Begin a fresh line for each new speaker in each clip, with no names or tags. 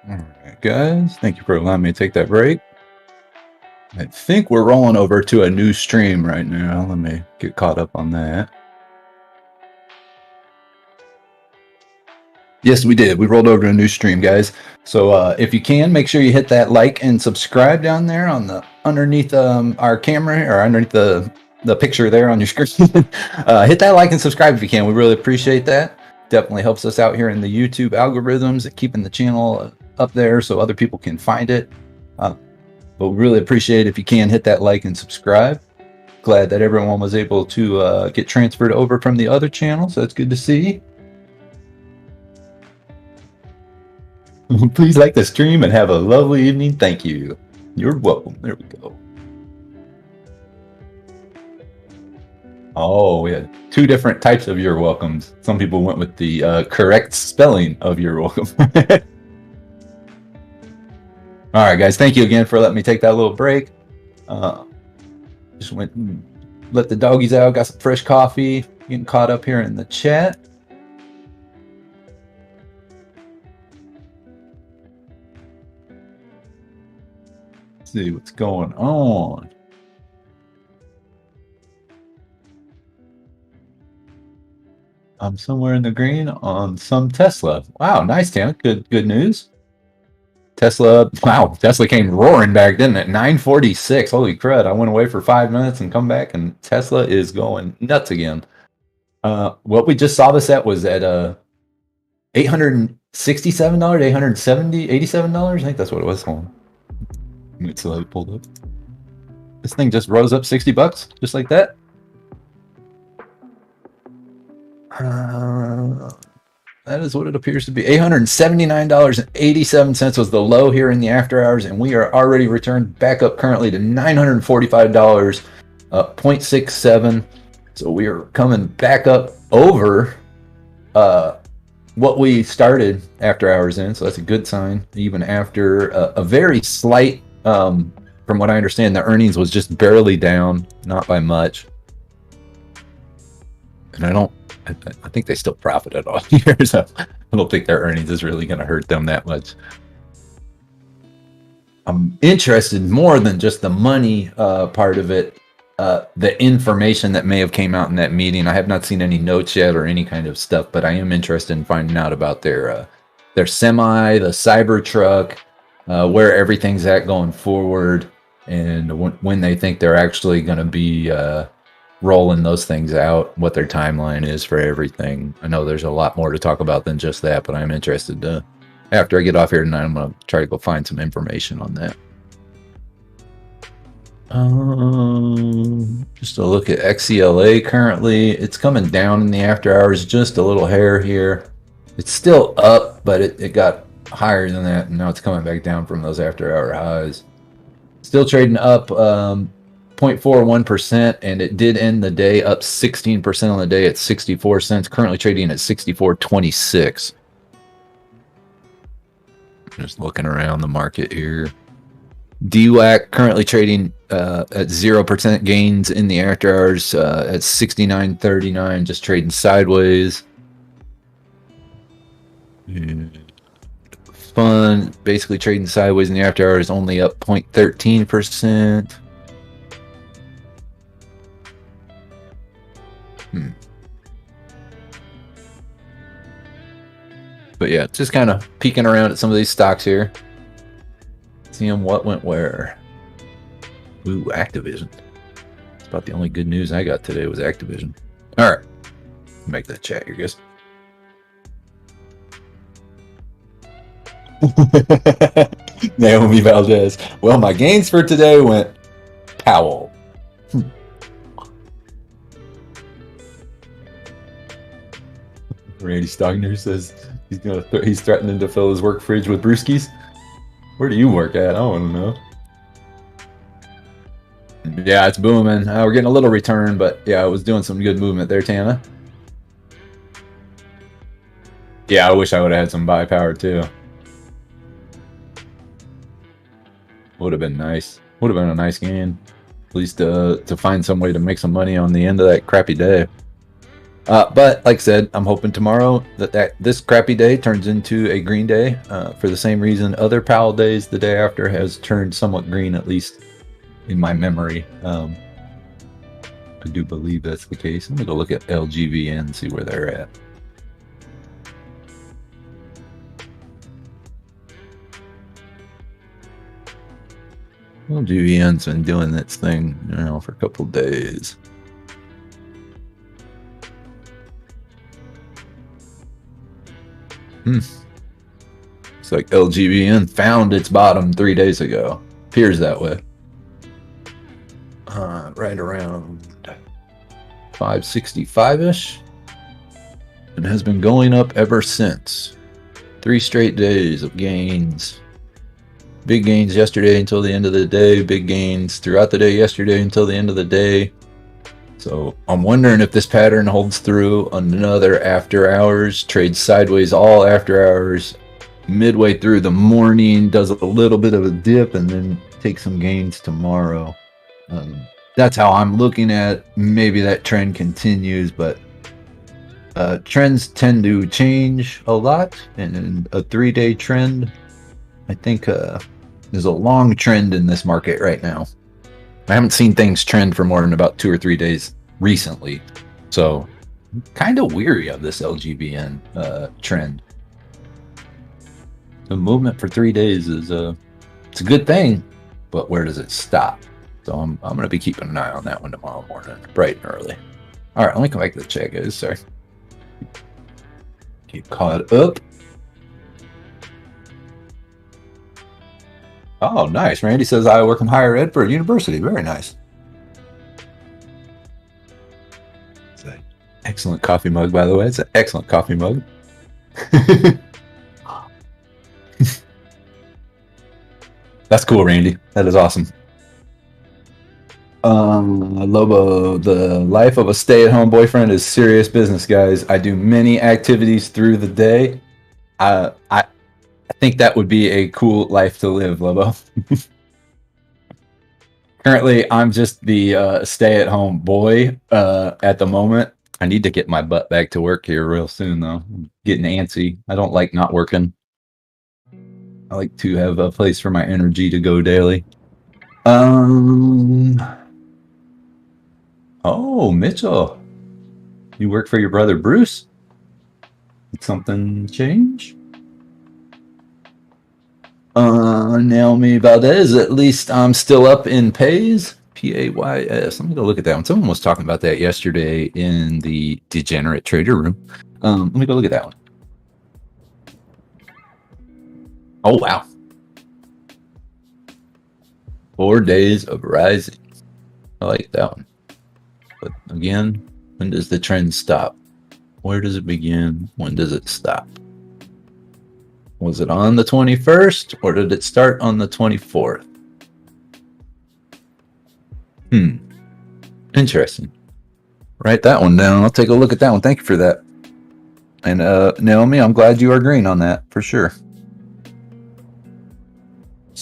All right, guys, thank you for allowing me to take that break. I think we're rolling over to a new stream right now. Let me get caught up on that. Yes, we did. We rolled over to a new stream, guys. So if you can, make sure you hit that like and subscribe down there on the underneath our camera or underneath the picture there on your screen. Hit that like and subscribe if you can. We really appreciate that. Definitely helps us out here in the YouTube algorithms, keeping the channel up there so other people can find it. But we really appreciate it if you can hit that like and subscribe. Glad that everyone was able to get transferred over from the other channel, so that's good to see. Please like the stream and have a lovely evening. Thank you. You're welcome. There we go. Oh, we had two different types of you're welcomes. Some people went with the correct spelling of you're welcome. All right, guys. Thank you again for letting me take that little break. Just went and let the doggies out. Got some fresh coffee. Getting caught up here in the chat. Let's see what's going on. I'm somewhere in the green on some Tesla. Wow, nice, Tam. Good news. Tesla, wow, Tesla came roaring back, didn't it? 946. Holy crud. I went away for 5 minutes and come back, and Tesla is going nuts again. What we just saw this at was at $867, $870, $87. I think that's what it was. Hold on. Wait till I pulled up. This thing just rose up $60, just like that. That is what it appears to be. $879.87 was the low here in the after hours, and we are already returned back up currently to $945, 0.67. So we are coming back up over what we started after hours in. So that's a good sign, even after a very slight, from what I understand, the earnings was just barely down, not by much. And I think they still profited all year, so I don't think their earnings is really going to hurt them that much. I'm interested more than just the money part of it, the information that may have came out in that meeting. I have not seen any notes yet or any kind of stuff, but I am interested in finding out about their semi, the Cybertruck, where everything's at going forward, and when they think they're actually going to be rolling those things out, what their timeline is for everything. I know there's a lot more to talk about than just that, but I'm interested to, after I get off here tonight, I'm going to try to go find some information on that. Just a look at XCLA currently. It's coming down in the after hours, just a little hair here. It's still up, but it got higher than that, and now it's coming back down from those after hour highs. Still trading up 0.41%, and it did end the day up 16% on the day at 64 cents. Currently trading at 64.26. Just looking around the market here. DWAC currently trading at 0% gains in the after hours at 69.39, just trading sideways. Fun basically trading sideways in the after hours, only up 0.13%. But yeah, just kind of peeking around at some of these stocks here. Seeing what went where. Ooh, Activision. It's about the only good news I got today was Activision. All right. Make that chat here, guys. Naomi Valdez. Well, my gains for today went Powell. Randy Stogner says he's threatening to fill his work fridge with brewskis. Where do you work at? I want to know. Yeah, it's booming. We're getting a little return, but yeah, I was doing some good movement there, Tana. Yeah, I wish I would have had some buy power too. Would have been nice. Would have been a nice gain. At least to find some way to make some money on the end of that crappy day. But like I said, I'm hoping tomorrow that this crappy day turns into a green day. For the same reason other Powell days the day after has turned somewhat green, at least in my memory. I do believe that's the case. I'm gonna go look at LGVN and see where they're at. LGVN's been doing its thing, for a couple days. It's like LGVN found its bottom 3 days ago. Appears that way. Right around 565-ish. And has been going up ever since. 3 straight days of gains. Big gains yesterday until the end of the day. Big gains throughout the day yesterday until the end of the day. So I'm wondering if this pattern holds through another after hours. Trades sideways all after hours. Midway through the morning, does a little bit of a dip, and then take some gains tomorrow. That's how I'm looking at. Maybe that trend continues, but trends tend to change a lot, and a 3-day trend, I think, there's a long trend in this market right now. I haven't seen things trend for more than about 2 or 3 days recently, so I'm kind of weary of this LGBN trend. The movement for 3 days is it's a good thing, but where does it stop? So I'm going to be keeping an eye on that one tomorrow morning, bright and early. All right, let me come back to the chat, guys. Sorry. Get caught up. Oh, nice. Randy says, I work in higher ed for a university. Very nice. It's an excellent coffee mug, by the way. It's an excellent coffee mug. That's cool, Randy. That is awesome. Lobo, the life of a stay-at-home boyfriend is serious business, guys. I do many activities through the day. I think that would be a cool life to live, Lobo. Currently, I'm just the stay-at-home boy at the moment. I need to get my butt back to work here real soon, though. I'm getting antsy. I don't like not working. I like to have a place for my energy to go daily. Oh, Mitchell. You work for your brother Bruce? Did something change? Naomi Valdez, at least I'm still up in pays. Pays. Let me go look at that one. Someone was talking about that yesterday in the Degenerate Trader room. Let me go look at that one. Oh, wow. 4 days of rising. I like that one. But again, when does the trend stop? Where does it begin? When does it stop? Was it on the 21st or did it start on the 24th? Interesting. Write that one down. I'll take a look at that one. Thank you for that. And Naomi, I'm glad you are agreeing on that for sure.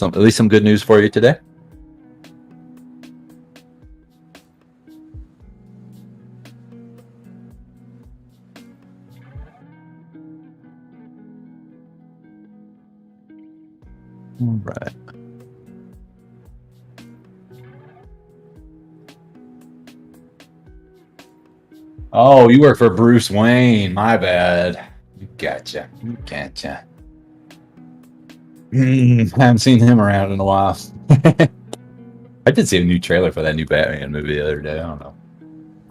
At least some good news for you today. All right. Oh, you work for Bruce Wayne. My bad. Gotcha. Gotcha. I haven't seen him around in a while. I did see a new trailer for that new Batman movie the other day. I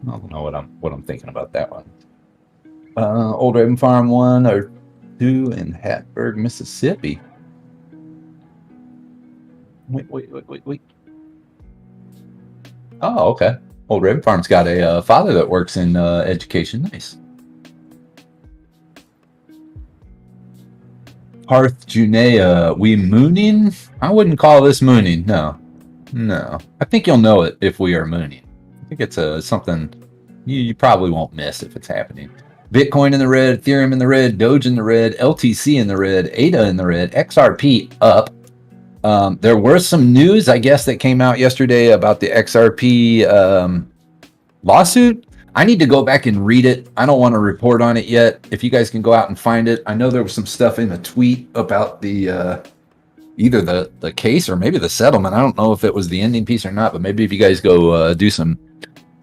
don't know what I'm thinking about that one. Old Raven Farm 1 or 2 in Hattiesburg, Mississippi. Wait. Oh, okay. Old Raven Farm's got a father that works in education. Nice. Hearth Junea, we mooning? I wouldn't call this mooning. No. I think you'll know it if we are mooning. I think it's something you probably won't miss if it's happening. Bitcoin in the red, Ethereum in the red, Doge in the red, LTC in the red, ADA in the red, XRP up. There was some news, I guess, that came out yesterday about the XRP lawsuit. I need to go back and read it. I don't want to report on it yet. If you guys can go out and find it. I know there was some stuff in the tweet about the either the case or maybe the settlement. I don't know if it was the ending piece or not, but maybe if you guys go do some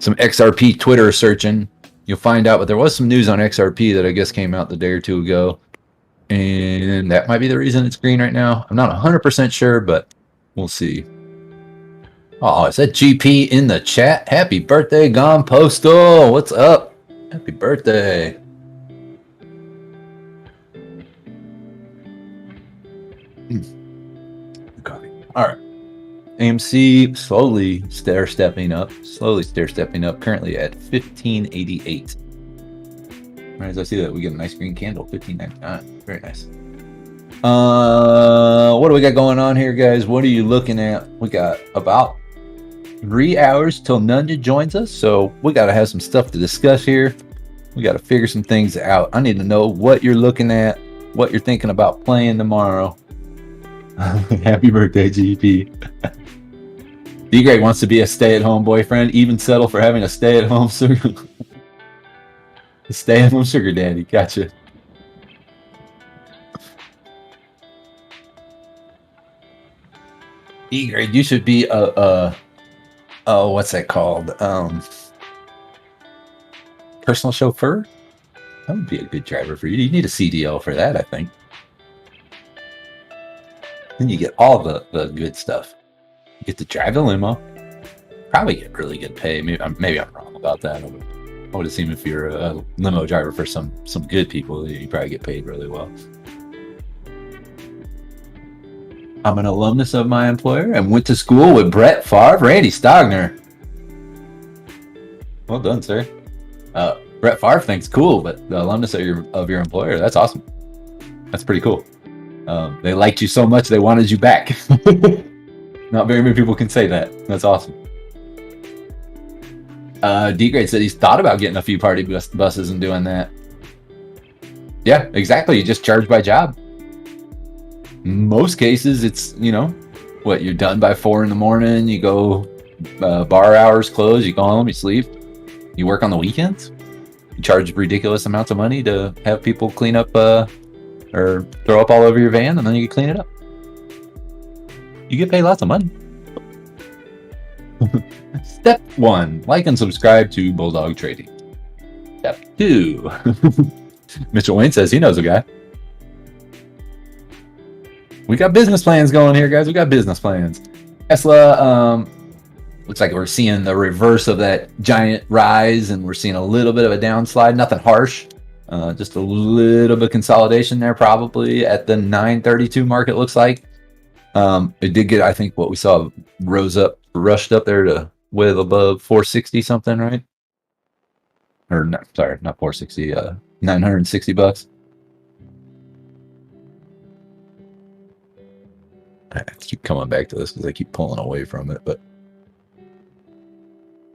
XRP Twitter searching, you'll find out. But there was some news on XRP that I guess came out the day or two ago, and that might be the reason it's green right now. I'm not 100% sure, but we'll see. Oh, is that GP in the chat? Happy birthday, Gone Postal. What's up? Happy birthday. Coffee. All right. AMC slowly stair-stepping up. Currently at 1588. Right as I see that, we get a nice green candle. 1599. Very nice. What do we got going on here, guys? What are you looking at? We got about 3 hours till Nunya joins us, so we got to have some stuff to discuss here. We got to figure some things out. I need to know what you're looking at, what you're thinking about playing tomorrow. Happy birthday, GP. D-Grade wants to be a stay-at-home boyfriend, even settle for having a stay-at-home sugar. Stay-at-home sugar daddy. Gotcha. D-Grade, you should be oh, what's that called? Personal chauffeur? That would be a good driver for you. You need a CDL for that, I think. Then you get all the good stuff. You get to drive a limo. Probably get really good pay. Maybe I'm wrong about that. I would assume if you're a limo driver for some good people, you probably get paid really well. I'm an alumnus of my employer and went to school with Brett Favre, Randy Stogner. Well done, sir. Brett Favre thinks cool, but the alumnus of your employer, that's awesome. That's pretty cool. They liked you so much they wanted you back. Not very many people can say that. That's awesome. D-Grade said he's thought about getting a few party buses and doing that. Yeah, exactly. You just charge by job. Most cases, it's, what, you're done by 4 in the morning, you go, bar hours close, you go home, you sleep, you work on the weekends, you charge ridiculous amounts of money to have people clean up, or throw up all over your van, and then you can clean it up. You get paid lots of money. Step 1, like and subscribe to Bulldog Trading. Step 2, Mitchell Wayne says he knows a guy. We got business plans going here, guys. We got business plans. Tesla, looks like we're seeing the reverse of that giant rise, and we're seeing a little bit of a downslide. Nothing harsh. Just a little bit of consolidation there, probably at the 932 mark, it looks like. It did get, I think, what we saw rushed up there to with above 460 something, right? Or not 460, 960 bucks. I keep coming back to this because I keep pulling away from it, but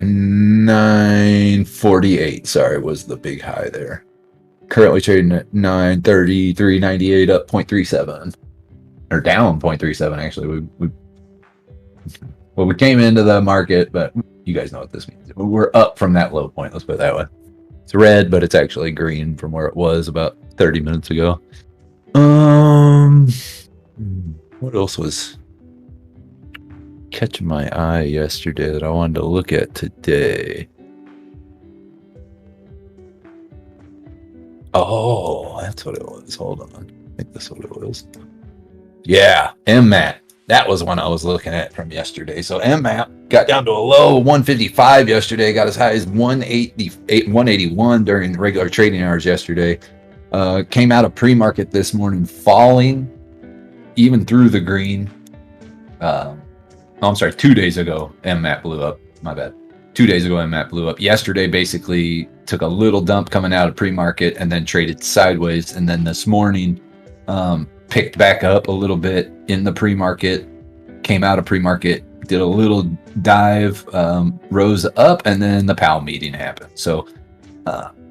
948, sorry, was the big high there. Currently trading at 933.98, up 0.37, or down 0.37 actually. We came into the market, but you guys know what this means. We're up from that low point, let's put it that way. It's red, but it's actually green from where it was about 30 minutes ago. What else was catching my eye yesterday that I wanted to look at today? Oh, that's what it was. Hold on. I think that's what it was. Yeah, MMAT. That was one I was looking at from yesterday. So MMAT got down to a low 155 yesterday. Got as high as 181 during the regular trading hours yesterday. Came out of pre-market this morning falling even through the green. I'm sorry, 2 days ago, MMAT blew up. My bad. 2 days ago, MMAT blew up. Yesterday, basically, took a little dump coming out of pre-market and then traded sideways. And then this morning, picked back up a little bit in the pre-market, came out of pre-market, did a little dive, rose up, and then the Powell meeting happened. So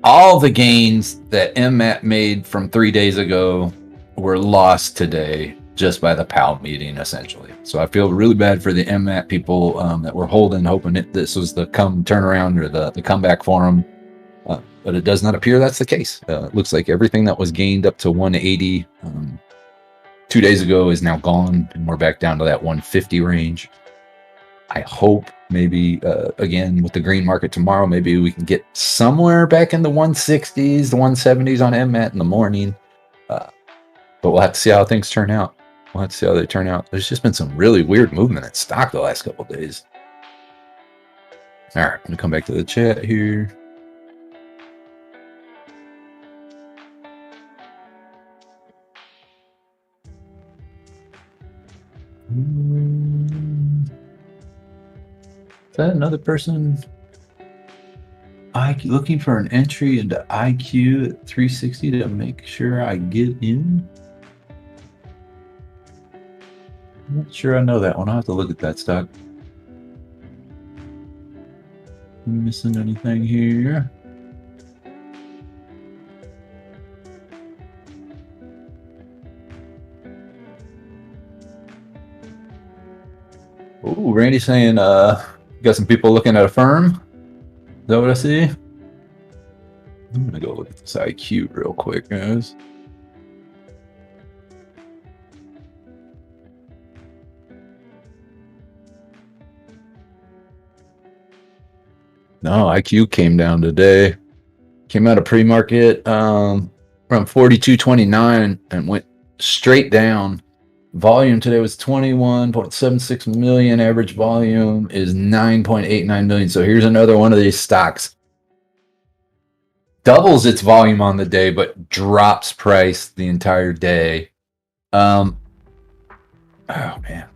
all the gains that MMAT made from 3 days ago were lost today just by the Powell meeting, essentially. So I feel really bad for the MMAT people that were hoping this was the turnaround or the comeback for them. But it does not appear that's the case. It looks like everything that was gained up to 180 2 days ago is now gone, and we're back down to that 150 range. I hope maybe, again, with the green market tomorrow, maybe we can get somewhere back in the 160s, the 170s on MMAT in the morning. But we'll have to see how things turn out. We'll have to see how they turn out. There's just been some really weird movement in stock the last couple of days. All right, I'm going to come back to the chat here. Is that another person? Looking for an entry into IQ at 360 to make sure I get in? I'm not sure I know that one. I'll have to look at that stock. Missing anything here? Oh, Randy's saying got some people looking at a firm. Is that what I see? I'm gonna go look at this IQ real quick, guys. No, IQ came down today. Came out of pre-market from 42.29 and went straight down. Volume today was 21.76 million. Average volume is 9.89 million. So here's another one of these stocks. Doubles its volume on the day, but drops price the entire day. Oh man,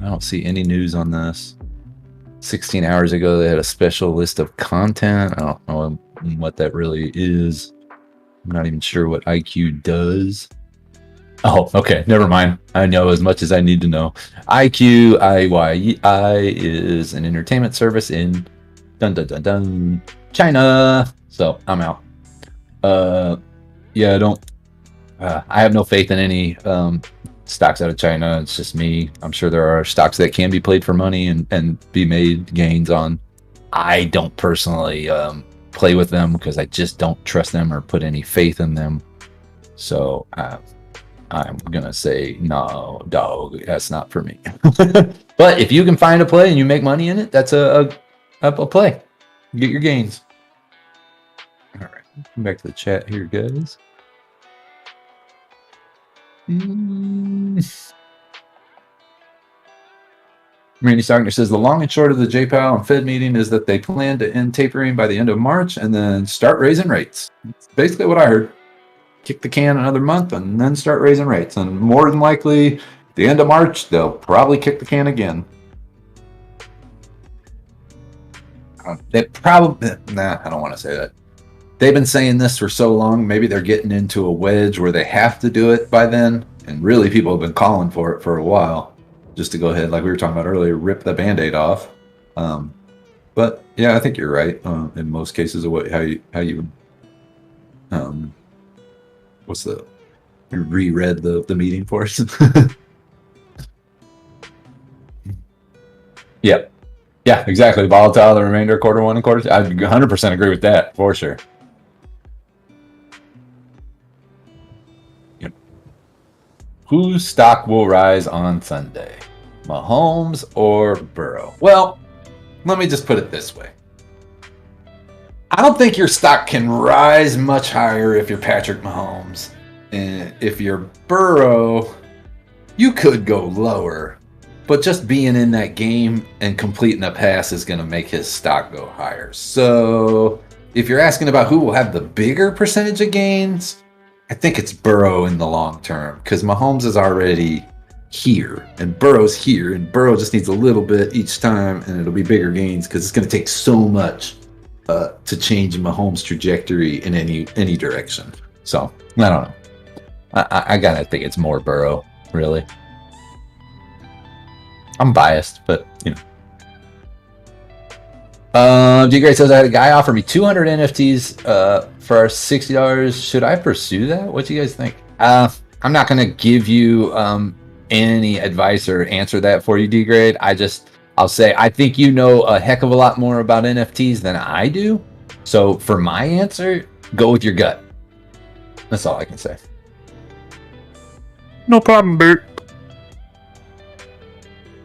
I don't see any news on this. 16 hours ago, they had a special list of content. I don't know what that really is. I'm not even sure what IQ does. Oh, okay. Never mind. I know as much as I need to know. IQ, IYI is an entertainment service in China. So I'm out. Yeah, I have no faith in any stocks out of China. It's just me. I'm sure there are stocks that can be played for money and be made gains on. I don't personally play with them because I just don't trust them or put any faith in them. So I'm gonna say no, dog. That's not for me. But if you can find a play and you make money in it, that's a play. Get your gains. All right, come back to the chat here, guys. Randy Stockner says the long and short of the J-Powell and Fed meeting is that they plan to end tapering by the end of March and then start raising rates. That's basically what I heard. Kick the can another month and then start raising rates. And more than likely, at the end of March, they'll probably kick the can again. They probably, I don't want to say that. They've been saying this for so long, maybe they're getting into a wedge where they have to do it by then. And really, people have been calling for it for a while. Just to go ahead, like we were talking about earlier, rip the Band-Aid off. But yeah, I think you're right. In most cases, of how you what's the you reread the meeting for us? Yep. Yeah, exactly. Volatile the remainder of quarter one and quarter two. I 100% agree with that for sure. Yep. Whose stock will rise on Sunday? Mahomes or Burrow? Well, let me just put it this way. I don't think your stock can rise much higher if you're Patrick Mahomes. And if you're Burrow, you could go lower. But just being in that game and completing a pass is going to make his stock go higher. So if you're asking about who will have the bigger percentage of gains, I think it's Burrow in the long term. Because Mahomes is already here and Burrow's here. And Burrow just needs a little bit each time and it'll be bigger gains because it's going to take so much to change Mahomes' trajectory in any direction. So I don't know. I gotta think it's more Burrow, really. I'm biased, but you know. D-Gray says I had a guy offer me 200 NFTs for $60. Should I pursue that? What do you guys think? I'm not gonna give you any advice or answer that for you, D-Grade. I'll say I think you know a heck of a lot more about NFTs than I do. So for my answer, go with your gut. That's all I can say.
No problem, Bert.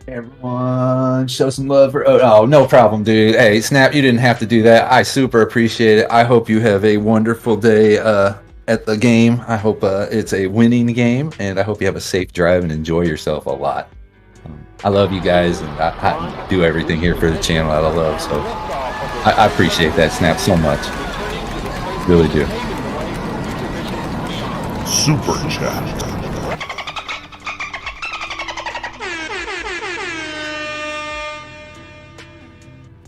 Everyone show some love for no problem, dude. Hey, Snap, you didn't have to do that. I super appreciate it. I hope you have a wonderful day at the game. I hope it's a winning game, and I hope you have a safe drive and enjoy yourself a lot. I love you guys, and I do everything here for the channel out of love, so I appreciate that, Snap, so much. Really do.
Super chat.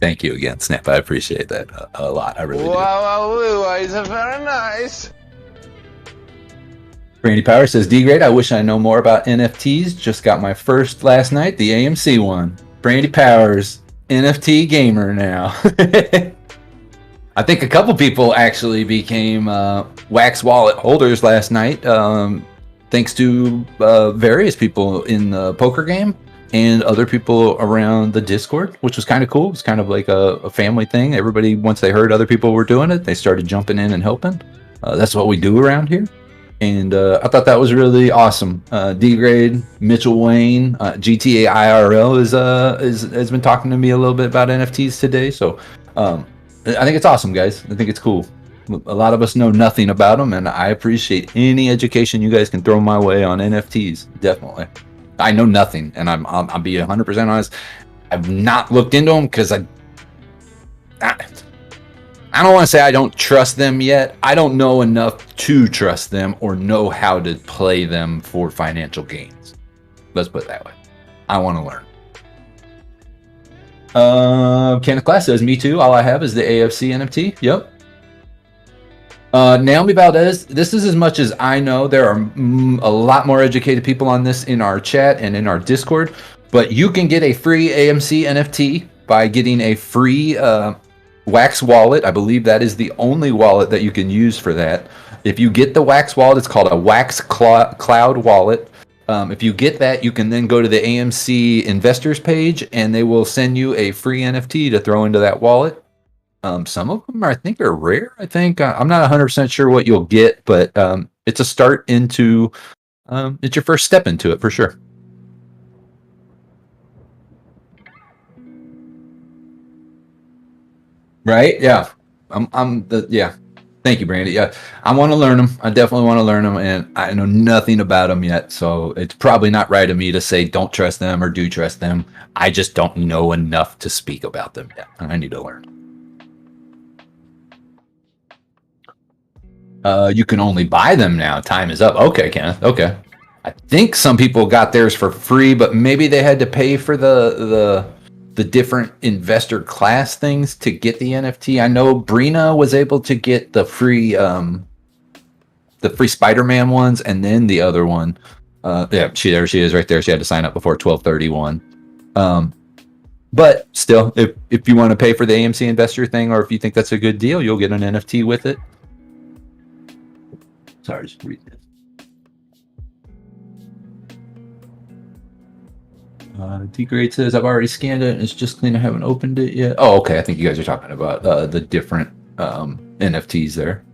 Thank you again, Snap. I appreciate that a lot. I really do.
Wow, it's very nice.
Brandy Power says, D-Grade, I wish I know more about NFTs. Just got my first last night, the AMC one. Brandy Powers, NFT gamer now. I think a couple people actually became Wax Wallet holders last night, thanks to various people in the poker game and other people around the Discord, which was kind of cool. It's kind of like a family thing. Everybody, once they heard other people were doing it, they started jumping in and helping. That's what we do around here. And I thought that was really awesome. D-Grade, Mitchell Wayne, GTA IRL has been talking to me a little bit about NFTs today. So I think it's awesome, guys. I think it's cool. A lot of us know nothing about them, and I appreciate any education you guys can throw my way on NFTs. Definitely. I know nothing, and I'll be 100% honest. I've not looked into them because I don't want to say I don't trust them yet. I don't know enough to trust them or know how to play them for financial gains. Let's put it that way. I want to learn. Kenneth Class says, me too. All I have is the AFC NFT. Yep. Naomi Valdez, this is as much as I know. There are a lot more educated people on this in our chat and in our Discord, but you can get a free AMC NFT by getting a free Wax wallet. I believe that is the only wallet that you can use for that. If you get the Wax wallet, it's called a Wax Cloud wallet. If you get that, you can then go to the AMC investors page and they will send you a free NFT to throw into that wallet. Some of them I think are rare. I think I'm not 100% sure what you'll get, but it's a start into it's your first step into it for sure. Right? Yeah. Yeah. Thank you, Brandy. Yeah, I want to learn them. I definitely want to learn them, and I know nothing about them yet, so it's probably not right of me to say don't trust them or do trust them. I just don't know enough to speak about them yet, and I need to learn. You can only buy them now. Time is up. Okay, Kenneth. Okay. I think some people got theirs for free, but maybe they had to pay for the different investor class things to get the NFT. I know Brina was able to get the free Spider-Man ones, and then the other one. Yeah, there she is right there. She had to sign up before 12/31. But still, if you want to pay for the AMC investor thing, or if you think that's a good deal, you'll get an NFT with it. Sorry, just read this. D-Grade says, I've already scanned it and it's just clean. I haven't opened it yet. Oh, okay. I think you guys are talking about the different NFTs there.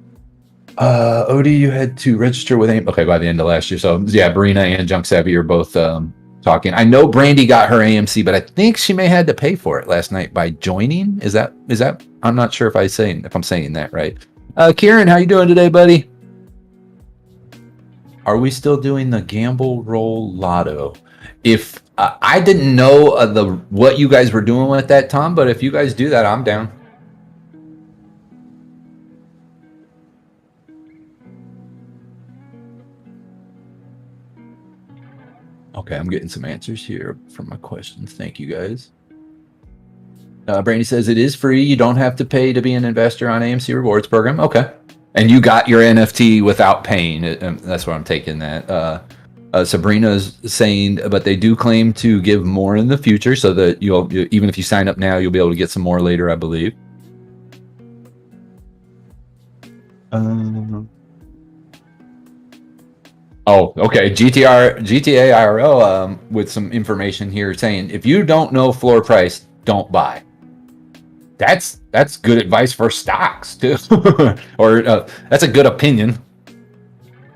Odie, you had to register with AIM. Okay, by the end of last year. So yeah, Brina and Junk Savvy are both talking. I know Brandy got her AMC, but I think she may have had to pay for it last night by joining. Is that? I'm not sure if I'm saying that right. Kieran, how you doing today, buddy? Are we still doing the gamble roll lotto? If I didn't know what you guys were doing with that, Tom, but if you guys do that, I'm down. Okay, I'm getting some answers here from my questions. Thank you, guys. Brandy says it is free. You don't have to pay to be an investor on AMC Rewards program. Okay. And you got your NFT without paying. That's what I'm taking that. Sabrina's saying, but they do claim to give more in the future, so that even if you sign up now, you'll be able to get some more later, I believe. Oh, okay. GTA IRL with some information here saying if you don't know floor price, don't buy. that's good advice for stocks too, or that's a good opinion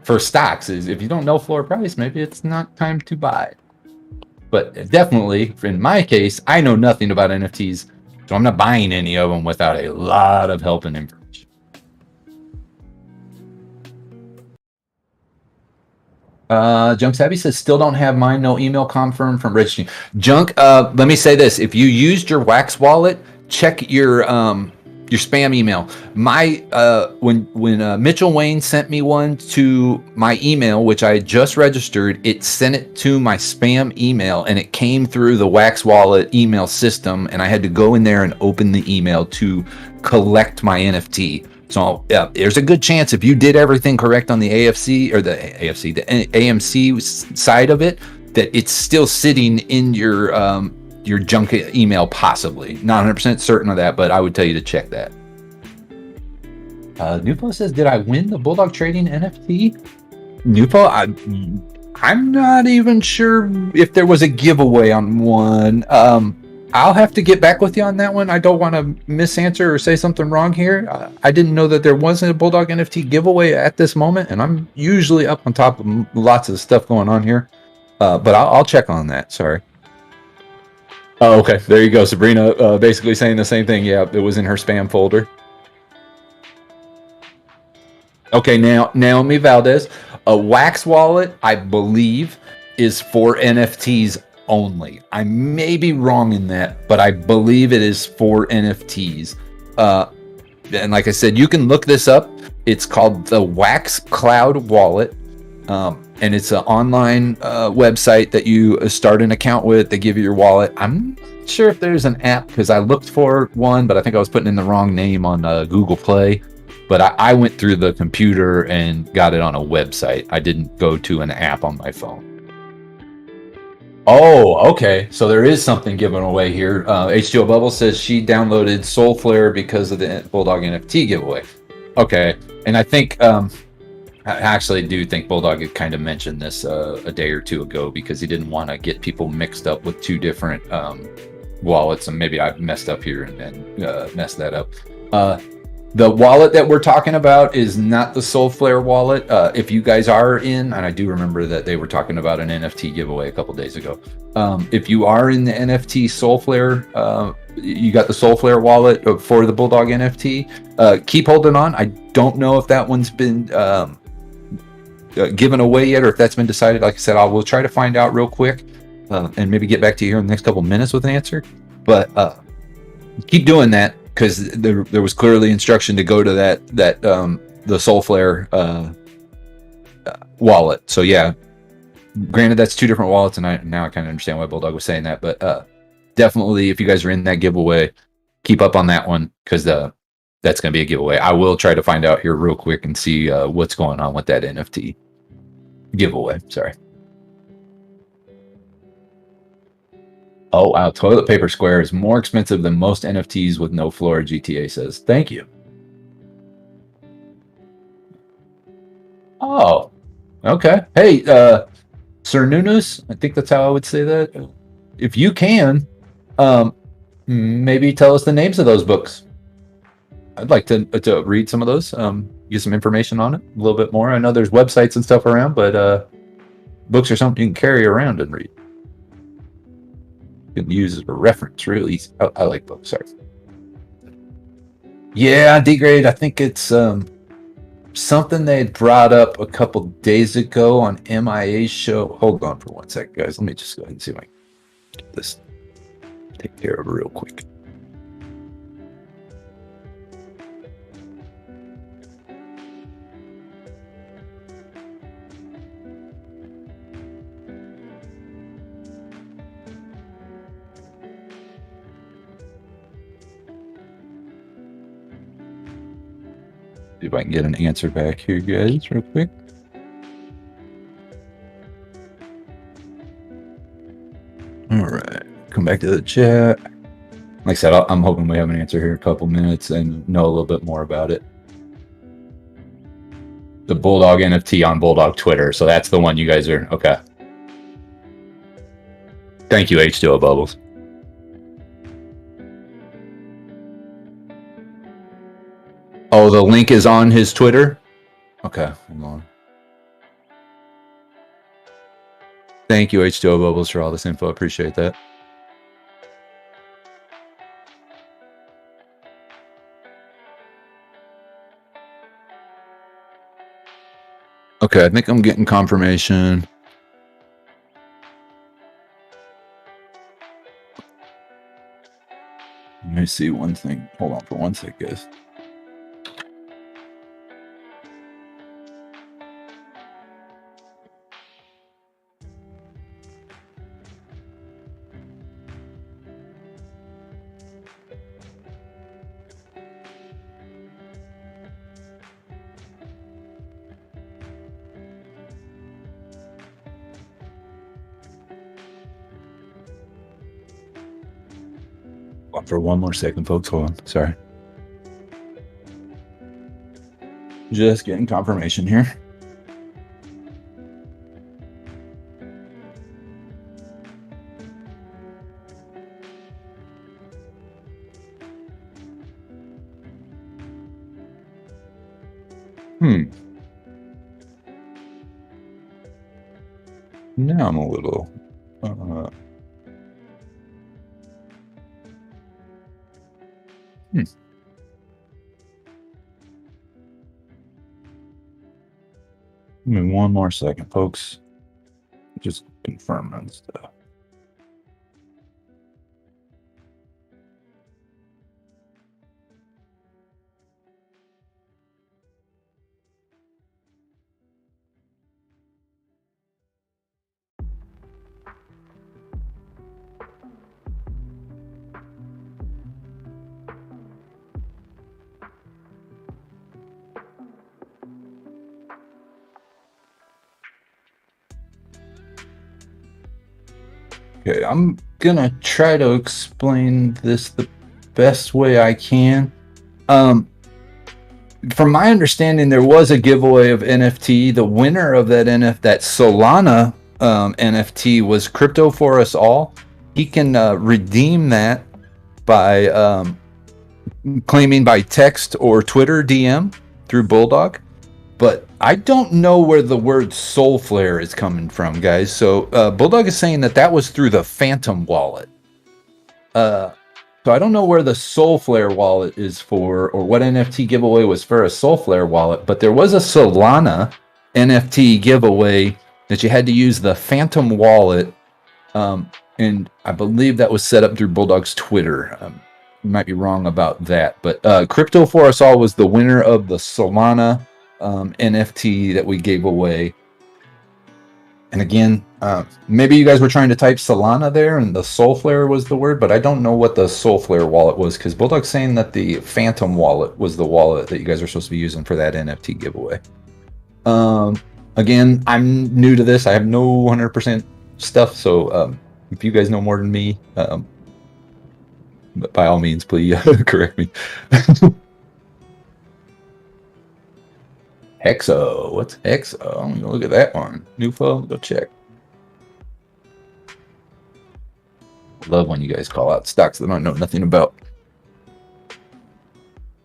for stocks. Is if you don't know floor price, maybe it's not time to buy. But definitely, in my case, I know nothing about NFTs, so I'm not buying any of them without a lot of help and information. Junk Savvy says, still don't have mine. No email confirmed from registering. Junk, let me say this. If you used your Wax wallet, check your spam email. My when Mitchell Wayne sent me one to my email, which I had just registered, it sent it to my spam email, and it came through the Wax wallet email system, and I had to go in there and open the email to collect my NFT. So yeah, there's a good chance if you did everything correct on the AMC side of it, that it's still sitting in your junk email, possibly. Not 100% certain of that, but I would tell you to check that. Nupo says, did I win the Bulldog Trading NFT? Nupo, I'm not even sure if there was a giveaway on one. I'll have to get back with you on that one. I don't want to misanswer or say something wrong here. I didn't know that there wasn't a Bulldog NFT giveaway at this moment, and I'm usually up on top of lots of stuff going on here. But I'll check on that. Sorry. Oh, okay. There you go. Sabrina basically saying the same thing. Yeah, it was in her spam folder. Okay, now Naomi Valdez. A Wax wallet, I believe, is for NFTs only. I may be wrong in that, but I believe it is for NFTs. And like I said, you can look this up. It's called the Wax Cloud Wallet. And it's an online website that you start an account with. They give you your wallet. I'm not sure if there's an app, because I looked for one, but I think I was putting in the wrong name on Google Play. But I went through the computer and got it on a website. I didn't go to an app on my phone. Oh, okay. So there is something given away here. H2O Bubble says she downloaded Soulflare because of the Bulldog NFT giveaway. Okay. And I think, I actually do think Bulldog had kind of mentioned this a day or two ago, because he didn't want to get people mixed up with two different wallets. And maybe I've messed up here and messed that up. The wallet that we're talking about is not the Soulflare wallet. If you guys are in, and I do remember that they were talking about an NFT giveaway a couple days ago. If you are in the NFT Soulflare, you got the Soulflare wallet for the Bulldog NFT. Keep holding on. I don't know if that one's been given away yet, or if that's been decided. Like I said, I will try to find out real quick and maybe get back to you here in the next couple minutes with an answer. But keep doing that, because there was clearly instruction to go to the Soulflare wallet. So yeah, granted that's two different wallets, and now I kind of understand why Bulldog was saying that. But definitely, if you guys are in that giveaway, keep up on that one, because that's going to be a giveaway. I will try to find out here real quick and see what's going on with that NFT giveaway. Sorry. Oh, wow. Toilet paper square is more expensive than most NFTs with no floor, GTA says. Thank you. Oh, okay. Hey, Sir Nunus, I think that's how I would say that. If you can, maybe tell us the names of those books. I'd like to read some of those, get some information on it a little bit more. I know there's websites and stuff around, but books are something you can carry around and read. You can use as a reference, really. I like books, sorry. Yeah, D-grade, I think it's something they had brought up a couple days ago on MIA's show. Hold on for 1 second, guys. Let me just go ahead and see if I can get this taken care of real quick. See if I can get an answer back here, guys, real quick. All right, come back to the chat. Like I said, I'm hoping we have an answer here in a couple minutes and know a little bit more about it. The Bulldog NFT on Bulldog Twitter, so that's the one you guys are, okay. Thank you, H2O Bubbles. Oh, the link is on his Twitter? Okay, hold on. Thank you, H2O Bubbles, for all this info. Appreciate that. Okay, I think I'm getting confirmation. Let me see one thing. Hold on for one sec, guys. For one more second, folks. Hold on. Sorry. Just getting confirmation here. Now I'm a little... Give me one more second, folks. Just confirming stuff. Okay, I'm gonna try to explain this the best way I can. From my understanding, there was a giveaway of NFT. The winner of that that Solana NFT was Crypto for Us All. He can redeem that by claiming by text or Twitter DM through Bulldog. But I don't know where the word Soul Flare is coming from, guys. So Bulldog is saying that that was through the Phantom wallet. So I don't know where the Soul Flare wallet is for, or what NFT giveaway was for a Soul Flare wallet. But there was a Solana NFT giveaway that you had to use the Phantom wallet, and I believe that was set up through Bulldog's Twitter. You might be wrong about that, but Crypto for Us All was the winner of the Solana NFT that we gave away. And again, maybe you guys were trying to type Solana there and the Soul Flare was the word, but I don't know what the Soul Flare wallet was, because Bulldog's saying that the Phantom wallet was the wallet that you guys are supposed to be using for that NFT giveaway. Again, I'm new to this. I have no 100% stuff, so if you guys know more than me, by all means, please correct me. Hexo. What's Hexo? I'm gonna look at that one. New phone, go check. Love when you guys call out stocks that I don't know nothing about.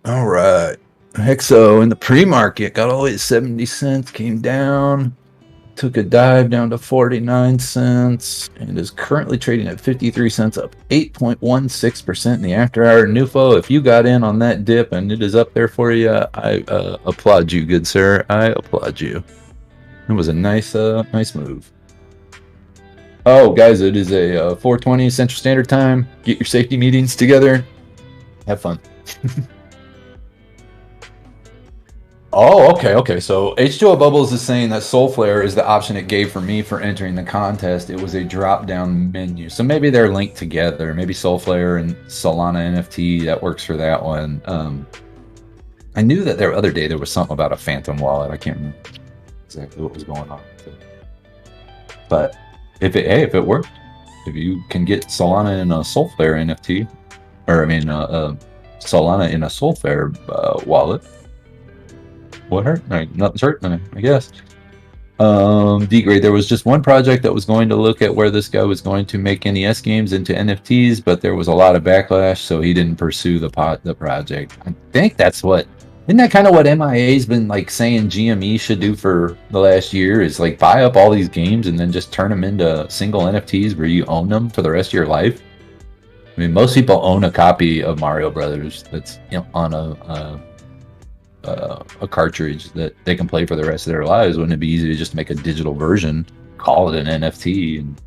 All right. Hexo in the pre-market got all the way to 70 cents, came down, took a dive down to 49 cents, and is currently trading at 53 cents, up 8.16% in the after hour. Nufo, if you got in on that dip and it is up there for you, I applaud you, good sir. I applaud you. It was a nice move. Oh, guys, it is a 4:20 Central Standard Time. Get your safety meetings together. Have fun. Oh, okay. So H2O Bubbles is saying that Soul Flare is the option it gave for me for entering the contest. It was a drop-down menu. So maybe they're linked together. Maybe Soul Flare and Solana NFT, that works for that one. I knew that the other day there was something about a Phantom wallet. I can't remember exactly what was going on. But if it worked, if you can get Solana in a Soul Flare NFT, or I mean Solana in a Soul Flare wallet, what hurt? Nothing's hurt, I guess. D-grade, there was just one project that was going to look at where this guy was going to make NES games into NFTs, but there was a lot of backlash, so he didn't pursue the project. I think that's what Isn't that kind of what MIA's been like saying GME should do for the last year? Is like buy up all these games and then just turn them into single NFTs where you own them for the rest of your life. I mean, most people own a copy of Mario Brothers that's on a cartridge that they can play for the rest of their lives. Wouldn't it be easy to just make a digital version, call it an NFT, and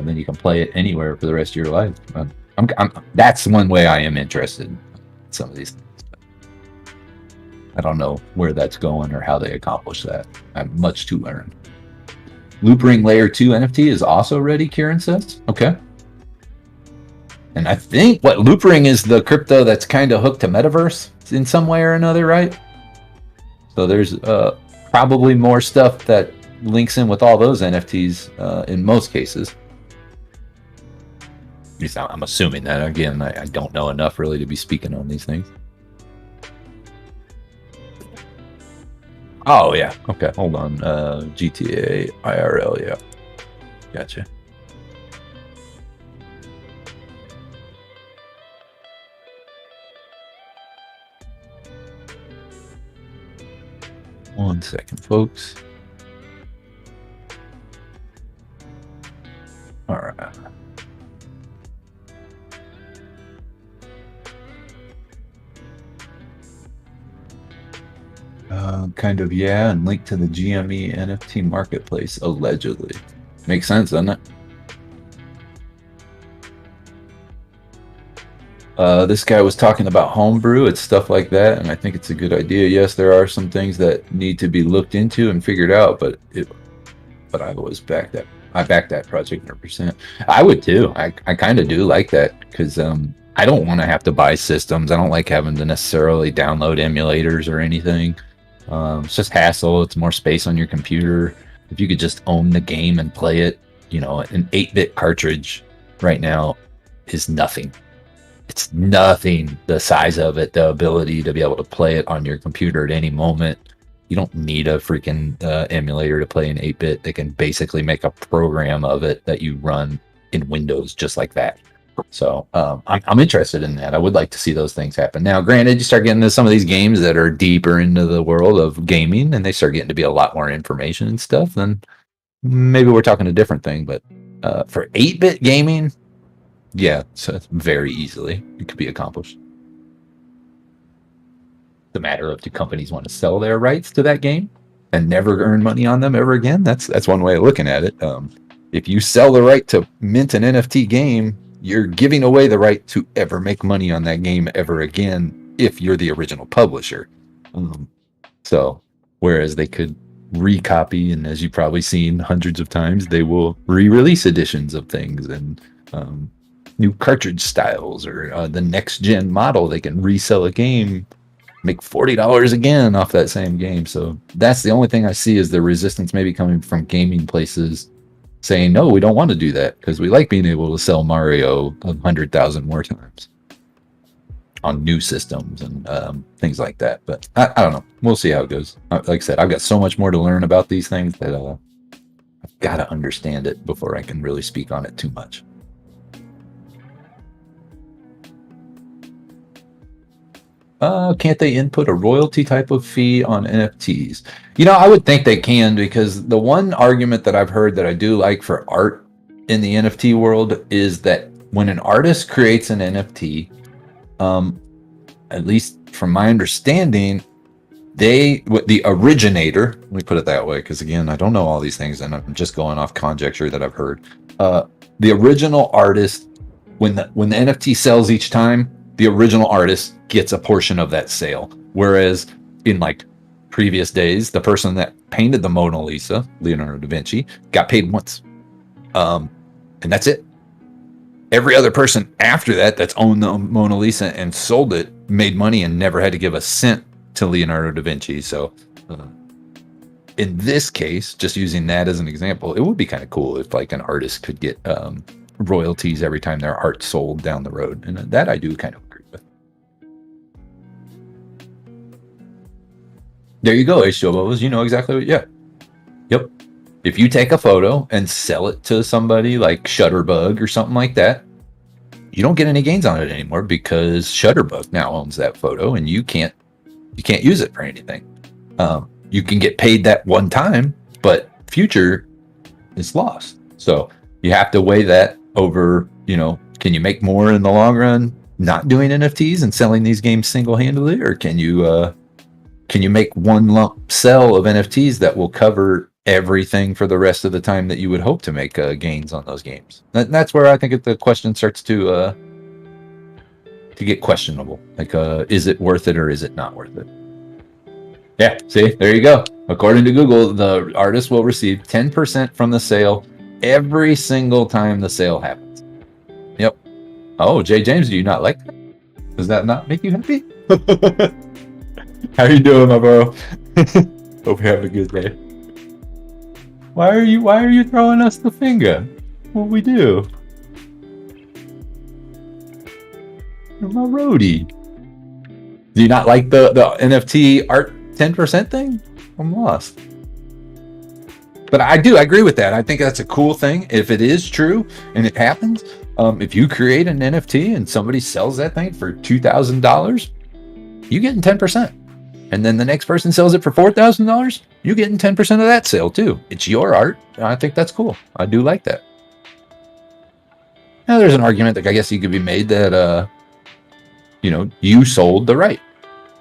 then you can play it anywhere for the rest of your life? That's one way I am interested in some of these things. I don't know where that's going or how they accomplish that. I have much to learn. Loop Ring Layer 2 NFT is also ready, Kieran says. Okay. And I think what Loop Ring is the crypto that's kind of hooked to Metaverse in some way or another, right? So there's probably more stuff that links in with all those NFTs in most cases. At least I'm assuming that. Again, I don't know enough really to be speaking on these things. Oh, yeah. Okay, hold on. GTA IRL, yeah. Gotcha. One second, folks. All right. Kind of, yeah, and link to the GME NFT marketplace, allegedly. Makes sense, doesn't it? This guy was talking about homebrew. It's stuff like that, and I think it's a good idea. Yes, there are some things that need to be looked into and figured out, but I always back that. I back that project 100%. I would too. I kind of do like that because I don't want to have to buy systems. I don't like having to necessarily download emulators or anything. It's just hassle. It's more space on your computer. If you could just own the game and play it, an 8-bit cartridge right now is nothing. It's nothing. The size of it, the ability to be able to play it on your computer at any moment. You don't need a freaking emulator to play an 8-bit. They can basically make a program of it that you run in Windows just like that. So I'm interested in that. I would like to see those things happen. Now, granted, you start getting into some of these games that are deeper into the world of gaming, and they start getting to be a lot more information and stuff, then maybe we're talking a different thing. But for 8-bit gaming, yeah, so very easily it could be accomplished. The matter of, do companies want to sell their rights to that game and never earn money on them ever again? That's one way of looking at it. If you sell the right to mint an NFT game, you're giving away the right to ever make money on that game ever again if you're the original publisher. So whereas they could recopy, and as you've probably seen hundreds of times, they will re-release editions of things and new cartridge styles or the next gen model. They can resell a game, make $40 again off that same game. So that's the only thing I see is the resistance maybe coming from gaming places saying, no, we don't want to do that because we like being able to sell Mario 100,000 more times on new systems and things like that. But I don't know. We'll see how it goes. Like I said, I've got so much more to learn about these things that I've got to understand it before I can really speak on it too much. Can't they input a royalty type of fee on NFTs? I would think they can, because the one argument that I've heard that I do like for art in the NFT world is that when an artist creates an NFT, at least from my understanding, the originator, let me put it that way, because again, I don't know all these things and I'm just going off conjecture that I've heard. The original artist, when the NFT sells each time, the original artist gets a portion of that sale. Whereas in like previous days, the person that painted the Mona Lisa, Leonardo da Vinci, got paid once. And that's it. Every other person after that that's owned the Mona Lisa and sold it made money and never had to give a cent to Leonardo da Vinci. So in this case, just using that as an example, it would be kind of cool if like an artist could get royalties every time their art sold down the road. And that I do kind of agree with. There you go, H2Os. You know exactly what, yeah. Yep. If you take a photo and sell it to somebody like Shutterbug or something like that, you don't get any gains on it anymore because Shutterbug now owns that photo and you can't You can't use it for anything. You can get paid that one time, but future is lost. So you have to weigh that over, can you make more in the long run not doing NFTs and selling these games single-handedly, or can you make one lump sell of NFTs that will cover everything for the rest of the time that you would hope to make gains on those games? That's where I think the question starts to get questionable. Like, is it worth it or is it not worth it? Yeah, see, there you go. According to Google, the artist will receive 10% from the sale every single time the sale happens. Yep. Oh, Jay James, do you not like that? Does that not make you happy? How you doing, my bro? Hope you're having a good day. Why are you throwing us the finger? What we do? You're my roadie. Do you not like the NFT art 10% thing? I'm lost. But I agree with that. I think that's a cool thing. If it is true and it happens, if you create an NFT and somebody sells that thing for $2,000, you getting 10%. And then the next person sells it for $4,000, you getting 10% of that sale too. It's your art. And I think that's cool. I do like that. Now there's an argument that I guess you could be made that you sold the right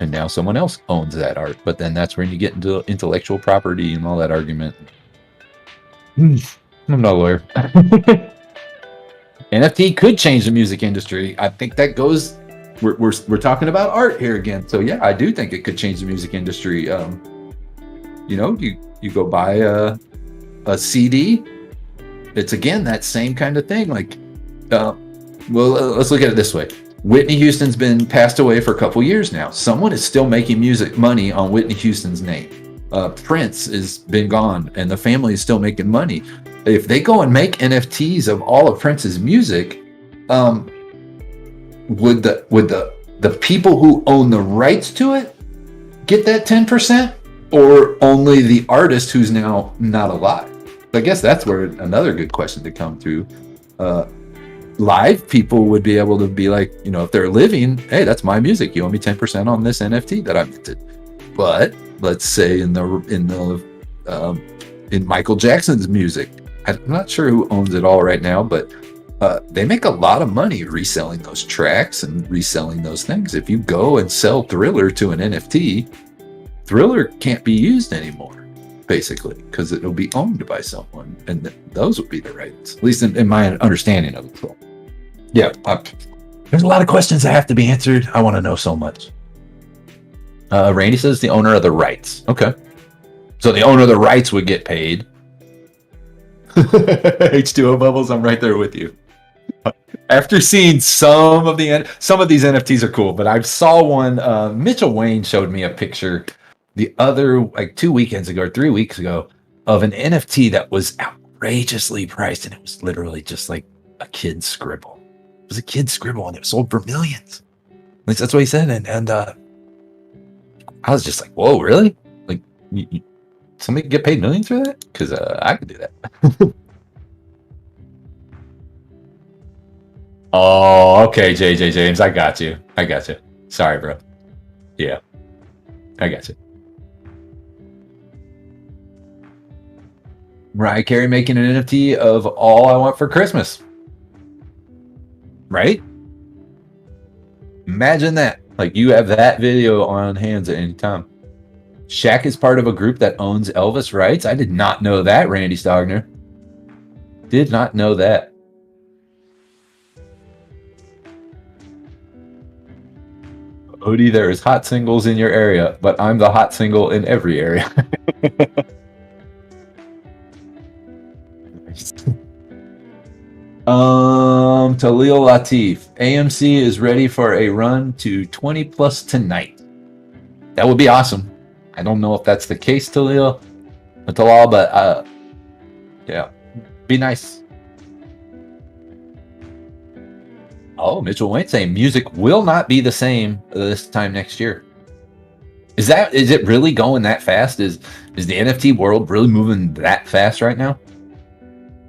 and now someone else owns that art. But then that's when you get into intellectual property and all that argument. I'm not a lawyer. NFT could change the music industry. I think that goes. We're talking about art here again. So yeah, I do think it could change the music industry. You go buy a CD. It's again that same kind of thing. Like, let's look at it this way. Whitney Houston's been passed away for a couple years now. Someone is still making music money on Whitney Houston's name. Prince has been gone, and the family is still making money. If they go and make NFTs of all of Prince's music, would the people who own the rights to it get that 10%, or only the artist who's now not alive? I guess that's where another good question to come through. Live people would be able to be like, if they're living, hey, that's my music. You owe me 10% on this NFT that I minted. But let's say in Michael Jackson's music, I'm not sure who owns it all right now, but they make a lot of money reselling those tracks and reselling those things. If you go and sell Thriller to an NFT, Thriller can't be used anymore, basically, because it'll be owned by someone, and those would be the rights, at least in my understanding of it. So, yeah, there's a lot of questions that have to be answered. I want to know so much. Randy says the owner of the rights. Okay. So the owner of the rights would get paid. H2O Bubbles, I'm right there with you. After seeing some of these NFTs are cool, but I saw one, Mitchell Wayne showed me a picture the other, like 2 weekends ago or 3 weeks ago, of an NFT that was outrageously priced, and it was literally just like a kid's scribble. It was a kid's scribble, and it was sold for millions. At least that's what he said, and I was just like, whoa, really? Like, somebody could get paid millions for that? Because I could do that. Oh, okay, JJ James, I got you. Sorry, bro. Yeah, I got you. Mariah Carey making an NFT of All I Want for Christmas. Right? Imagine that. Like, you have that video on hands at any time. Shaq is part of a group that owns Elvis rights. I did not know that, Randy Stogner. Did not know that. Odie, there is hot singles in your area, but I'm the hot single in every area. Talil Latif. AMC is ready for a run to 20 plus tonight. That would be awesome. I don't know if that's the case, Talil, but yeah, be nice. Oh, Mitchell Wayne saying music will not be the same this time next year. Is it really going that fast? Is the NFT world really moving that fast right now?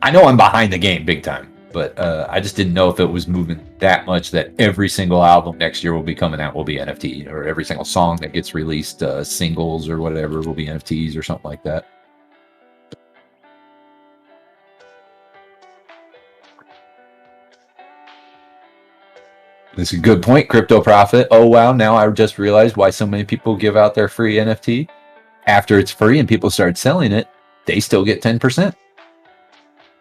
I know I'm behind the game big time. But I just didn't know if it was moving that much that every single album next year will be coming out will be NFT, or every single song that gets released, singles or whatever, will be NFTs or something like that. That's a good point, Crypto Profit. Oh, wow. Now I just realized why so many people give out their free NFT. After it's free and people start selling it, they still get 10%.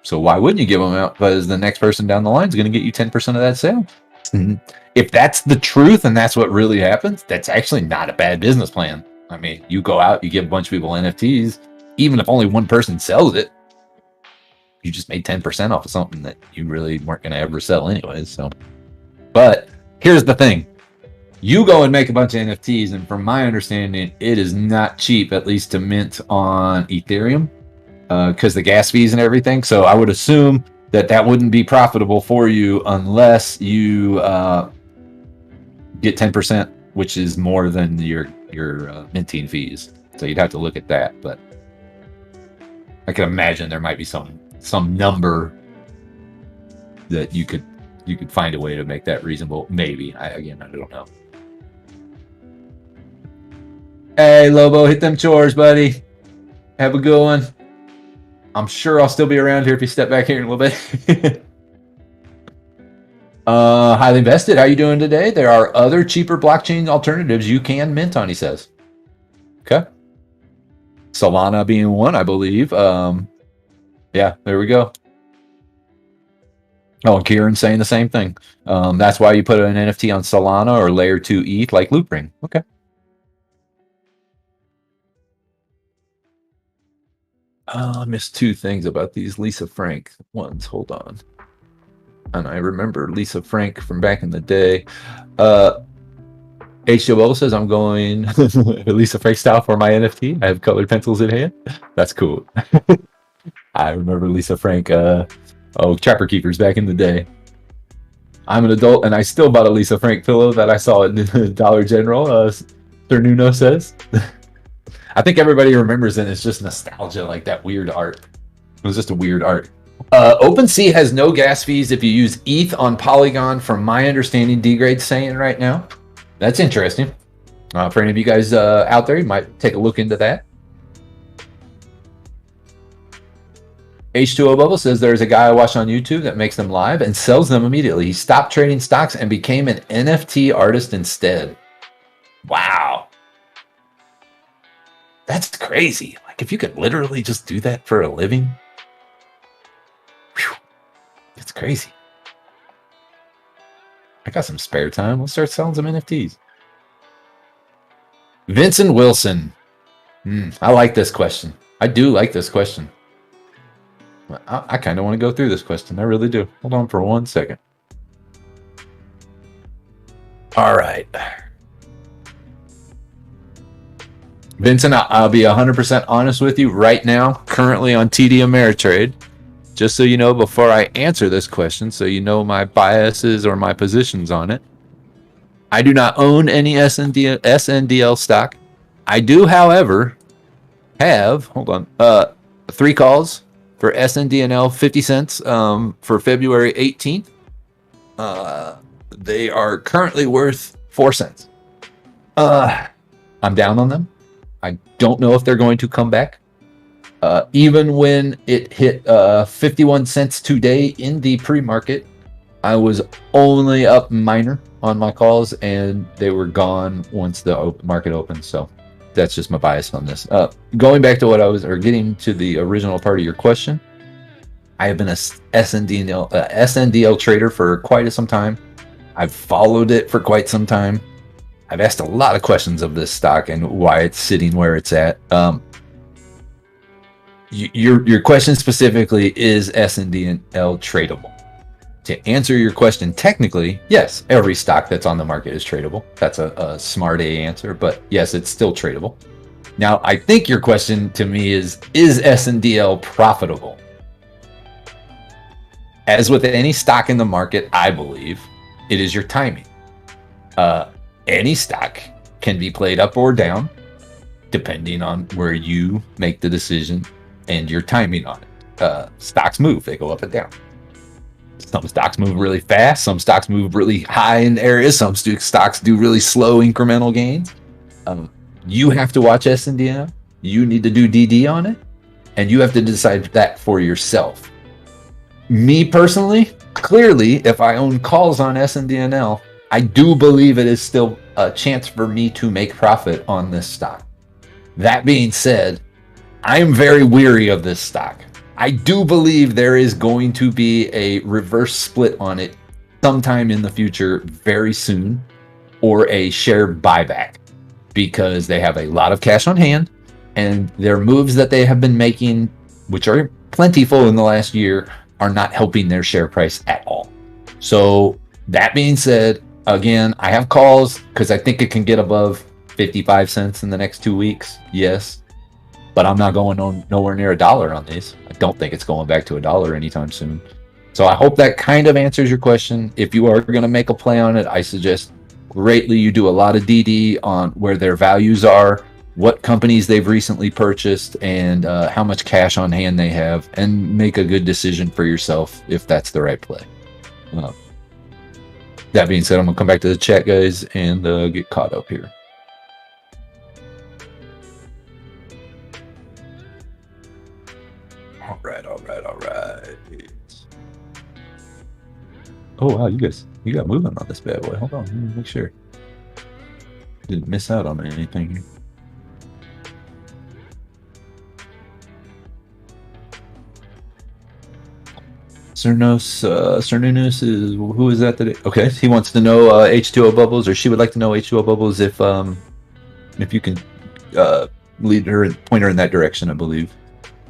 So why wouldn't you give them out? Because the next person down the line is going to get you 10% of that sale. If that's the truth and that's what really happens, that's actually not a bad business plan. I mean, you go out, you give a bunch of people NFTs, even if only one person sells it, you just made 10% off of something that you really weren't going to ever sell anyways. So, but here's the thing. You go and make a bunch of NFTs, and from my understanding, it is not cheap, at least to mint on Ethereum, because the gas fees and everything. So I would assume that wouldn't be profitable for you unless you get 10%, which is more than your minting fees. So you'd have to look at that. But I can imagine there might be some number that you could find a way to make that reasonable. Maybe. I don't know. Hey, Lobo, hit them chores, buddy. Have a good one. I'm sure I'll still be around here if you step back here in a little bit. Highly invested. How you doing today? There are other cheaper blockchain alternatives you can mint on, he says. Okay. Solana being one, I believe. Yeah, there we go. Oh, and Kieran's saying the same thing. That's why you put an NFT on Solana or layer 2 ETH like Loopring. Okay. I missed two things about these Lisa Frank ones. Hold on. And I remember Lisa Frank from back in the day. HOL says I'm going Lisa Frank style for my NFT. I have colored pencils in hand. That's cool. I remember Lisa Frank, Trapper Keepers back in the day. I'm an adult and I still bought a Lisa Frank pillow that I saw at Dollar General, Sir Nuno says. I think everybody remembers it. It's just nostalgia, like that weird art. It was just a weird art. OpenSea has no gas fees if you use ETH on Polygon, from my understanding, D-Grade's saying right now. That's interesting. For any of you guys out there, you might take a look into that. H2O Bubble says there's a guy I watch on YouTube that makes them live and sells them immediately. He stopped trading stocks and became an NFT artist instead. Wow. That's crazy. Like, if you could literally just do that for a living. Whew, it's crazy. I got some spare time. We'll start selling some NFTs. Vincent Wilson. I like this question. I do like this question. I kind of want to go through this question. I really do. Hold on for 1 second. All right. Vincent, I'll be 100% honest with you right now, currently on TD Ameritrade. Just so you know, before I answer this question, so you know my biases or my positions on it, I do not own any SNDL stock. I do, however, have, 3 calls for SNDNL 50 cents for February 18th. They are currently worth 4 cents. I'm down on them. I don't know if they're going to come back. Even when it hit 51 cents today in the pre-market, I was only up minor on my calls, and they were gone once the market opened. So that's just my bias on this. Going back to getting to the original part of your question, I have been a SNDL trader for quite some time. I've followed it for quite some time. I've asked a lot of questions of this stock and why it's sitting where it's at. Your question specifically, is SNDL tradable? To answer your question technically, yes, every stock that's on the market is tradable. That's a smart A answer, but yes, it's still tradable. Now, I think your question to me is SNDL profitable? As with any stock in the market, I believe it is your timing. Any stock can be played up or down depending on where you make the decision and your timing on it. Stocks move, they go up and down. Some stocks move really fast. Some stocks move really high in areas. Some stocks do really slow incremental gains. You have to watch SNDNL. You need to do DD on it, and you have to decide that for yourself. Me personally, clearly, if I own calls on SNDNL, I do believe it is still a chance for me to make profit on this stock. That being said, I am very weary of this stock. I do believe there is going to be a reverse split on it sometime in the future, very soon, or a share buyback, because they have a lot of cash on hand, and their moves that they have been making, which are plentiful in the last year, are not helping their share price at all. So that being said, again, I have calls because I think it can get above 55 cents in the next 2 weeks. Yes. But I'm not going nowhere near $1 on these. I don't think it's going back to $1 anytime soon. So I hope that kind of answers your question. If you are going to make a play on it, I suggest greatly you do a lot of DD on where their values are, what companies they've recently purchased, and how much cash on hand they have, and make a good decision for yourself if that's the right play. That being said, I'm going to come back to the chat, guys, and get caught up here. All right. Oh, wow, you got moving on this bad boy. Hold on, let me make sure. Didn't miss out on anything here. Cernunus is, who is that today? Okay, he wants to know H2O bubbles, or she would like to know H2O bubbles if you can lead her, point her in that direction, I believe,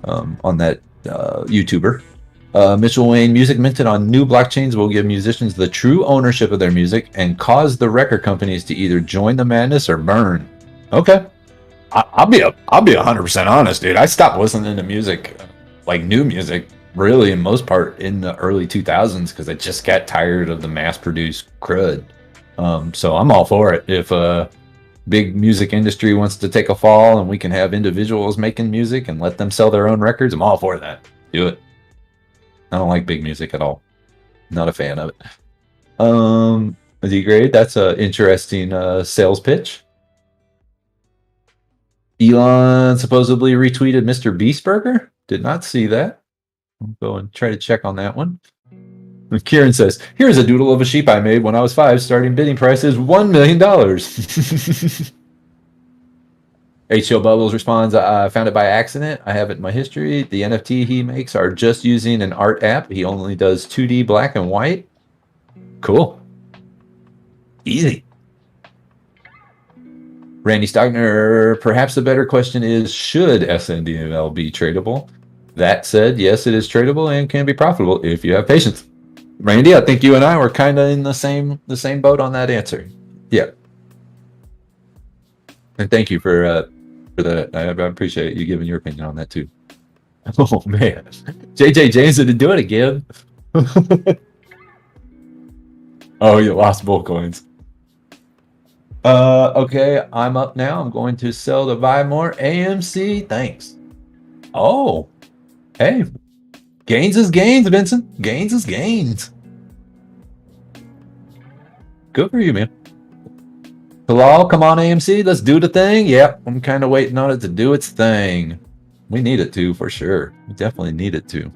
on that YouTuber. Mitchell Wayne, music minted on new blockchains will give musicians the true ownership of their music and cause the record companies to either join the madness or burn. Okay, I'll be 100% honest, dude. I stopped listening to music, like new music, really in most part in the early 2000s because I just got tired of the mass-produced crud. So I'm all for it. If big music industry wants to take a fall and we can have individuals making music and let them sell their own records, I'm all for that. Do it. I don't like big music at all. Not a fan of it. D-grade, that's an interesting sales pitch. Elon supposedly retweeted Mr. Beast Burger. Did not see that. I'll go and try to check on that one. Kieran says, here's a doodle of a sheep I made when I was 5. Starting bidding price is $1 million. HO Bubbles responds, I found it by accident. I have it in my history. The NFT he makes are just using an art app. He only does 2D black and white. Cool. Easy. Randy Stockner, perhaps the better question is, should SNDML be tradable? That said, yes, it is tradable and can be profitable if you have patience. Randy, I think you and I were kind of in the same boat on that answer. Yeah. And thank you for that. I appreciate you giving your opinion on that too. Oh man, JJ James didn't do it again. Oh, you lost bull coins. Okay, I'm up now. I'm going to sell to buy more AMC. Thanks. Oh, hey, gains is gains, Vincent. Gains is gains. Good for you, man. Hello, come on, AMC. Let's do the thing. Yep, I'm kind of waiting on it to do its thing. We need it to, for sure. We definitely need it to.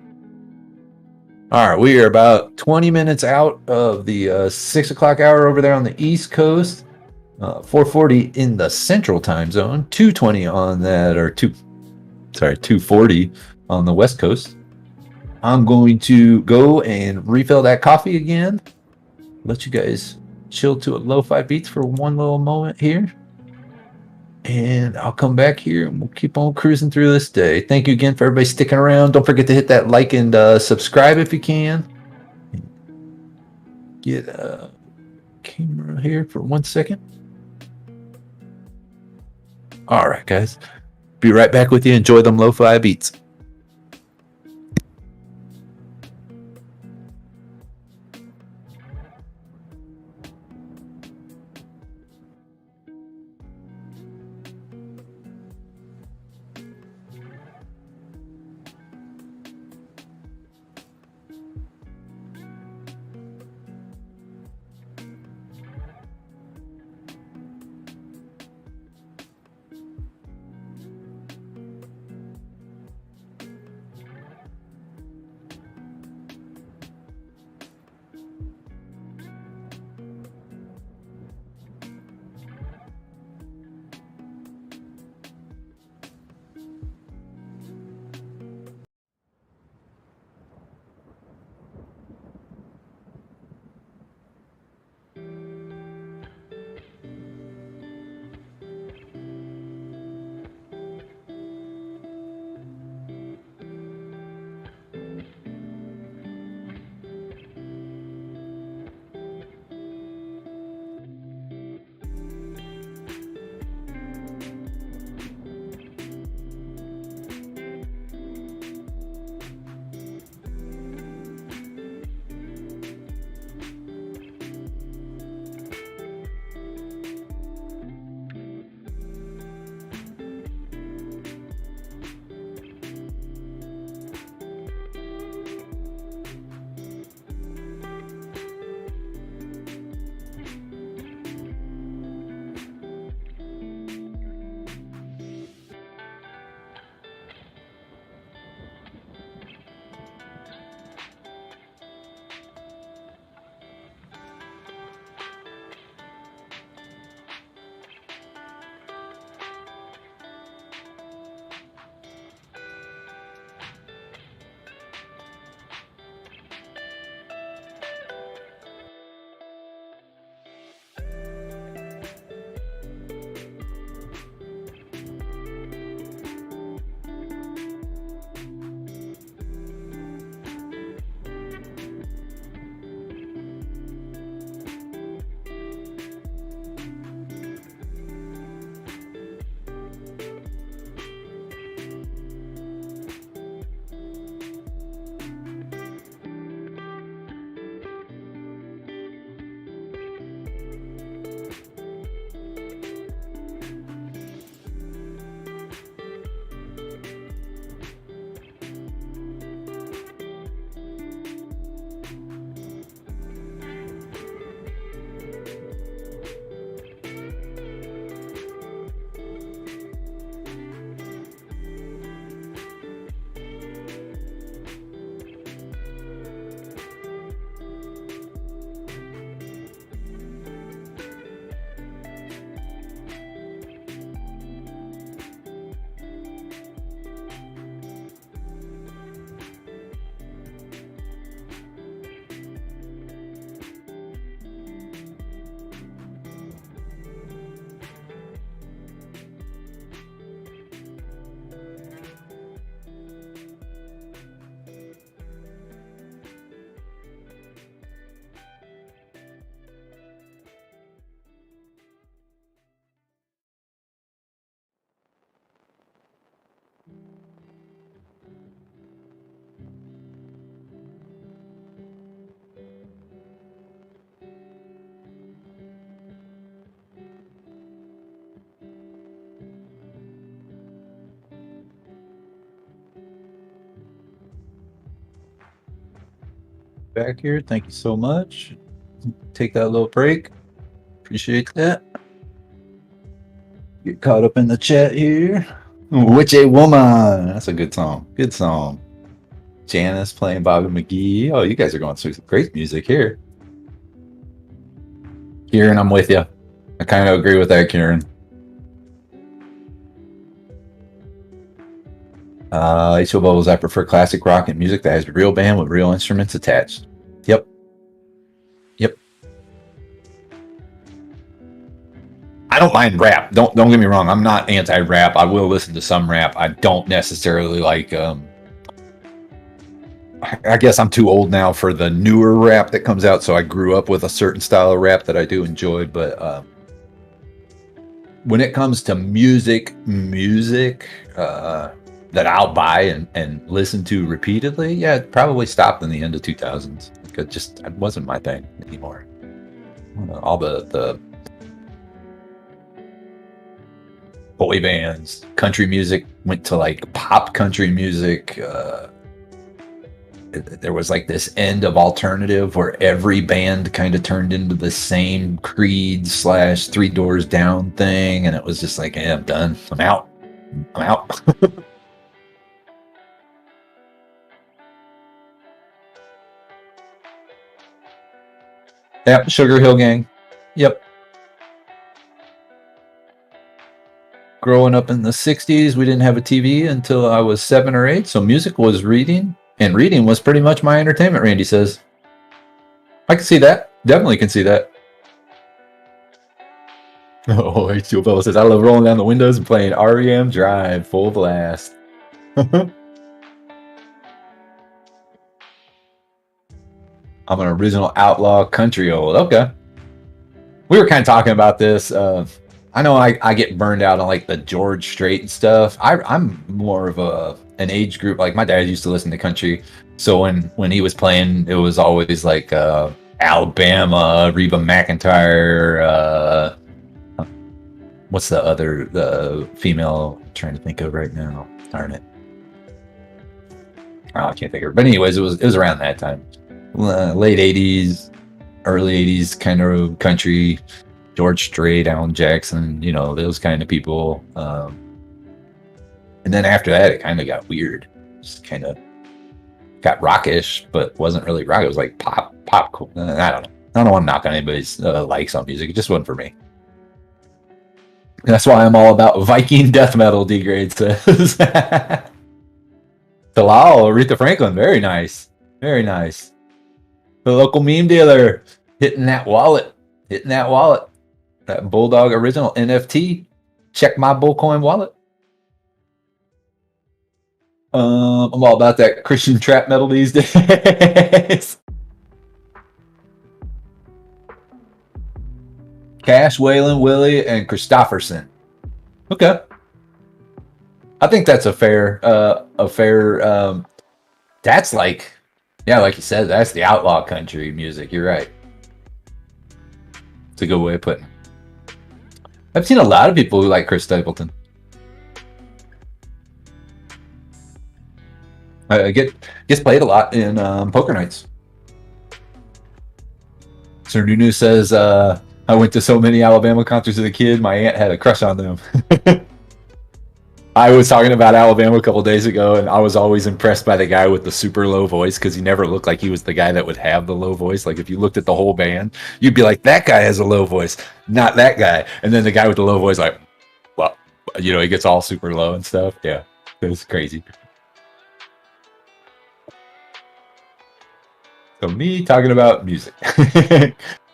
All right, we are about 20 minutes out of the 6 o'clock hour over there on the East Coast. 4:40 in the Central Time Zone. 2:20 on that, or 2:40 on the West Coast. I'm going to go and refill that coffee again. Let you guys chill to a lo-fi beats for one little moment here, and I'll come back here and we'll keep on cruising through this day. Thank you again for everybody sticking around. Don't forget to hit that like and subscribe if you can. Get a camera here for 1 second. All right, guys, be right back with you. Enjoy them lo-fi beats. Back here. Thank you so much. Take that little break. Appreciate that. Get caught up in the chat here. Witch a Woman. That's a good song. Good song. Janice playing Bobby McGee. Oh, you guys are going through some great music here. Kieran, I'm with you. I kind of agree with that, Kieran. H.O. Bubbles, I prefer classic rock and music that has a real band with real instruments attached. Yep. Yep. I don't mind rap. Don't get me wrong. I'm not anti-rap. I will listen to some rap. I don't necessarily like I guess I'm too old now for the newer rap that comes out, so I grew up with a certain style of rap that I do enjoy, but when it comes to music that I'll buy and listen to repeatedly, yeah, it probably stopped in the end of 2000s. It wasn't my thing anymore. All the boy bands, country music went to like pop country music. There was like this end of alternative where every band kind of turned into the same Creed / Three Doors Down thing, and it was just like, yeah, I'm done. I'm out. Yep, Sugar Hill Gang. Yep. Growing up in the 60s, we didn't have a TV until I was 7 or 8, so music was reading, and reading was pretty much my entertainment, Randy says. I can see that. Definitely can see that. Oh, H2O Bella says, I love rolling down the windows and playing REM Drive full blast. I'm an original outlaw country old. Okay. We were kind of talking about this. I know I get burned out on like the George Strait and stuff. I'm more of an age group. Like my dad used to listen to country. So when he was playing, it was always like Alabama, Reba McEntire, what's the female I'm trying to think of right now? Darn it. Oh, I can't think of her. But anyways, it was around that time. Late 80s, early 80s kind of country, George Strait, Alan Jackson, those kind of people. And then after that, it kind of got weird. Just kind of got rockish, but wasn't really rock. It was like pop. Cool. I don't know. I don't want to knock on anybody's likes on music. It just wasn't for me. That's why I'm all about Viking death metal, D-Grade says. Talal, Aretha Franklin, very nice. Very nice. The local meme dealer hitting that wallet. That Bulldog original NFT. Check my Bullcoin wallet. I'm all about that Christian trap metal these days. Cash, Waylon, Willie, and Christofferson. Okay. I think that's a fair that's like, yeah, like you said, that's the outlaw country music. You're right. It's a good way of putting it. I've seen a lot of people who like Chris Stapleton. Gets played a lot in poker nights. Sir Nunu says, I went to so many Alabama concerts as a kid, my aunt had a crush on them. I was talking about Alabama a couple days ago, and I was always impressed by the guy with the super low voice because he never looked like he was the guy that would have the low voice. Like if you looked at the whole band, you'd be like, that guy has a low voice, not that guy. And then the guy with the low voice, like, well, he gets all super low and stuff. Yeah, it was crazy. So me talking about music.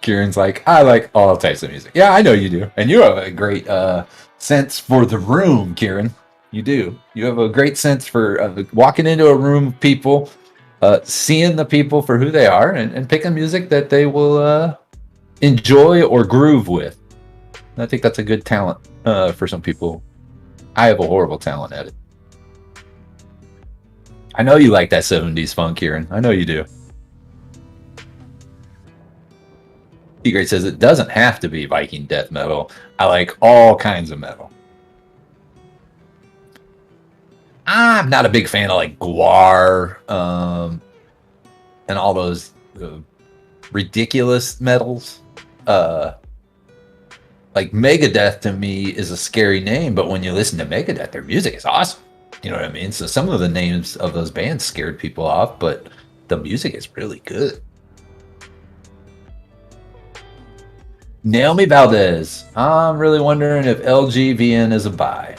Kieran's like, I like all types of music. Yeah, I know you do. And you have a great sense for the room, Kieran. You do. You have a great sense for walking into a room of people, seeing the people for who they are, and picking music that they will enjoy or groove with. And I think that's a good talent for some people. I have a horrible talent at it. I know you like that 70s funk, Kieran. I know you do. T-Great says it doesn't have to be Viking death metal. I like all kinds of metal. I'm not a big fan of like Guar and all those ridiculous metals. Like Megadeth to me is a scary name, but when you listen to Megadeth, their music is awesome. You know what I mean? So some of the names of those bands scared people off, but the music is really good. Naomi Valdez. I'm really wondering if LGVN is a buy.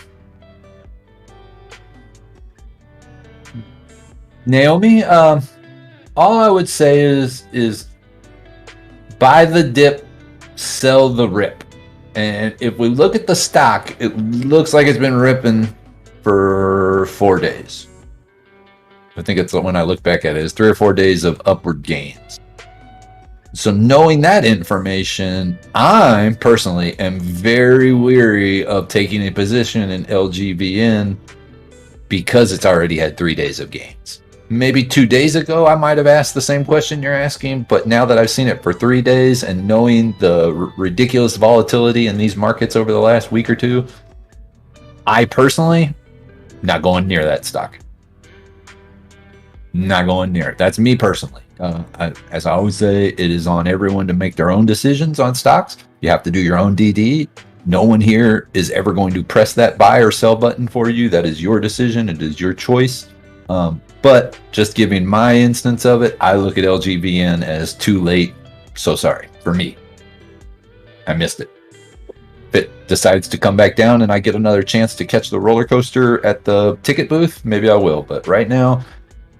Naomi, all I would say is buy the dip, sell the rip. And if we look at the stock, it looks like it's been ripping for 4 days. I think it's when I look back at it, it's 3 or 4 days of upward gains. So knowing that information, I personally am very weary of taking a position in LGVN because it's already had 3 days of gains. Maybe 2 days ago, I might have asked the same question you're asking, but now that I've seen it for 3 days and knowing the ridiculous volatility in these markets over the last week or two, I personally, not going near that stock. Not going near it. That's me personally. As I always say, it is on everyone to make their own decisions on stocks. You have to do your own DD. No one here is ever going to press that buy or sell button for you. That is your decision. It is your choice. But just giving my instance of it, I look at LGVN as too late. So sorry for me. I missed it. If it decides to come back down and I get another chance to catch the roller coaster at the ticket booth, maybe I will. But right now,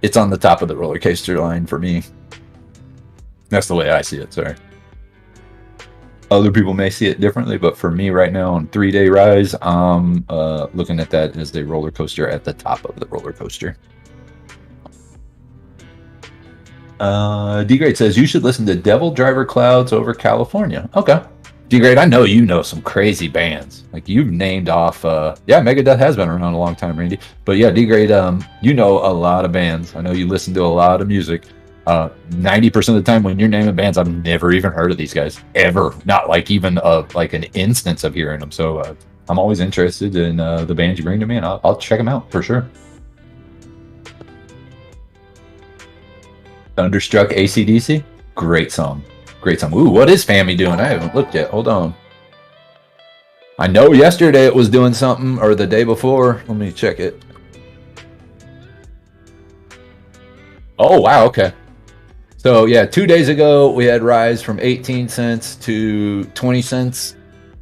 it's on the top of the roller coaster line for me. That's the way I see it. Sorry. Other people may see it differently, but for me right now on 3-day rise, I'm looking at that as the roller coaster at the top of the roller coaster. D-Grade says you should listen to Devil Driver Clouds over California. Okay. D-Grade, I know you know some crazy bands. Like you've named off, Megadeth has been around a long time, Randy. But yeah, D-Grade, you know a lot of bands. I know you listen to a lot of music. 90% of the time when you're naming bands, I've never even heard of these guys. Ever. Not like even like an instance of hearing them. So I'm always interested in the bands you bring to me, and I'll check them out for sure. Thunderstruck AC/DC? Great song. Great song. Ooh, what is Fammy doing? I haven't looked yet. Hold on. I know yesterday it was doing something, or the day before. Let me check it. Oh, wow. Okay. So, yeah, 2 days ago, we had rise from 18 cents to 20 cents.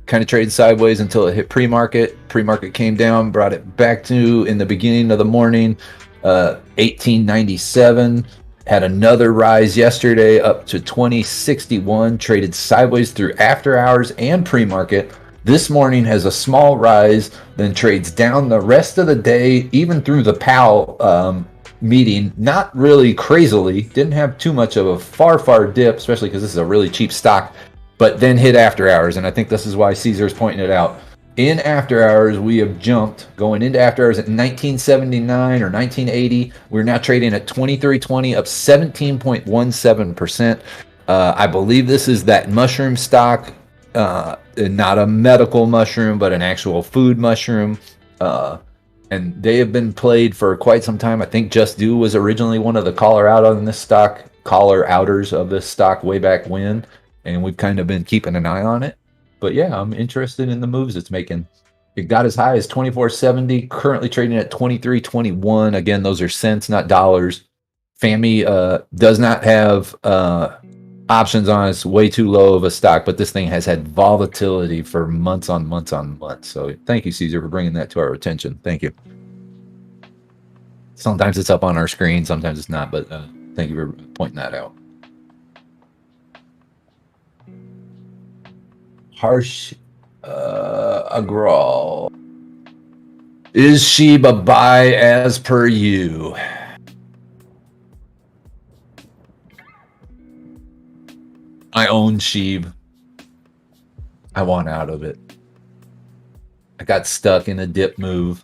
Kind of traded sideways until it hit pre-market. Pre-market came down, brought it back to, in the beginning of the morning, 18.97. Had another rise yesterday up to 20.61, traded sideways through after hours and pre-market. This morning has a small rise, then trades down the rest of the day, even through the Powell meeting. Not really crazily, didn't have too much of a far dip, especially because this is a really cheap stock, but then hit after hours. And I think this is why Caesar's pointing it out. In after hours, we have jumped going into after hours at 1979 or 1980. We're now trading at 23.20, up 17.17%. I believe this is that mushroom stock, not a medical mushroom, but an actual food mushroom. And they have been played for quite some time. I think Just Do was originally one of the caller outers of this stock way back when, and we've kind of been keeping an eye on it. But yeah, I'm interested in the moves it's making. It got as high as 24.70, currently trading at 23.21. Again, those are cents, not dollars. Fammy does not have options on. It's way too low of a stock, but this thing has had volatility for months on months on months. So thank you, Caesar, for bringing that to our attention. Thank you. Sometimes it's up on our screen, sometimes it's not, but thank you for pointing that out. Harsh Agrawal. Is Sheeb a buy as per you? I own Sheeb. I want out of it. I got stuck in a dip move.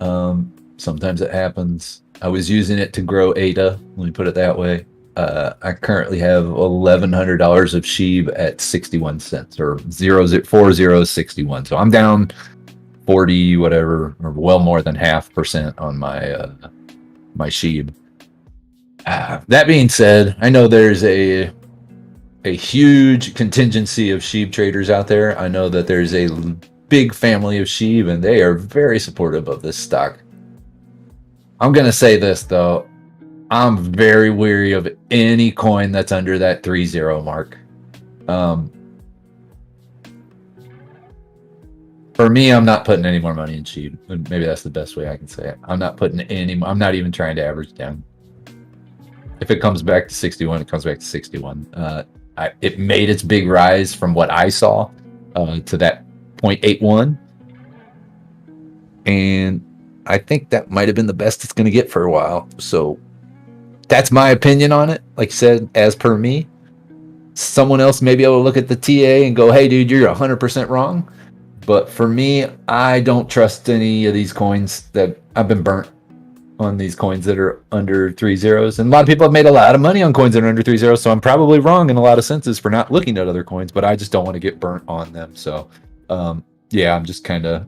Sometimes it happens. I was using it to grow ADA. Let me put it that way. I currently have $1,100 of Sheeb at 61 cents or 0.4061. So I'm down 40 whatever, or well more than 0.5% on my my Sheeb. That being said, I know there's a huge contingency of Sheeb traders out there. I know that there's a big family of Sheeb, and they are very supportive of this stock. I'm going to say this, though. I'm very weary of any coin that's under that 3-0 mark. For me, I'm not putting any more money in Sheeb. Maybe that's the best way I can say it. I'm not putting any. I'm not even trying to average down. If it comes back to 61, it comes back to 61. It made its big rise from what I saw to that 0.81. And I think that might have been the best it's going to get for a while. So that's my opinion on it. Like I said, as per me, someone else may be able to look at the TA and go, hey, dude, you're 100% wrong. But for me, I don't trust any of these coins. That I've been burnt on these coins that are under 3 zeros. And a lot of people have made a lot of money on coins that are under 3 zeros. So I'm probably wrong in a lot of senses for not looking at other coins, but I just don't want to get burnt on them. So yeah, I'm just kind of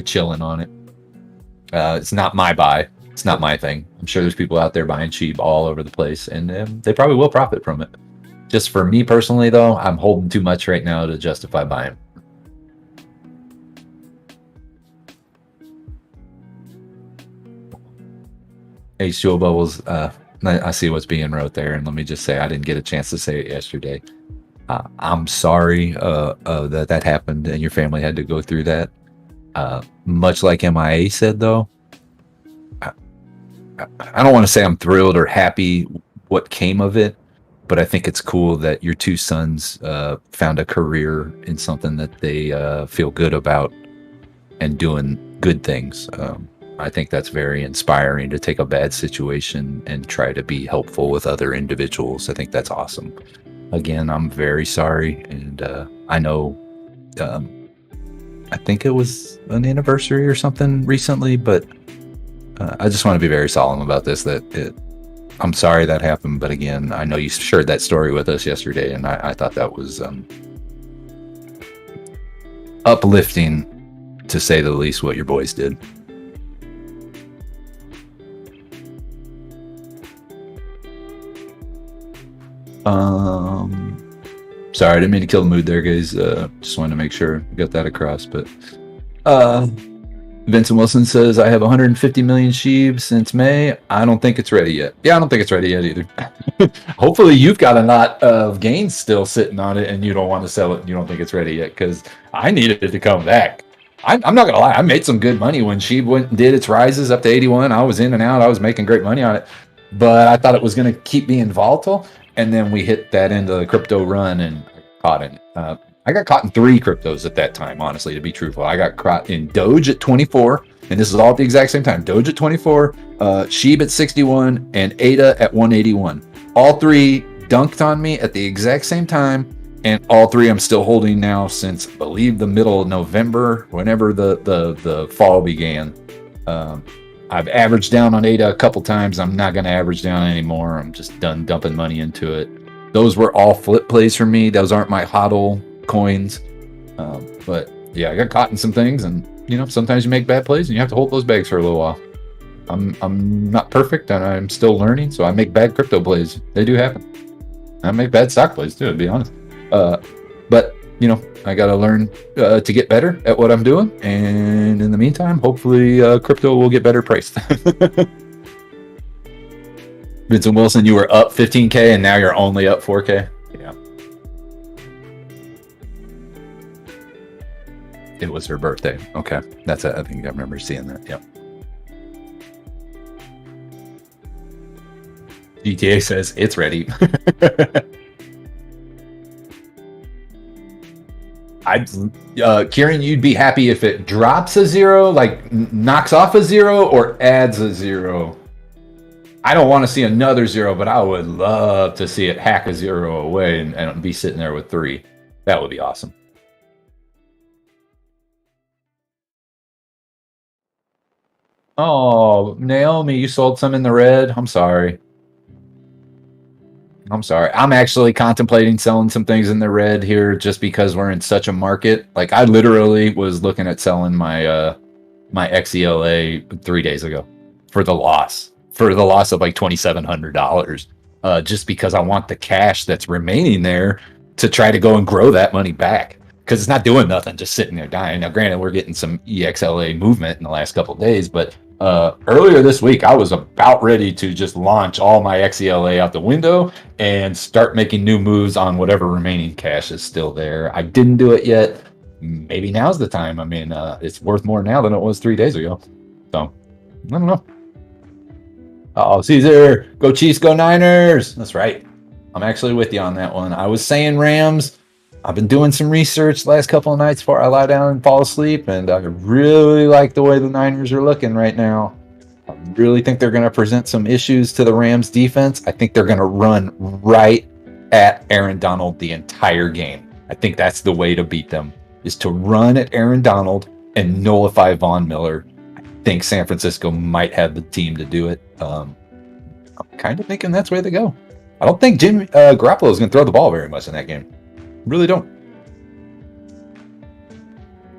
chilling on it. It's not my buy. It's not my thing. I'm sure there's people out there buying cheap all over the place, and they probably will profit from it. Just for me personally, though, I'm holding too much right now to justify buying. H2O Bubbles, I see what's being wrote there, and let me just say I didn't get a chance to say it yesterday. I'm sorry that happened and your family had to go through that. Much like MIA said, though, I don't want to say I'm thrilled or happy what came of it, but I think it's cool that your two sons found a career in something that they feel good about and doing good things. I think that's very inspiring to take a bad situation and try to be helpful with other individuals. I think that's awesome. Again, I'm very sorry, and I know I think it was an anniversary or something recently, but I just want to be very solemn about this, I'm sorry that happened, but again, I know you shared that story with us yesterday, and I thought that was uplifting, to say the least, what your boys did. Sorry, I didn't mean to kill the mood there, guys. Just wanted to make sure we got that across. But Vincent Wilson says, I have 150 million sheep since May. I don't think it's ready yet. Yeah, I don't think it's ready yet either. Hopefully you've got a lot of gains still sitting on it and you don't want to sell it and you don't think it's ready yet, because I needed it to come back. I'm not going to lie. I made some good money when Sheeb went and did its rises up to 81. I was in and out. I was making great money on it. But I thought it was going to keep being volatile. And then we hit that into the crypto run and caught in it. I got caught in 3 cryptos at that time, honestly, to be truthful. I got caught in Doge at 24, and this is all at the exact same time. Doge at 24, Sheeb at 61, and ADA at 181. All 3 dunked on me at the exact same time, and all 3 I'm still holding now since, I believe, the middle of November, whenever the fall began. I've averaged down on ADA a couple times. I'm not going to average down anymore. I'm just done dumping money into it. Those were all flip plays for me. Those aren't my hodl coins. But yeah, I got caught in some things, and sometimes you make bad plays and you have to hold those bags for a little while. I'm not perfect and I'm still learning, so I make bad crypto plays. They do happen. I make bad stock plays too, to be honest. But I got to learn to get better at what I'm doing. And in the meantime, hopefully crypto will get better priced. Vincent Wilson, you were up 15K and now you're only up 4K. Yeah. It was her birthday. Okay. That's it. I think I remember seeing that. Yep. GTA says it's ready. Kieran, you'd be happy if it drops a 0, like knocks off a 0, or adds a 0. I don't want to see another 0, but I would love to see it hack a 0 away and be sitting there with 3. That would be awesome. Oh, Naomi, you sold some in the red. I'm sorry. I'm actually contemplating selling some things in the red here just because we're in such a market. Like, I literally was looking at selling my my XELA 3 days ago for the loss. for the loss of like $2,700, just because I want the cash that's remaining there to try to go and grow that money back, because it's not doing nothing, just sitting there dying. Now, granted, we're getting some EXLA movement in the last couple of days, but earlier this week, I was about ready to just launch all my XELA out the window and start making new moves on whatever remaining cash is still there. I didn't do it yet. Maybe now's the time. I mean, it's worth more now than it was 3 days ago. So, I don't know. Oh, Caesar, go Chiefs, go Niners. That's right. I'm actually with you on that one. I was saying Rams. I've been doing some research last couple of nights before I lie down and fall asleep, and I really like the way the Niners are looking right now. I really think they're going to present some issues to the Rams defense. I think they're going to run right at Aaron Donald the entire game. I think that's the way to beat them, is to run at Aaron Donald and nullify Von Miller. I think San Francisco might have the team to do it. I'm kind of thinking that's where they go. I don't think Jimmy Garoppolo is going to throw the ball very much in that game. Really don't.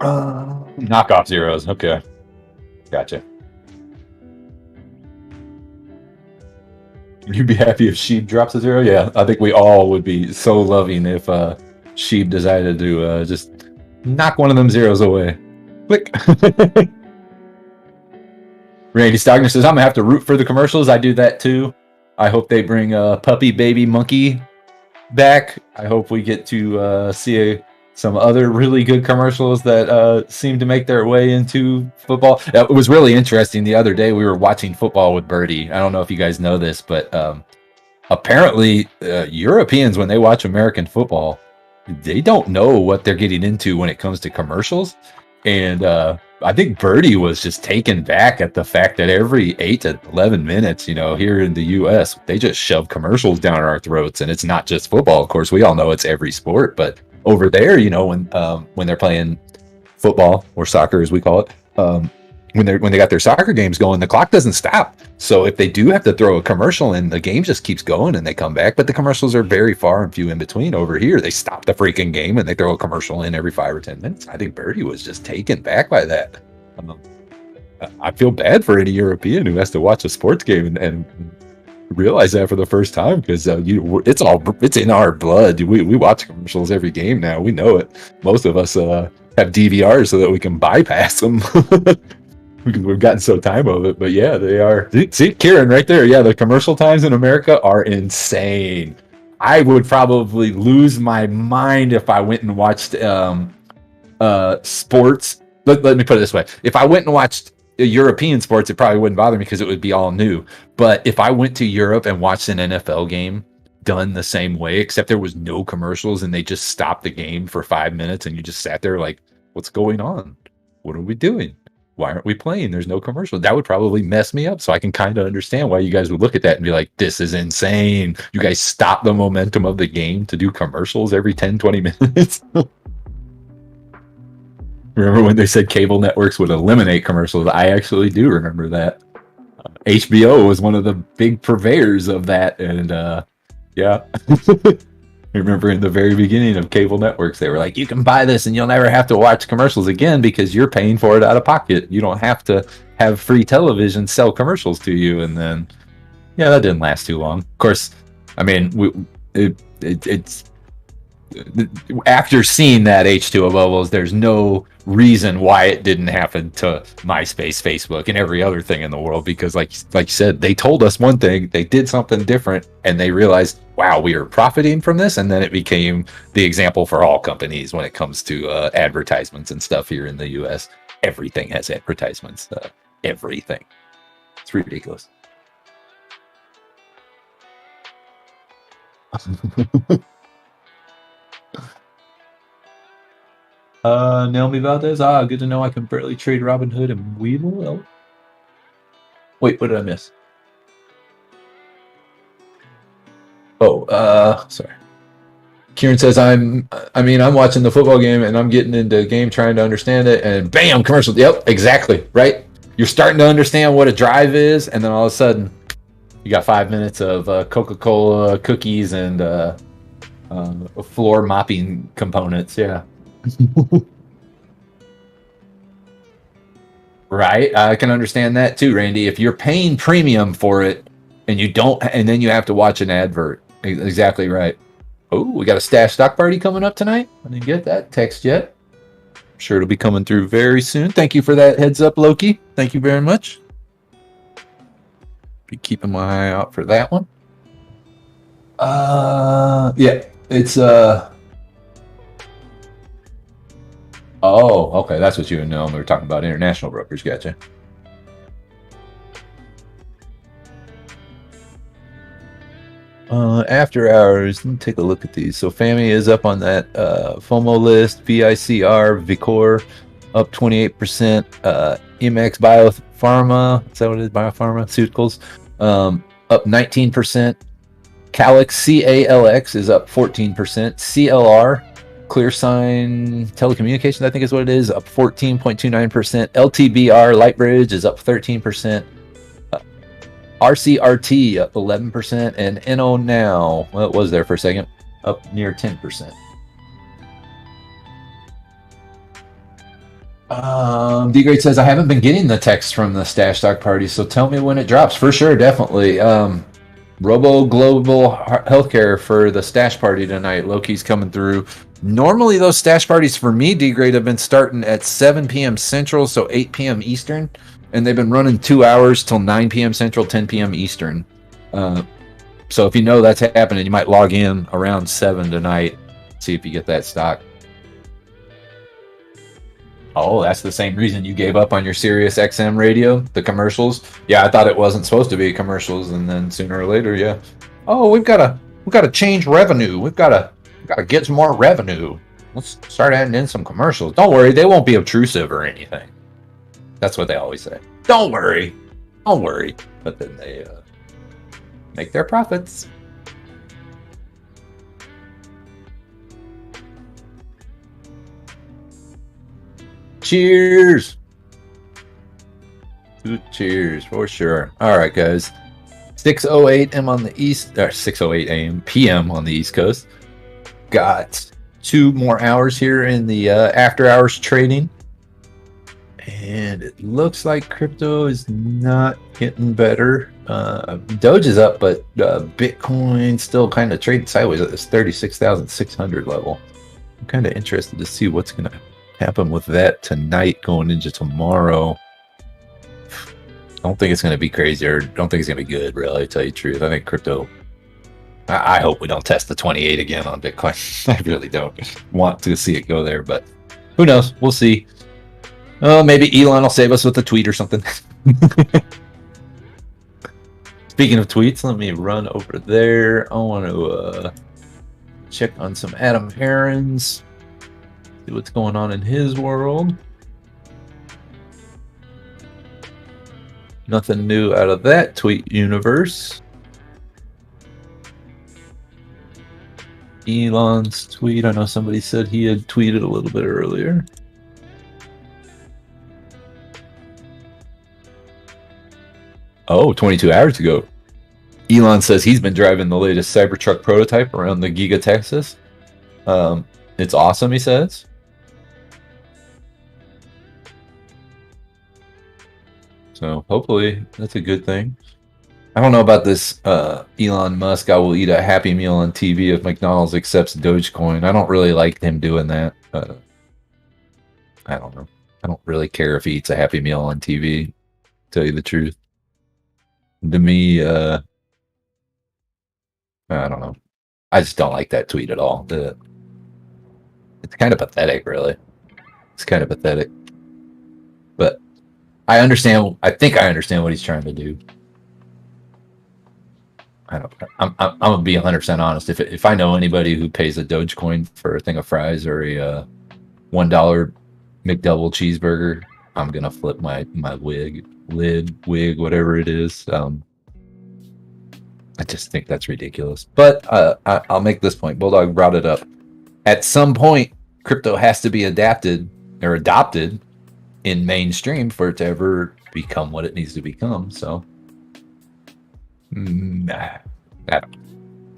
Knockoff zeros. Okay. Gotcha. Would you be happy if Sheep drops a 0? Yeah, I think we all would be so loving if Sheep decided to just knock one of them zeros away. Click. Randy Stogner says, I'm going to have to root for the commercials. I do that too. I hope they bring Puppy Baby Monkey back. I hope we get to see some other really good commercials that seem to make their way into football. It was really interesting. The other day we were watching football with Birdie. I don't know if you guys know this, but apparently Europeans, when they watch American football, they don't know what they're getting into when it comes to commercials. And I think Birdie was just taken back at the fact that every 8 to 11 minutes, here in the U.S., they just shove commercials down our throats. And it's not just football. Of course, we all know it's every sport. But over there, when they're playing football, or soccer as we call it, when they got their soccer games going, the clock doesn't stop. So if they do have to throw a commercial in, the game just keeps going and they come back. But the commercials are very far and few in between. Over here, they stop the freaking game and they throw a commercial in every 5 or 10 minutes. I think Birdie was just taken back by that. I feel bad for any European who has to watch a sports game and realize that for the first time, because it's in our blood. We watch commercials every game now. We know it. Most of us have DVRs so that we can bypass them. We've gotten so time of it, but yeah, they are. See, Kieran right there. Yeah, the commercial times in America are insane. I would probably lose my mind if I went and watched sports. Let me put it this way. If I went and watched European sports, it probably wouldn't bother me because it would be all new. But if I went to Europe and watched an NFL game done the same way, except there was no commercials and they just stopped the game for 5 minutes and you just sat there like, what's going on? What are we doing? Why aren't we playing? There's no commercial. That would probably mess me up. So I can kind of understand why you guys would look at that and be like, this is insane. You guys stop the momentum of the game to do commercials every 10, 20 minutes. Remember when they said cable networks would eliminate commercials? I actually do remember that. HBO was one of the big purveyors of that. And yeah. I remember in the very beginning of cable networks, they were like, you can buy this and you'll never have to watch commercials again because you're paying for it out of pocket. You don't have to have free television sell commercials to you. And then, yeah, that didn't last too long. Of course, I mean, it's after seeing that H2O bubbles, there's no reason why it didn't happen to MySpace, Facebook, and every other thing in the world, because like you said, they told us one thing, they did something different, and they realized, wow, we are profiting from this, and then it became the example for all companies when it comes to advertisements and stuff here in the US. Everything has advertisements. Everything. It's ridiculous. Naomi Valdez. Good to know I can barely trade Robinhood and Weevil. Oh. Wait, what did I miss? Sorry. Kieran says I'm watching the football game and I'm getting into the game trying to understand it, and bam, commercial. Yep, exactly. Right? You're starting to understand what a drive is, and then all of a sudden you got 5 minutes of Coca-Cola cookies and floor mopping components. Yeah. Right. I can understand that too, Randy. If you're paying premium for it and you don't, and then you have to watch an advert. Exactly right. Oh, we got a stash stock party coming up tonight. I didn't get that text yet. I'm sure it'll be coming through very soon. Thank you for that heads up, Loki. Thank you very much. Be keeping my eye out for that one. Yeah, it's Oh, okay. That's what you know. We were talking about international brokers. Gotcha. After hours, let me take a look at these. So FAMI is up on that FOMO list. VICR, Vicor, up 28%. MX Biopharma, is that what it is? Biopharmaceuticals, up 19%. Calix, CALX is up 14%. CLR, ClearSign Telecommunications, I think is what it is, up 14.29%. LTBR, Lightbridge, is up 13%. RCRT up 11%, and NO Now, well, it was there for a second, up near 10%. D-Grade says, I haven't been getting the text from the stash stock party, so tell me when it drops. For sure, definitely. Robo Global Healthcare for the stash party tonight. Loki's coming through. Normally, those stash parties for me, D-Grade, have been starting at 7 p.m. Central, so 8 p.m. Eastern. And they've been running 2 hours till 9 p.m. Central, 10 p.m. Eastern. So if you know that's happening, you might log in around 7 tonight, see if you get that stock. Oh, that's the same reason you gave up on your Sirius XM radio, the commercials. Yeah, I thought it wasn't supposed to be commercials, and then sooner or later, yeah. Oh, we've got to change revenue. We've got to get some more revenue. Let's start adding in some commercials. Don't worry, they won't be obtrusive or anything. That's what they always say. Don't worry. Don't worry. But then they make their profits. Cheers. Good cheers for sure. All right, guys. 6:08 a.m. on the east, or 6:08 a.m. p.m. on the East Coast. Got 2 more hours here in the after hours trading. And it looks like crypto is not getting better. Doge is up, but Bitcoin still kind of trading sideways at this 36,600 level. I'm kind of interested to see what's going to happen with that tonight going into tomorrow. Don't think it's going to be crazy, or don't think it's going to be good, really, to tell you the truth. I think crypto, I hope we don't test the 28 again on Bitcoin. I really don't want to see it go there, but who knows? We'll see. Maybe Elon will save us with a tweet or something. Speaking of tweets, let me run over there. I want to check on some Adam Aarons. See what's going on in his world. Nothing new out of that tweet universe. Elon's tweet. I know somebody said he had tweeted a little bit earlier. Oh, 22 hours ago. Elon says he's been driving the latest Cybertruck prototype around the Giga Texas. It's awesome, he says. So hopefully that's a good thing. I don't know about this Elon Musk. I will eat a Happy Meal on TV if McDonald's accepts Dogecoin. I don't really like him doing that. I don't know. I don't really care if he eats a Happy Meal on TV, to tell you the truth. To me, I don't know. I just don't like that tweet at all. It's kind of pathetic, really. It's kind of pathetic. But I understand. I think I understand what he's trying to do. I'm gonna be 100% honest. If I know anybody who pays a Dogecoin for a thing of fries or a $1 McDouble cheeseburger, I'm gonna flip my wig, whatever it is. I just think that's ridiculous. But I'll make this point. Bulldog brought it up. At some point, crypto has to be adapted or adopted in mainstream for it to ever become what it needs to become. So,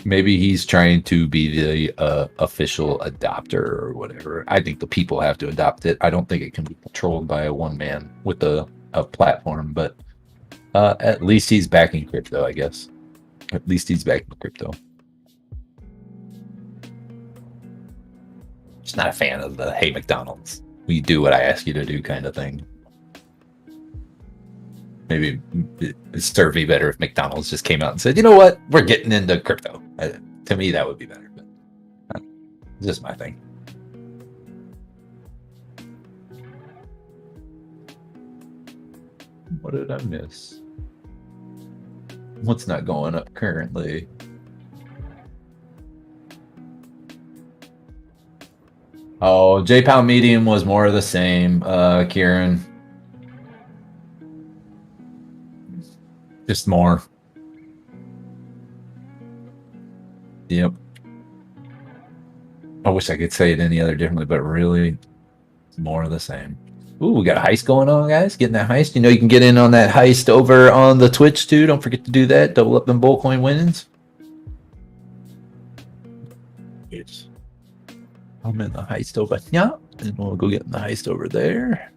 maybe he's trying to be the official adopter or whatever. I think the people have to adopt it. I don't think it can be controlled by a one man with a platform, but at least he's backing crypto, I guess. At least he's backing crypto. Just not a fan of the "Hey McDonald's, we do what I ask you to do" kind of thing. Maybe it'd serve me better if McDonald's just came out and said, "You know what? We're getting into crypto." To me, that would be better. But it's just my thing. What did I miss? What's not going up currently? Oh, J-Pound medium was more of the same, Kieran. Just more. Yep. I wish I could say it any other differently, but really, it's more of the same. Ooh, we got a heist going on, guys. Getting that heist. You know, you can get in on that heist over on the Twitch, too. Don't forget to do that. Double up them Bullcoin winnings. Yes. I'm in the heist over here, and we'll go get in the heist over there.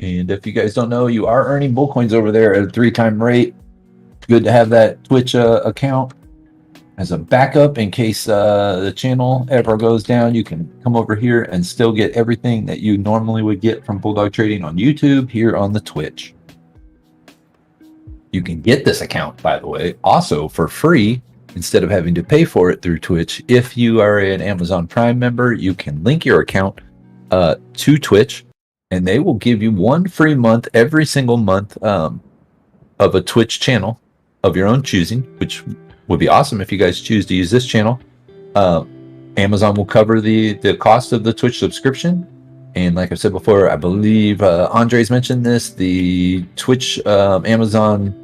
And if you guys don't know, you are earning Bullcoins over there at a 3-time rate. Good to have that Twitch account as a backup in case the channel ever goes down. You can come over here and still get everything that you normally would get from Bulldog Trading on YouTube here on the Twitch. You can get this account, by the way, also for free instead of having to pay for it through Twitch. If you are an Amazon Prime member, you can link your account to Twitch, and they will give you 1 free month every single month of a Twitch channel of your own choosing, which would be awesome if you guys choose to use this channel. Amazon will cover the cost of the Twitch subscription. And like I said before, I believe Andres mentioned this, the Twitch Amazon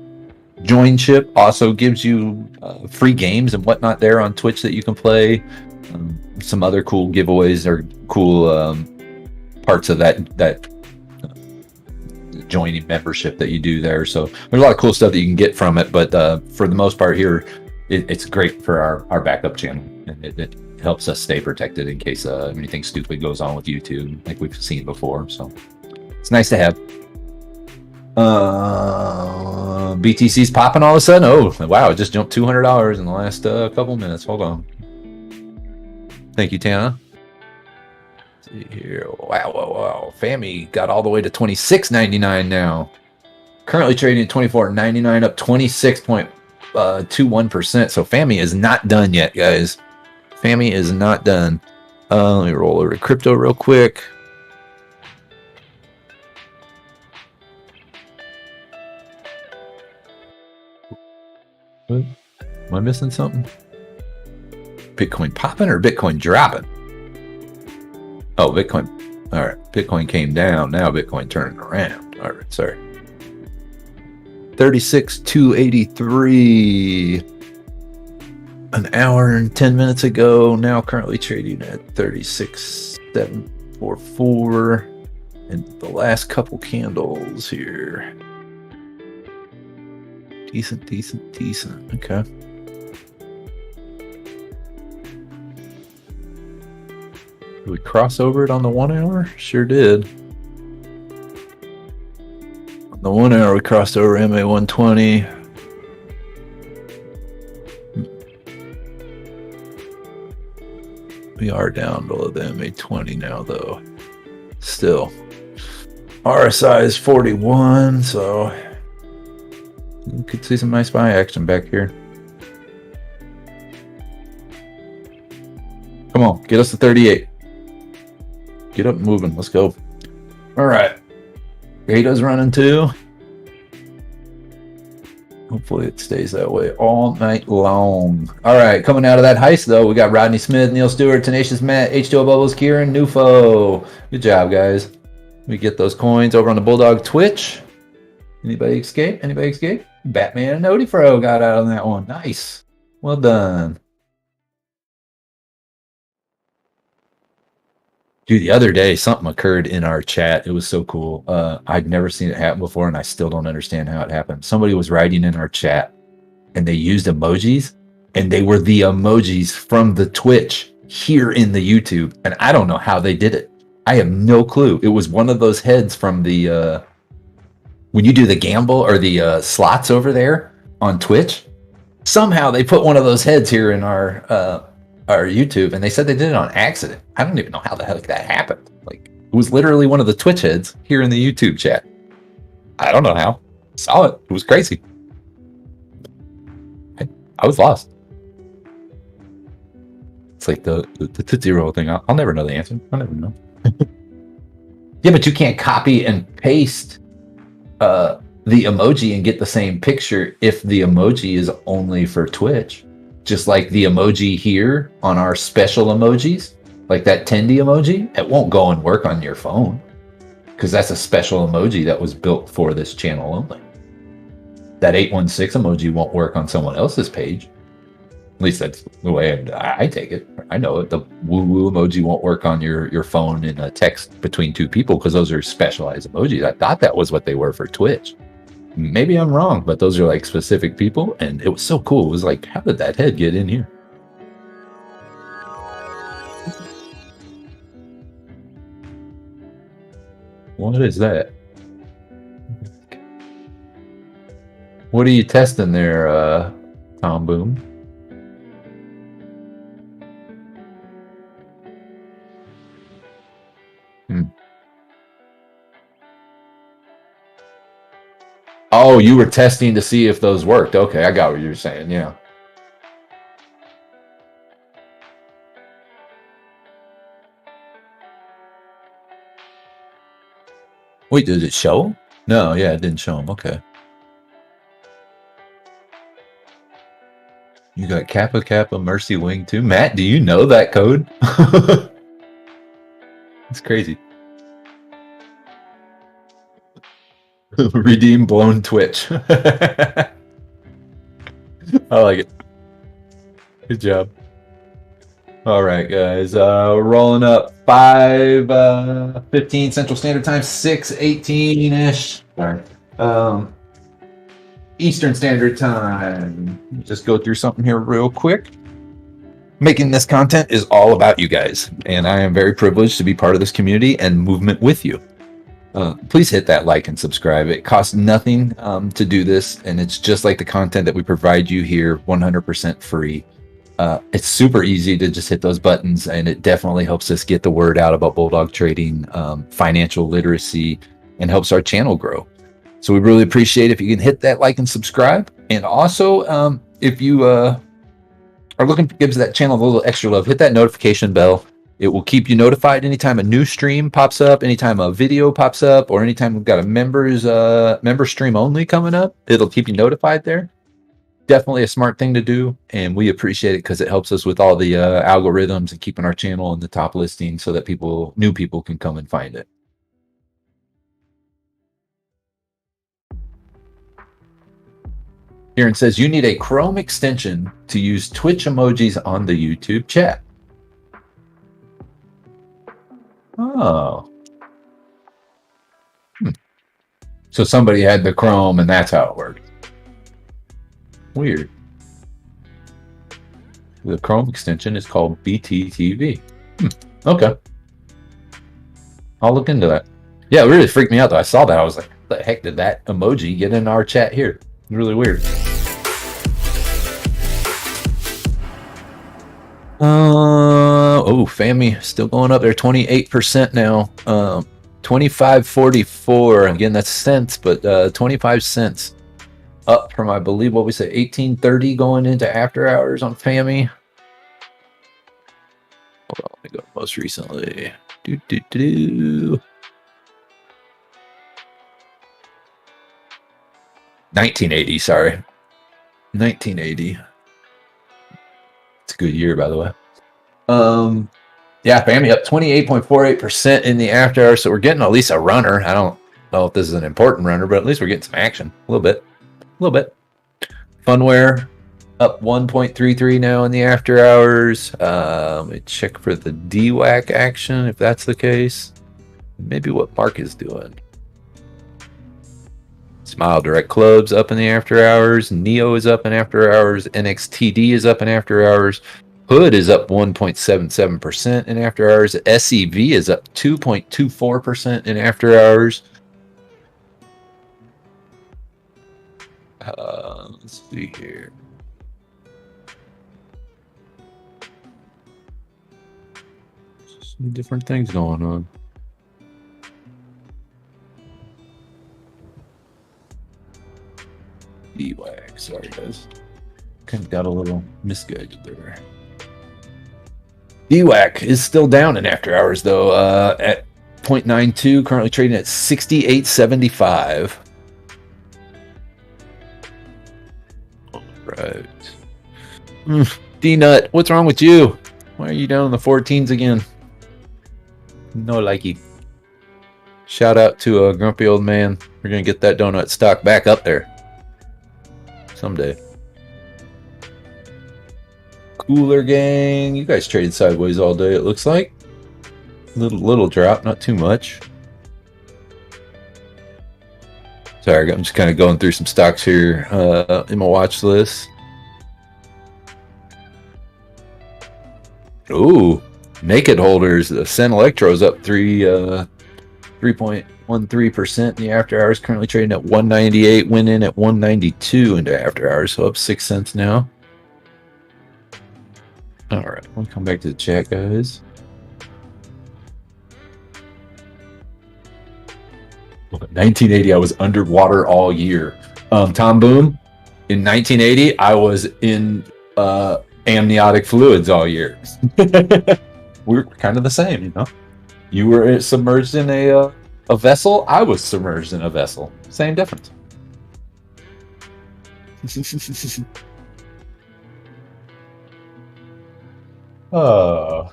joinship also gives you free games and whatnot there on Twitch that you can play. Some other cool giveaways or cool parts of that joining membership that you do there. So there's a lot of cool stuff that you can get from it. But for the most part here, it's great for our backup channel. And it helps us stay protected in case anything stupid goes on with YouTube, like we've seen before. So it's nice to have. BTC's popping all of a sudden. Oh, wow. It just jumped $200 in the last couple minutes. Hold on. Thank you, Tana. Let's see here. Wow. FAMI got all the way to $26.99 now. Currently trading at $24.99, up 26.21%. So FAMI is not done yet, guys. FAMI is not done. Let me roll over to crypto real quick. What? Am I missing something? Bitcoin popping or Bitcoin dropping? Oh, Bitcoin. All right. Bitcoin came down. Now Bitcoin turning around. All right. Sorry. 36,283 an hour and 10 minutes ago. Now currently trading at 36,744. And the last couple candles here. Decent. Okay. Did we cross over it on the 1 hour? Sure did. On the 1 hour, we crossed over MA 120. We are down below the MA 20 now, though. Still. RSI is 41, so you could see some nice buy action back here. Come on, get us to 38. Get up and moving. Let's go. All right. Beta's running too. Hopefully it stays that way all night long. All right. Coming out of that heist, though, we got Rodney Smith, Neil Stewart, Tenacious Matt, H2O Bubbles, Kieran, Nufo. Good job, guys. We get those coins over on the Bulldog Twitch. Anybody escape? Batman and Odefro got out on that one. Nice. Well done. Dude, the other day, something occurred in our chat. It was so cool. I'd never seen it happen before, and I still don't understand how it happened. Somebody was writing in our chat, and they used emojis, and they were the emojis from the Twitch here in the YouTube. And I don't know how they did it. I have no clue. It was one of those heads from the when you do the gamble or the slots over there on Twitch. Somehow they put one of those heads here in our YouTube, and they said they did it on accident. I don't even know how the heck that happened. Like, it was literally one of the Twitch heads here in the YouTube chat. I don't know how. Saw it. It was crazy. I was lost. It's like the Tootsie Roll thing. I'll never know the answer. I'll never know. Yeah, but you can't copy and paste the emoji and get the same picture if the emoji is only for Twitch. Just like the emoji here on our special emojis, like that Tendy emoji, it won't go and work on your phone because that's a special emoji that was built for this channel only. That 816 emoji won't work on someone else's page. At least that's the way I take it. I know it. The woo-woo emoji won't work on your phone in a text between two people because those are specialized emojis. I thought that was what they were for Twitch. Maybe I'm wrong, but those are like specific people, and it was so cool. It was like, how did that head get in here? What is that? What are you testing there, Tom Boom? Oh, you were testing to see if those worked. Okay, I got what you're saying. Yeah. Wait, did it show him? No, yeah, it didn't show him. Okay. You got Kappa Kappa Mercy Wing too? Matt, do you know that code? It's crazy. Redeem blown Twitch. I like it. Good job. All right, guys. We're rolling up 5:15 Central Standard Time, 6:18-ish. Sorry. Eastern Standard Time. Just go through something here real quick. Making this content is all about you guys, and I am very privileged to be part of this community and movement with you. Please hit that like and subscribe. It costs nothing to do this, and it's just like the content that we provide you here, 100% free. It's super easy to just hit those buttons, and it definitely helps us get the word out about Bulldog trading, financial literacy, and helps our channel grow. So we really appreciate if you can hit that like and subscribe. And also, if you are looking to give that channel a little extra love, hit that notification bell. It will keep you notified anytime a new stream pops up, anytime a video pops up, or anytime we've got a member stream only coming up. It'll keep you notified there. Definitely a smart thing to do, and we appreciate it because it helps us with all the algorithms and keeping our channel in the top listing so that new people can come and find it. Aaron says you need a Chrome extension to use Twitch emojis on the YouTube chat. Oh. So somebody had the Chrome and that's how it worked. Weird. The Chrome extension is called BTTV. Okay. I'll look into that. Yeah, it really freaked me out though. I saw that. I was like, what the heck did that emoji get in our chat here? Really weird. Oh, FAMI still going up there, 28% now. 25.44. Again, that's cents, but 25 cents up from, I believe, what we say, 18.30 going into after hours on FAMI. Hold on, let me go most recently. 1980, sorry. 1980. It's a good year, by the way. Yeah, FAMI up 28.48% in the after hours, so we're getting at least a runner. I don't know if this is an important runner, but at least we're getting some action. A little bit. Funware up 1.33 now in the after hours. Let me check for the DWAC action, if that's the case. Maybe what Mark is doing. Smile Direct Club's up in the after hours. Neo is up in after hours. NXTD is up in after hours. Hood is up 1.77% in after hours. SEV is up 2.24% in after hours. Let's see here. Some different things going on. DWAG, sorry guys. Kind of got a little misguided there. DWAC is still down in after hours though, at 0.92, currently trading at 68.75. All right. D-Nut, what's wrong with you? Why are you down in the 14s again? No likey. Shout out to a grumpy old man. We're going to get that donut stock back up there someday. Cooler Gang, you guys traded sideways all day, it looks like. Little drop, not too much. Sorry, I'm just kind of going through some stocks here in my watch list. Ooh, naked holders. The SEN Electro's up 3.13% in the after hours. Currently trading at 198. Went in at 192 into after hours, so up 6 cents now. All right, we'll come back to the chat, guys. 1980, I was underwater all year. Tom Boom, in 1980, I was in amniotic fluids all year. We're kind of the same, you know. You were submerged in a vessel. I was submerged in a vessel. Same difference. Oh.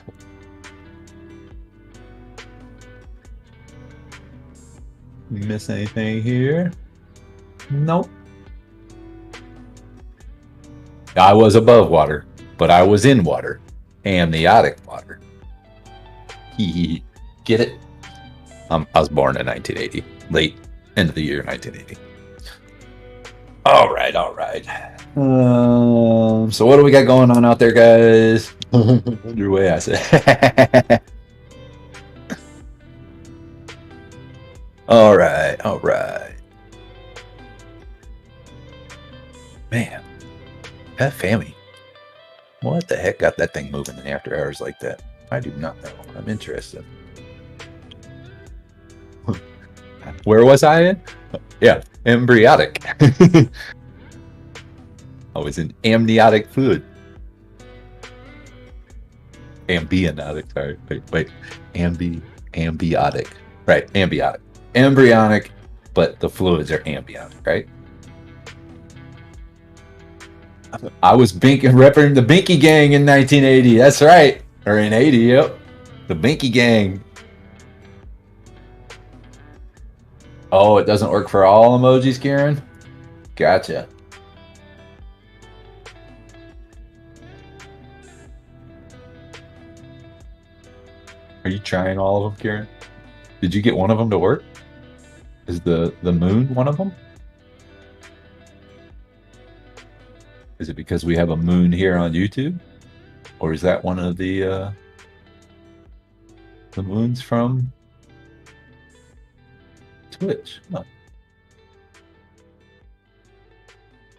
Miss anything here? Nope. I was above water, but I was in water. Amniotic water. Get it? I was born in 1980. Late end of the year 1980. All right. So what do we got going on out there, guys? Underway, I said. All right. Man, that Fammy. What the heck got that thing moving in after hours like that? I do not know. I'm interested. Where was I in? Yeah, embryotic. I was in amniotic fluid. Ambiotic, sorry. Wait. Ambiotic. Right, ambiotic. Embryonic, but the fluids are amniotic, right? I was repping the Binky Gang in 1980. That's right. Or in 80, yep. The Binky Gang. Oh, it doesn't work for all emojis, Karen? Gotcha. Are you trying all of them, Karen? Did you get one of them to work? Is the moon one of them? Is it because we have a moon here on YouTube? Or is that one of the moons from Twitch? Huh.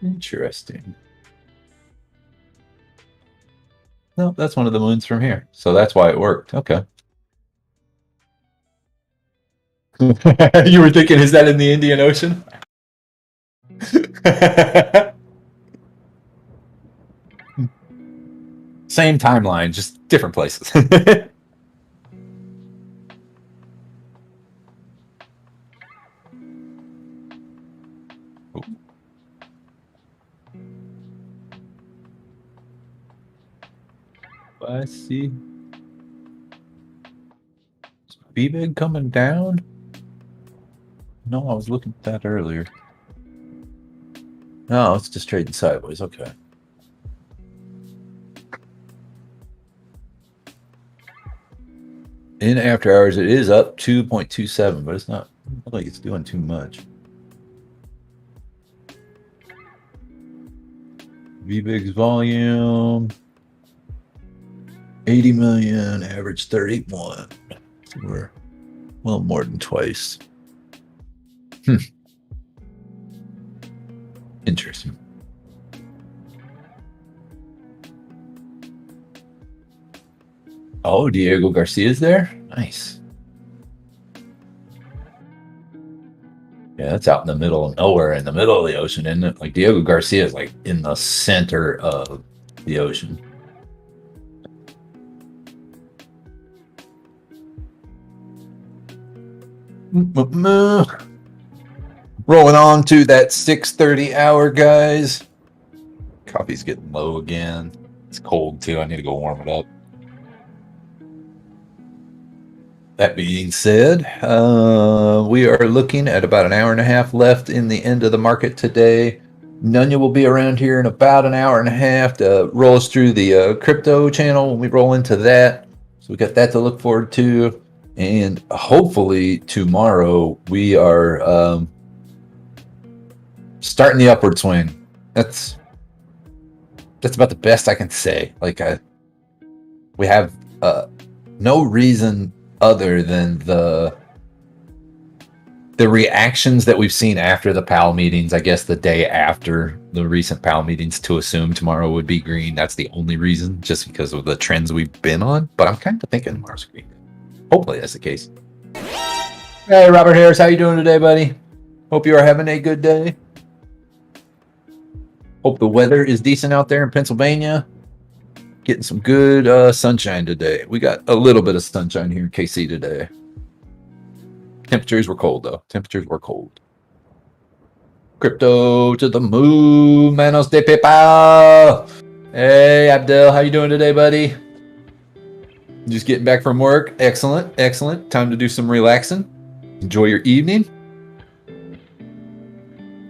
Interesting. No, that's one of the moons from here. So that's why it worked. Okay. You were thinking, is that in the Indian Ocean? Same timeline, just different places. I see. Is B-Big coming down? No, I was looking at that earlier. No, it's just trading sideways. Okay. In after hours, it is up 2.27, but it's not like it's doing too much. VBIG's volume 80 million, average 31. So we're well more than twice. Interesting. Oh, Diego Garcia's there? Nice. Yeah, that's out in the middle of nowhere, in the middle of the ocean, isn't it? Like Diego Garcia is like in the center of the ocean. Rolling on to that 6:30 hour, guys. Coffee's getting low again. It's cold too. I need to go warm it up. That being said, we are looking at about an hour and a half left in the end of the market today. Nunya will be around here in about an hour and a half to roll us through the crypto channel when we roll into that. So we got that to look forward to. And hopefully tomorrow we are starting the upward swing. That's about the best I can say. Like we have no reason other than the reactions that we've seen after the PAL meetings, I guess the day after the recent PAL meetings, to assume tomorrow would be green. That's the only reason, just because of the trends we've been on. But I'm kind of thinking tomorrow's green. Hopefully that's the case. Hey, Robert Harris, how you doing today, buddy? Hope you are having a good day. Hope the weather is decent out there in Pennsylvania. Getting some good sunshine today. We got a little bit of sunshine here in KC today. Temperatures were cold, though. Temperatures were cold. Crypto to the moon, manos de PayPal. Hey, Abdel, how you doing today, buddy? Just getting back from work. Excellent, excellent. Time to do some relaxing. Enjoy your evening.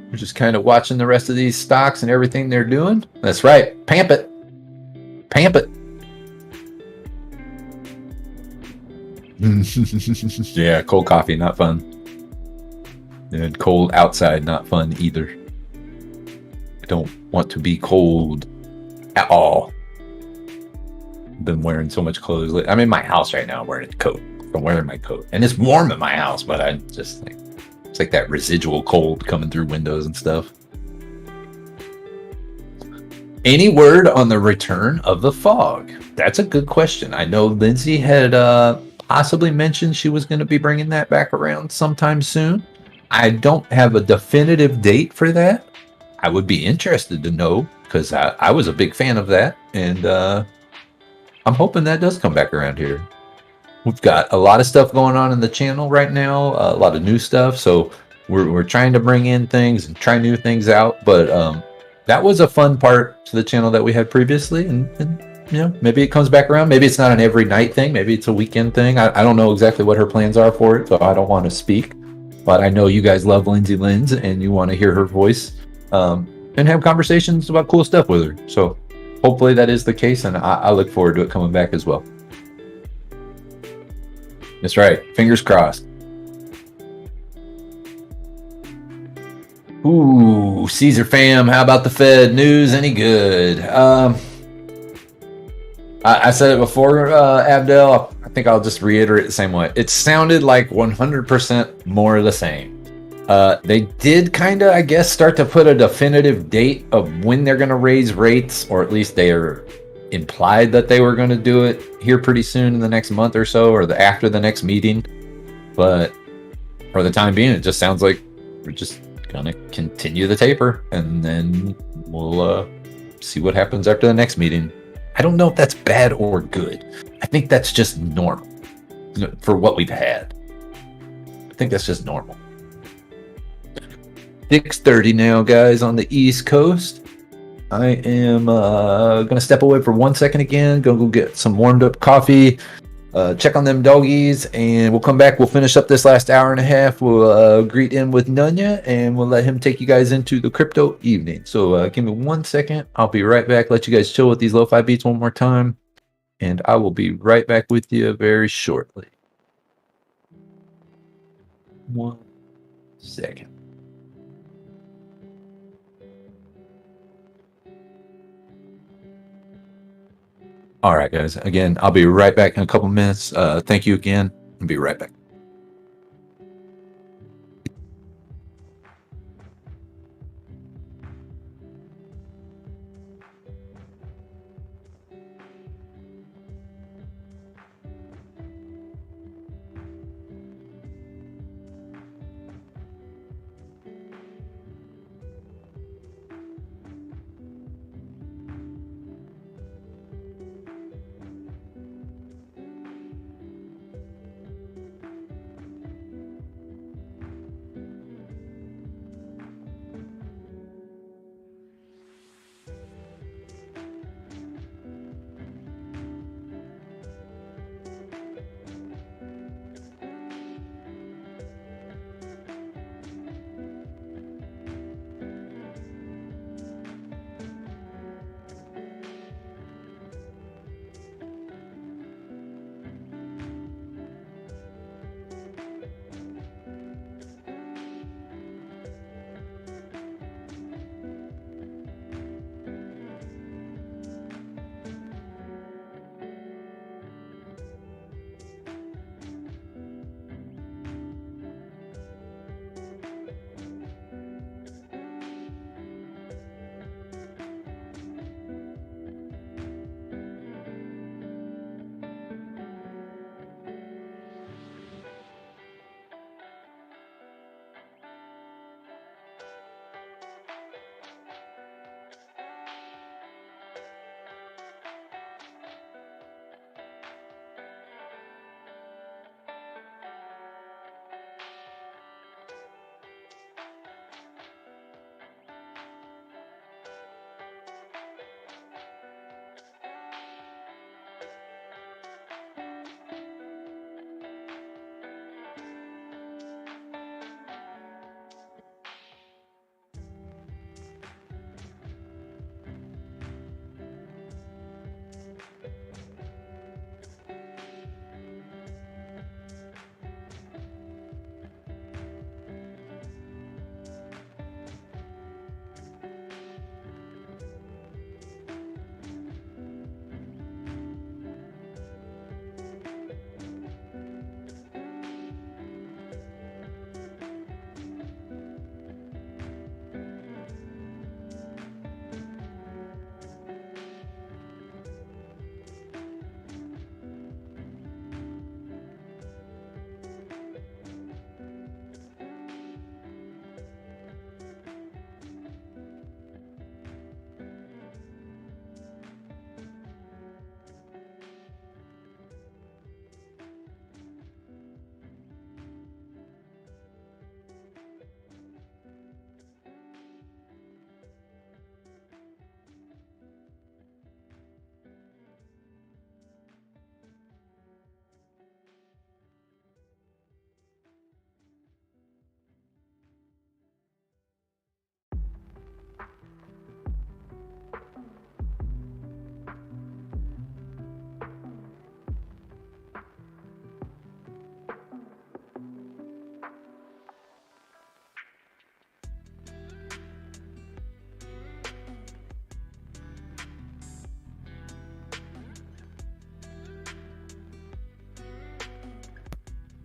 We're just kind of watching the rest of these stocks and everything they're doing. That's right. Pamp it. Pamp it. Yeah, cold coffee, not fun. And cold outside, not fun either. I don't want to be cold at all. Been wearing so much clothes. I'm in my house right now wearing a coat. I'm wearing my coat. And it's warm in my house, but I just think it's like that residual cold coming through windows and stuff. Any word on the return of the fog? That's a good question. I know Lindsay had possibly mentioned she was going to be bringing that back around sometime soon. I don't have a definitive date for that. I would be interested to know, because I was a big fan of that. And I'm hoping that does come back around here. We've got a lot of stuff going on in the channel right now, a lot of new stuff. So we're trying to bring in things and try new things out. But that was a fun part to the channel that we had previously. And you know, maybe it comes back around. Maybe it's not an every night thing. Maybe it's a weekend thing. I don't know exactly what her plans are for it, so I don't want to speak. But I know you guys love Lindsay Lenz and you want to hear her voice and have conversations about cool stuff with her. So hopefully that is the case, and I look forward to it coming back as well. That's right. Fingers crossed. Ooh, Caesar fam, how about the Fed news? Any good? I said it before, Abdel. I think I'll just reiterate the same way. It sounded like 100% more of the same. They did kind of, I guess, start to put a definitive date of when they're going to raise rates, or at least they are implied that they were going to do it here pretty soon in the next month or so, or after the next meeting. But for the time being, it just sounds like we're just going to continue the taper, and then we'll see what happens after the next meeting. I don't know if that's bad or good. I think that's just normal for what we've had. I think that's just normal. 6:30 now, guys, on the East Coast. I am going to step away for 1 second again. Go get some warmed up coffee. Check on them doggies, and we'll come back. We'll finish up this last hour and a half. We'll greet in with Nunya, and we'll let him take you guys into the crypto evening. So give me 1 second. I'll be right back. Let you guys chill with these lo-fi beats one more time, and I will be right back with you very shortly. 1 second. All right, guys. Again, I'll be right back in a couple minutes. Thank you again. I'll be right back.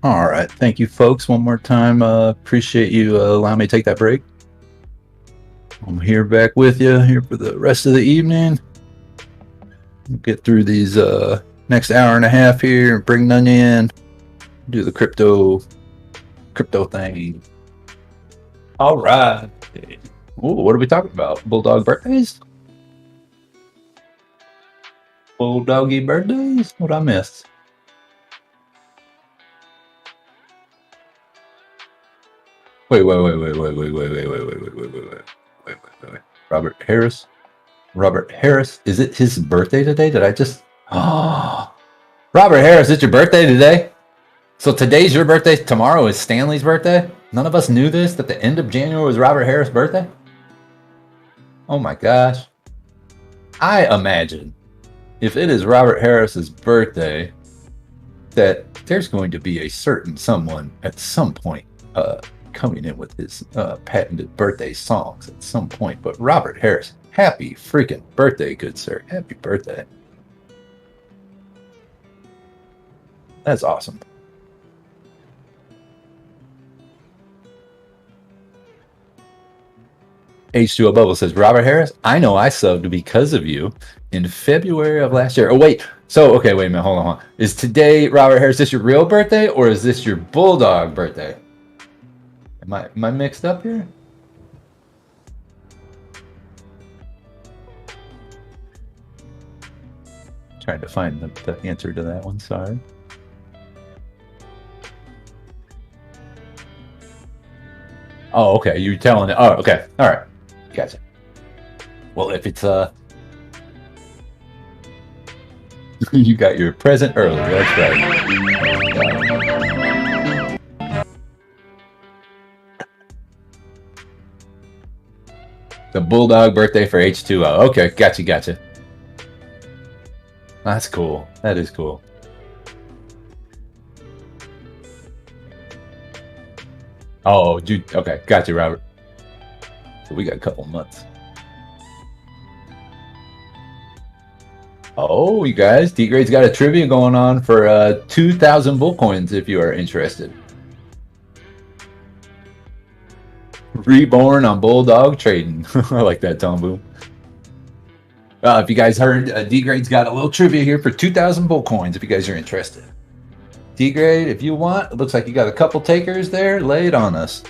All right. Thank you, folks, one more time. Appreciate you allowing me to take that break. I'm here back with you here for the rest of the evening. We'll get through these next hour and a half here and bring Nunya in. Do the crypto thing. All right. Ooh, what are we talking about? Bulldog birthdays? Bulldoggy birthdays? What I missed? Wait. Robert Harris. Is it his birthday today? Did I just... Oh, Robert Harris, it's your birthday today? So today's your birthday, tomorrow is Stanley's birthday? None of us knew this, that the end of January was Robert Harris' birthday? Oh my gosh. I imagine if it is Robert Harris's birthday, that there's going to be a certain someone at some point coming in with his patented birthday songs at some point. But Robert Harris, happy freaking birthday, good sir. Happy birthday. That's awesome. H2O Bubble says, Robert Harris, I know I subbed because of you in February of last year. Oh, wait. So, okay, wait a minute. Hold on. Is today, Robert Harris, this your real birthday or is this your Bulldog birthday? Am I mixed up here? Trying to find the answer to that one. Sorry. Oh, okay. You're telling it. Oh, okay. All right. Gotcha. Well, if it's you got your present early. That's right. The Bulldog birthday for H2O. Okay, gotcha. That's cool. That is cool. Oh, dude. Okay, gotcha, Robert. So we got a couple months. Oh, you guys, D-Grade's got a trivia going on for 2,000 bull coins if you are interested. Reborn on Bulldog trading. I like that, Tom Boom. If you guys heard, D-Grade's got a little trivia here for 2,000 bull coins if you guys are interested. D-Grade, if you want, it looks like you got a couple takers there. Lay it on us.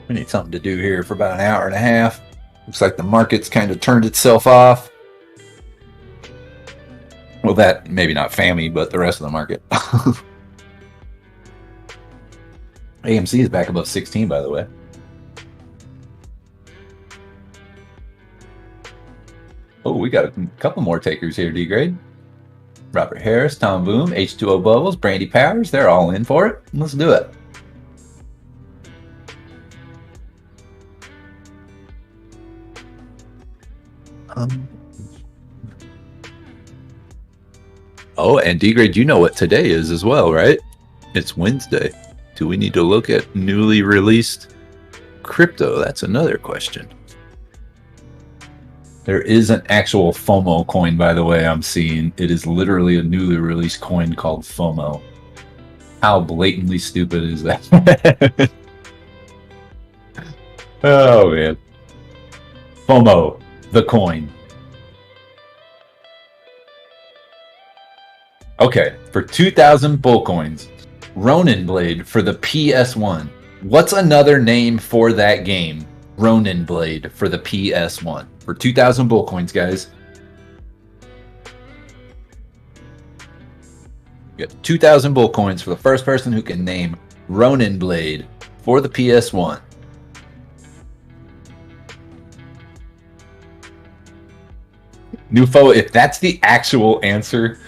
We need something to do here for about an hour and a half. Looks like the market's kind of turned itself off. Well, that maybe not FAMI, but the rest of the market. AMC is back above 16, by the way. Oh, we got a couple more takers here, D-Grade. Robert Harris, Tom Boom, H2O Bubbles, Brandy Powers. They're all in for it. Let's do it. Oh, and D-Grade, you know what today is as well, right? It's Wednesday. Do we need to look at newly released crypto? That's another question. There is an actual FOMO coin, by the way, I'm seeing. It is literally a newly released coin called FOMO. How blatantly stupid is that? Oh, man. FOMO, the coin. Okay, for 2,000 bull coins, Ronin Blade for the PS1. What's another name for that game? Ronin Blade for the PS1. For 2,000 bull coins, guys. You got 2,000 bull coins for the first person who can name Ronin Blade for the PS1. Nufo, if that's the actual answer,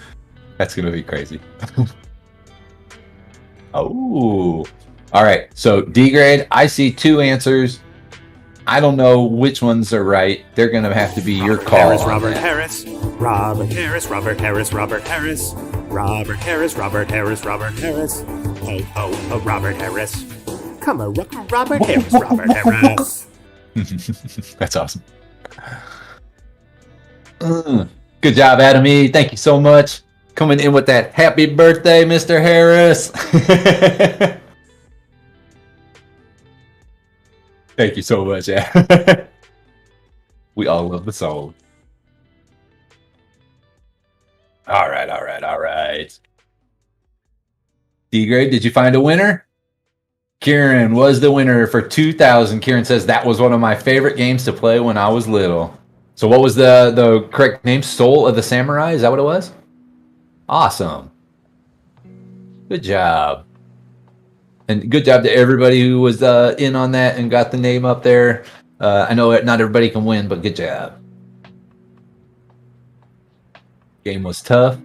that's going to be crazy. Oh. All right. So, D-Grade, I see two answers. I don't know which ones are right. They're going to have to be your call.
Robert Harris. Robert Harris. Robert Harris. Robert Harris. Robert Harris. Robert Harris. Robert Harris. Hey, oh, Robert Harris. Come on, Robert Harris. Robert Harris.
That's awesome. Good job, Adam E. Thank you so much. Coming in with that happy birthday, Mr. Harris. Thank you so much. Yeah. We all love the song. All right. D-Grade, did you find a winner? Kieran was the winner for 2,000. Kieran says that was one of my favorite games to play when I was little. So what was the correct name? Soul of the Samurai? Is that what it was? Awesome. Good job. And good job to everybody who was in on that and got the name up there. I know not everybody can win, but good job. Game was tough.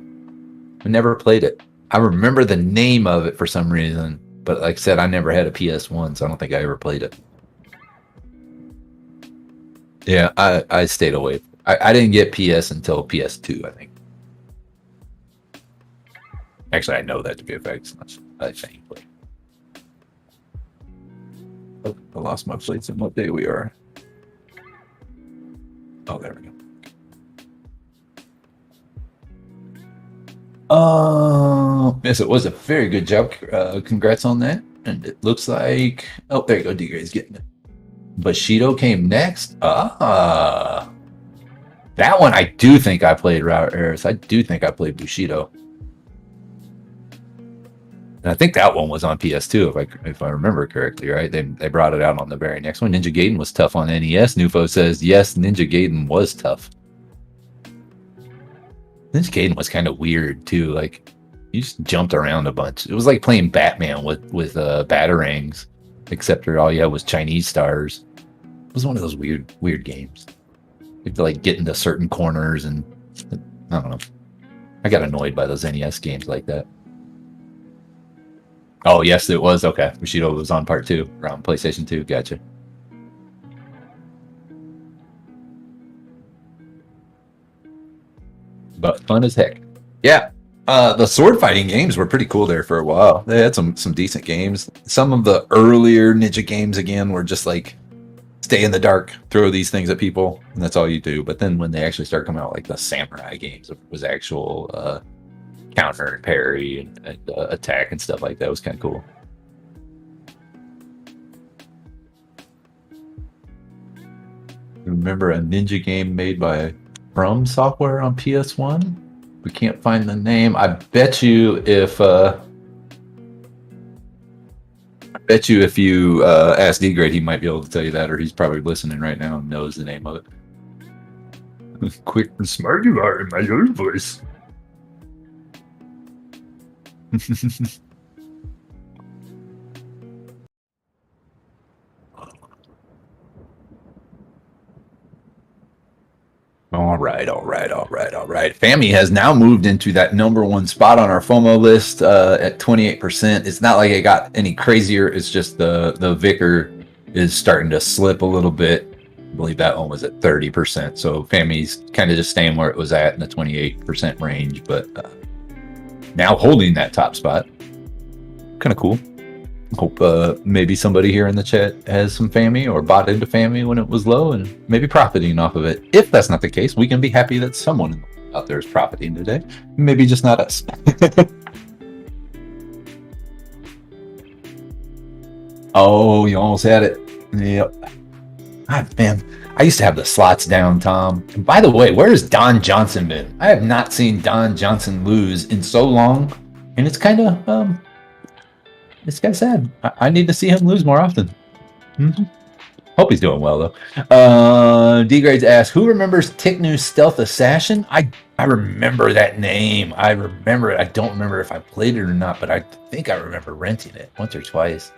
I never played it. I remember the name of it for some reason. But like I said, I never had a PS1, so I don't think I ever played it. Yeah, I stayed away. I didn't get PS until PS2, I think. Actually, I know that to be a fact. I think. Oh, I lost my plates and what day we are. Oh, there we go. Yes, it was a very good job. Congrats on that. And it looks like, oh, there you go. D-Grade's getting it. Bushido came next. That one I do think I played Robert Harris. I do think I played Bushido. And I think that one was on PS2, if I remember correctly, right? They brought it out on the very next one. Ninja Gaiden was tough on NES. Nufo says, yes, Ninja Gaiden was tough. Ninja Gaiden was kind of weird, too. Like, you just jumped around a bunch. It was like playing Batman with batarangs, except for all you had was Chinese stars. It was one of those weird games. You have to, like, get into certain corners, and I don't know. I got annoyed by those NES games like that. Oh, yes, it was. Okay. Bushido was on part 2 around PlayStation 2. Gotcha. But fun as heck. Yeah. The sword fighting games were pretty cool there for a while. They had some decent games. Some of the earlier Ninja games, again, were just like, stay in the dark, throw these things at people, and that's all you do. But then when they actually start coming out, like the samurai games, it was actual counter and parry and attack and stuff like that. It was kind of cool. Remember a ninja game made by From Software on PS1? We can't find the name. I bet you if you ask D-Grade, he might be able to tell you that, or he's probably listening right now and knows the name of it. Quick and smart you are in my other voice. All right. Fami has now moved into that #1 spot on our FOMO list at 28%. It's not like it got any crazier. It's just the Vicar is starting to slip a little bit. I believe that one was at 30%. So Fami's kind of just staying where it was at in the 28% range, but now holding that top spot. Kind of cool. Hope maybe somebody here in the chat has some Fami or bought into Fami when it was low and maybe profiting off of it. If that's not the case, we can be happy that someone out there is profiting today. Maybe just not us. Oh, you almost had it. Yep. God, man, I used to have the slots down, Tom. And by the way, where has Don Johnson been? I have not seen Don Johnson lose in so long, and it's kind of it's kind of sad. I need to see him lose more often. Hope he's doing well, though. D-Grades asks, who remembers Tiknu Stealth Assassin? I remember that name. I remember it. I don't remember if I played it or not, but I think I remember renting it once or twice.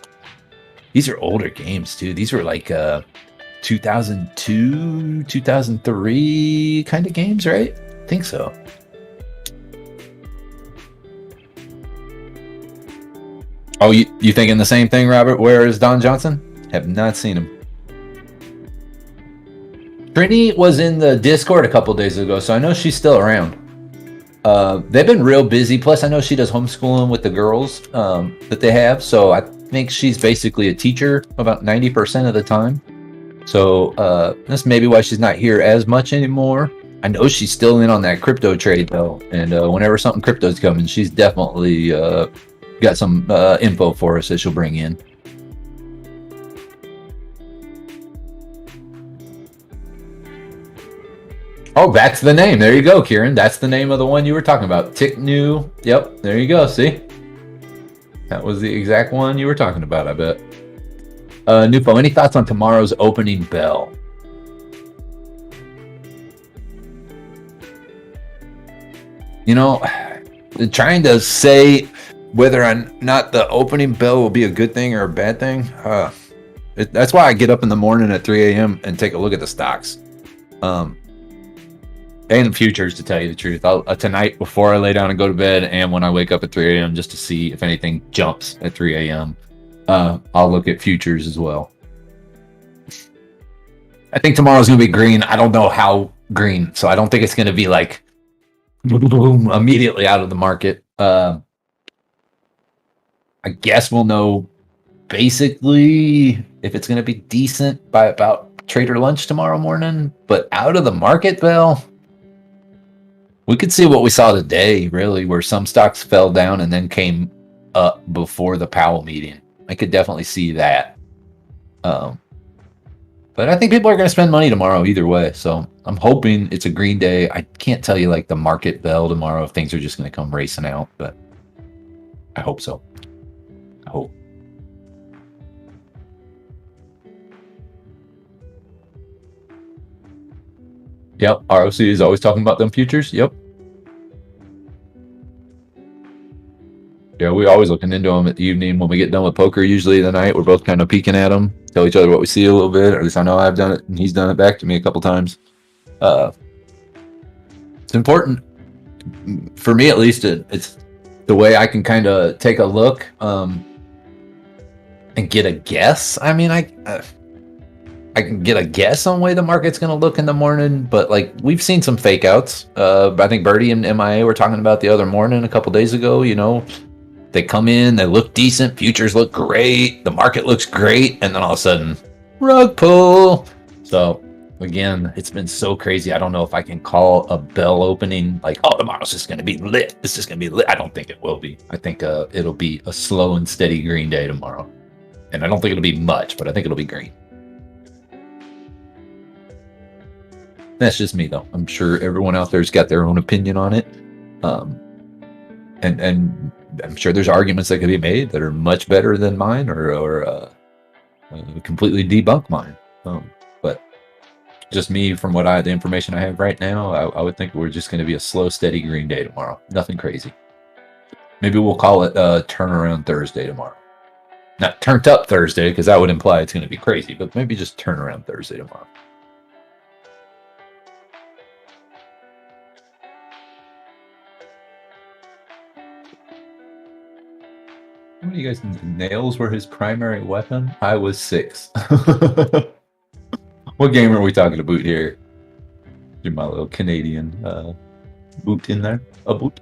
These are older games, too. These were like 2002, 2003 kind of games, right? I think so. Oh, you thinking the same thing, Robert? Where is Don Johnson? Have not seen him. Trini was in the Discord a couple days ago, so I know she's still around. They've been real busy. Plus, I know she does homeschooling with the girls that they have. So I think she's basically a teacher about 90% of the time. So that's maybe why she's not here as much anymore. I know she's still in on that crypto trade, though. And whenever something crypto's coming, she's definitely got some info for us that she'll bring in. Oh, that's the name. There you go, Kieran. That's the name of the one you were talking about. Tiknu. Yep, there you go. See? That was the exact one you were talking about, I bet. Nufo, any thoughts on tomorrow's opening bell? You know, trying to say whether or not the opening bell will be a good thing or a bad thing, that's why I get up in the morning at 3 a.m. and take a look at the stocks. And futures, to tell you the truth. I'll tonight before I lay down and go to bed, and when I wake up at 3 a.m. just to see if anything jumps at 3 a.m. I'll look at futures as well. I think tomorrow's going to be green. I don't know how green, so I don't think it's going to be like boom, immediately out of the market. I guess we'll know basically if it's going to be decent by about trader lunch tomorrow morning, but out of the market, Bell, We could see what we saw today, really, where some stocks fell down and then came up before the Powell meeting. I could definitely see that. But I think people are going to spend money tomorrow either way. So I'm hoping it's a green day. I can't tell you like the market bell tomorrow if things are just going to come racing out, but I hope so. I hope. Yep, ROC is always talking about them futures. Yep. Yeah, we always looking into them at the evening when we get done with poker. Usually the night, we're both kind of peeking at them, tell each other what we see a little bit, or at least I know I've done it, and he's done it back to me a couple times. It's important for me, at least. It's the way I can kind of take a look and get a guess. I mean, I can get a guess on the way the market's going to look in the morning, but like we've seen some fake outs. I think Birdie and MIA were talking about the other morning a couple days ago. You know, they come in, they look decent, futures look great, the market looks great, and then all of a sudden, rug pull. So again, it's been so crazy. I don't know if I can call a bell opening like, oh, tomorrow's just going to be lit. It's just going to be lit. I don't think it will be. I think it'll be a slow and steady green day tomorrow. And I don't think it'll be much, but I think it'll be green. That's just me, though. I'm sure everyone out there's got their own opinion on it. And I'm sure there's arguments that could be made that are much better than mine or completely debunk mine. But just me, from the information I have right now, I would think we're just going to be a slow, steady green day tomorrow. Nothing crazy. Maybe we'll call it turnaround Thursday tomorrow. Not turned up Thursday, because that would imply it's going to be crazy, but maybe just turnaround Thursday tomorrow. What do you guys think? Nails were his primary weapon? I was 6. What game are we talking about here? Do my little Canadian boot in there. A boot.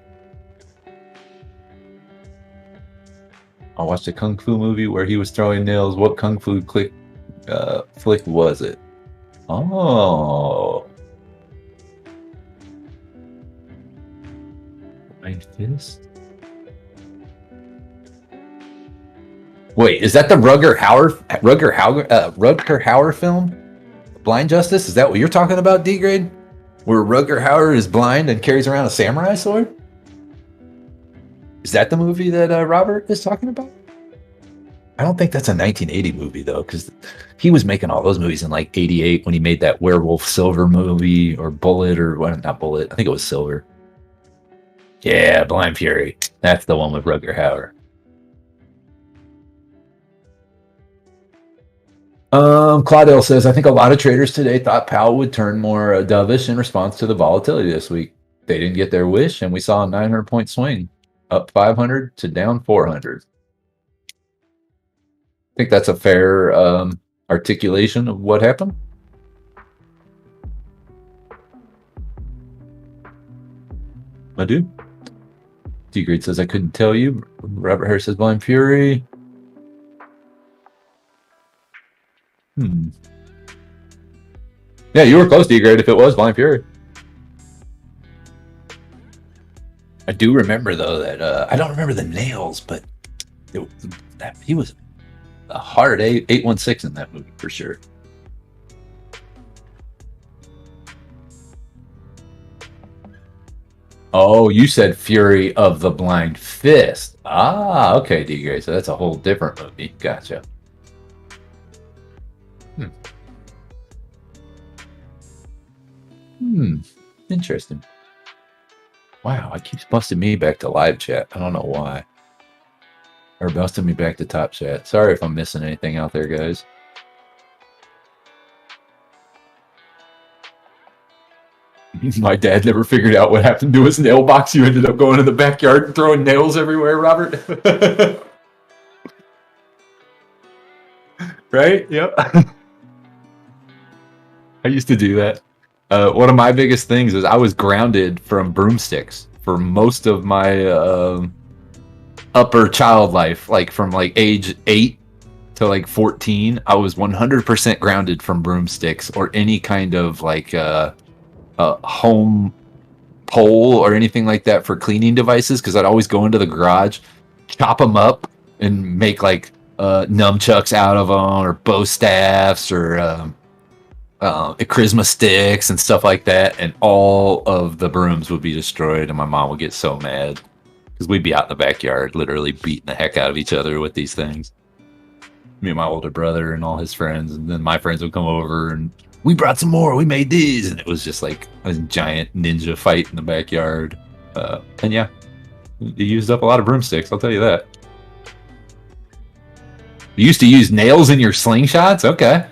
I watched a Kung Fu movie where he was throwing nails. What Kung Fu flick was it? Oh. Blind Fist? Wait, is that the Rutger Hauer film? Blind Justice? Is that what you're talking about, D-Grade? Where Rutger Hauer is blind and carries around a samurai sword? Is that the movie that Robert is talking about? I don't think that's a 1980 movie, though, because he was making all those movies in like 88 when he made that Werewolf Silver movie, or Bullet, or well, not Bullet. I think it was Silver. Yeah, Blind Fury. That's the one with Rutger Hauer. Claudel says, I think a lot of traders today thought Powell would turn more dovish in response to the volatility this week. They didn't get their wish, and we saw a 900-point swing, up 500 to down 400. I think that's a fair articulation of what happened. My dude. D-Grade says, I couldn't tell you. Robert Harris says, Blind Fury. Yeah, you were close, D-Grade, if it was Blind Fury. I do remember, though, that I don't remember the nails, but he was a hard 816 in that movie for sure. Oh, you said Fury of the Blind Fist. Ah, okay, D-Grade. So that's a whole different movie. Gotcha. Interesting. Wow, it keeps busting me back to live chat. I don't know why. Or busting me back to top chat. Sorry if I'm missing anything out there, guys. My dad never figured out what happened to his nail box. You ended up going in the backyard and throwing nails everywhere, Robert. Right? Yep. I used to do that. One of my biggest things is I was grounded from broomsticks for most of my upper child life. Like from like age 8 to like 14, I was 100% grounded from broomsticks or any kind of like home pole or anything like that for cleaning devices because I'd always go into the garage, chop them up, and make like nunchucks out of them, or bow staffs, or charisma sticks and stuff like that, and all of the brooms would be destroyed, and my mom would get so mad because we'd be out in the backyard literally beating the heck out of each other with these things. Me and my older brother and all his friends, and then my friends would come over and we brought some more, we made these, and it was just like a giant ninja fight in the backyard. And yeah, it used up a lot of broomsticks, I'll tell you that. You used to use nails in your slingshots? Okay.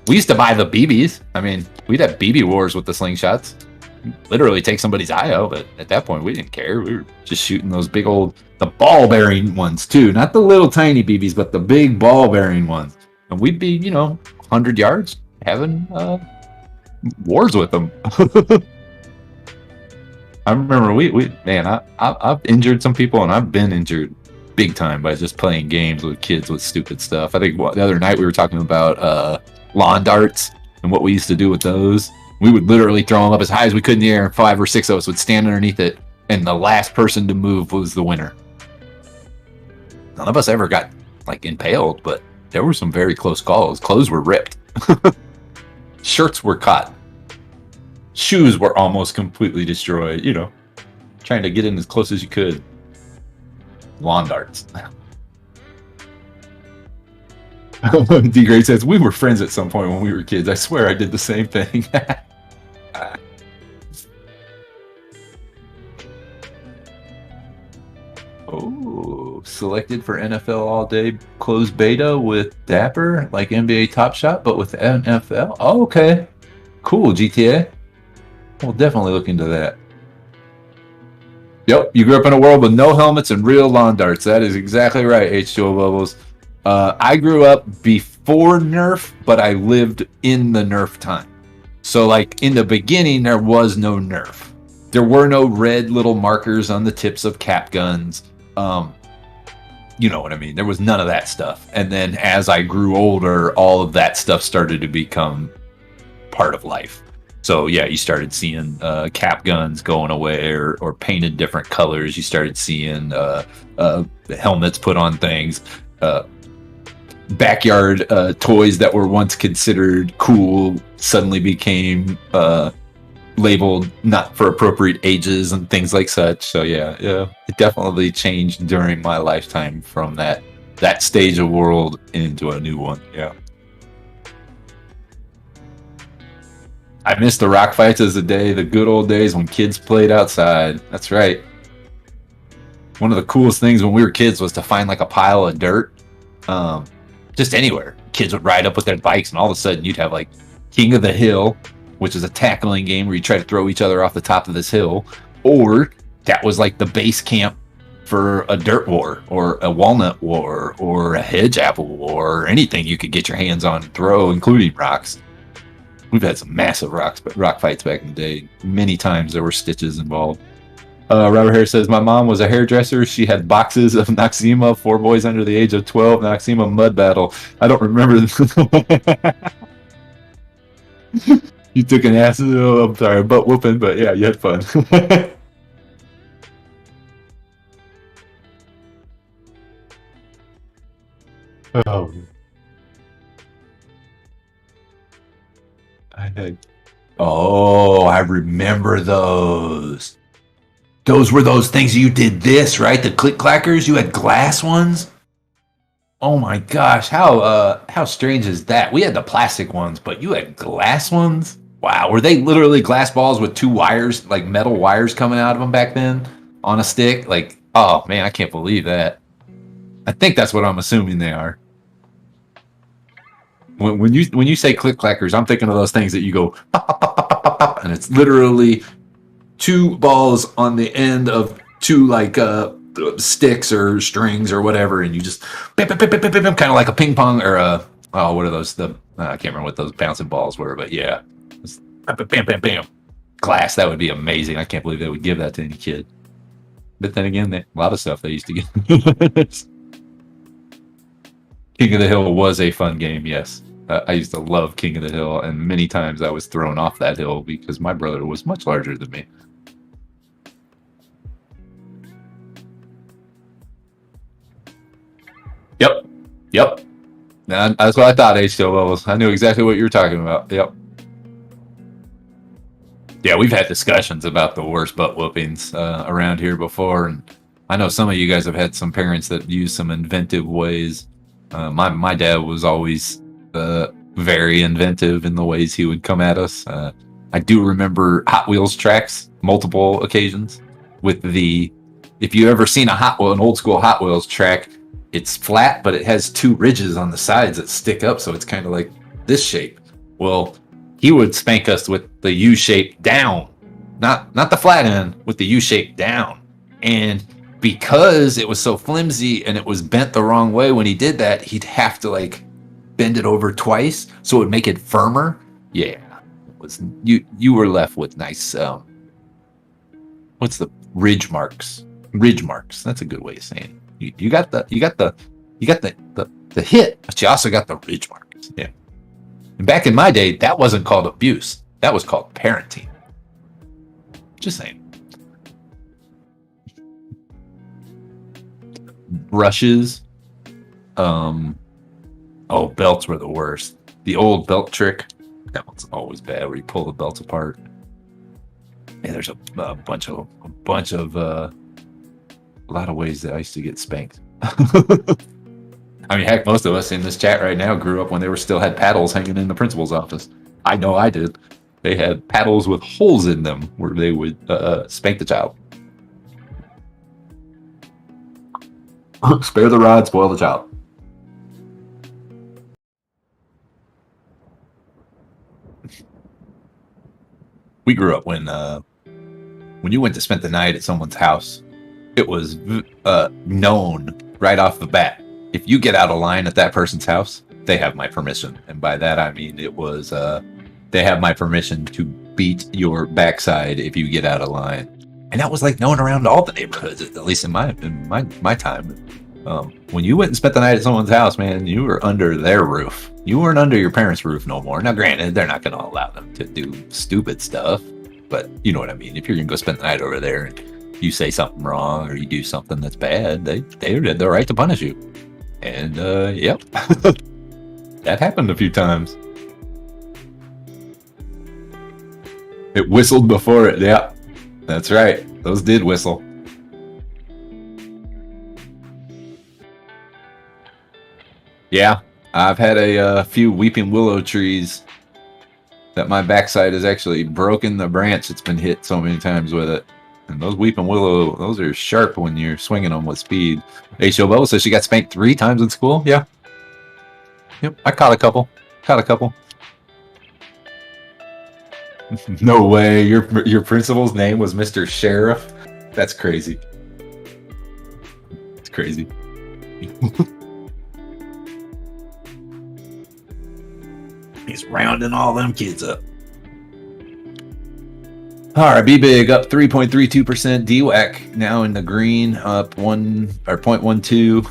We used to buy the BBs. I mean, we'd have BB wars with the slingshots. Literally take somebody's eye out, but at that point we didn't care. We were just shooting those big old, the ball bearing ones too, not the little tiny BBs, but the big ball bearing ones. And we'd be, 100 yards having wars with them. I remember I've injured some people, and I've been injured big time by just playing games with kids with stupid stuff. I think the other night we were talking about lawn darts and what we used to do with those. We would literally throw them up as high as we could in the air, and 5 or 6 of us would stand underneath it, and the last person to move was the winner. None of us ever got impaled, but there were some very close calls. Clothes were ripped. Shirts were cut. Shoes were almost completely destroyed, trying to get in as close as you could. Lawn darts. D. Gray says, we were friends at some point when we were kids. I swear I did the same thing. Oh, selected for NFL All Day closed beta with Dapper, like NBA Top Shot, but with NFL. Oh, okay. Cool, GTA. We'll definitely look into that. Yep, you grew up in a world with no helmets and real lawn darts. That is exactly right, H2O Bubbles. I grew up before Nerf, but I lived in the Nerf time. So, in the beginning, there was no Nerf. There were no red little markers on the tips of cap guns. You know what I mean? There was none of that stuff. And then as I grew older, all of that stuff started to become part of life. So yeah, you started seeing cap guns going away or painted different colors. You started seeing helmets put on things. Backyard toys that were once considered cool suddenly became labeled not for appropriate ages and things like such. So yeah, it definitely changed during my lifetime from that stage of world into a new one. Yeah. I miss the rock fights as the good old days when kids played outside. That's right. One of the coolest things when we were kids was to find a pile of dirt, just anywhere. Kids would ride up with their bikes, and all of a sudden you'd have King of the Hill, which is a tackling game where you try to throw each other off the top of this hill, or that was the base camp for a dirt war or a walnut war or a hedge apple war or anything you could get your hands on and throw, including rocks. We've had some massive rock fights back in the day. Many times there were stitches involved. Robert Harris says, my mom was a hairdresser. She had boxes of Noxzema, 4 boys under the age of 12, Noxzema mud battle. I don't remember. You took an acid. Oh, I'm sorry, butt whooping, but yeah, you had fun. Oh. I remember those. Those were those things you did this, right? The click clackers. You had glass ones. Oh my gosh, how strange is that? We had the plastic ones, but you had glass ones. Wow, were they literally glass balls with 2 wires, metal wires coming out of them back then on a stick? Oh man, I can't believe that. I think that's what I'm assuming they are. When you say click clackers, I'm thinking of those things that you go pop, pop, pop, pop, pop, pop, and it's literally 2 balls on the end of 2 sticks or strings or whatever, and you just kind of like a ping pong or what are those? I can't remember what those bouncing balls were, but yeah, bam, bam, bam. Glass, that would be amazing. I can't believe they would give that to any kid. But then again, a lot of stuff they used to get. King of the Hill was a fun game, yes. I used to love King of the Hill, and many times I was thrown off that hill because my brother was much larger than me. Yep. Yep. That's what I thought, H2O Bubbles. I knew exactly what you were talking about. Yep. Yeah, we've had discussions about the worst butt whoopings around here before, and I know some of you guys have had some parents that use some inventive ways. My dad was always very inventive in the ways he would come at us. I do remember Hot Wheels tracks multiple occasions with if you ever seen an old school Hot Wheels track, it's flat, but it has two ridges on the sides that stick up, so it's kind of like this shape. Well, he would spank us with the U shape down, not the flat end, with the U shape down. And because it was so flimsy and it was bent the wrong way when he did that, he'd have to like bend it over twice so it would make it firmer. Yeah, it was you were left with nice what's the ridge marks? Ridge marks. That's a good way of saying it. You got the hit, but you also got the ridge marks. Yeah. And back in my day, that wasn't called abuse. That was called parenting. Just saying. Brushes. Belts were the worst. The old belt trick. That one's always bad, where you pull the belts apart. Yeah, there's a lot of ways that I used to get spanked. I mean, heck, most of us in this chat right now grew up when they still had paddles hanging in the principal's office. I know I did. They had paddles with holes in them where they would spank the child. Spare the rod, spoil the child. We grew up when you went to spend the night at someone's house, it was known right off the bat. If you get out of line at that person's house, they have my permission. And by that, I mean it was they have my permission to beat your backside if you get out of line. And that was like known around all the neighborhoods, at least in my time. When you went and spent the night at someone's house, man, you were under their roof. You weren't under your parents' roof no more. Now, granted, they're not going to allow them to do stupid stuff, but you know what I mean. If you're going to go spend the night over there and you say something wrong or you do something that's bad, they had the right to punish you. And yep, that happened a few times. It whistled before it. Yeah, that's right. Those did whistle. Yeah, I've had a few weeping willow trees that my backside has actually broken the branch. It's been hit so many times with it. And those weeping willow, those are sharp when you're swinging them with speed. H.O. says she got spanked 3 times in school. Yeah. Yep, I caught a couple. No way. Your principal's name was Mr. Sheriff? That's crazy. It's crazy. He's rounding all them kids up. All right, B Big up 3.32%. DWAC now in the green, up 0.12.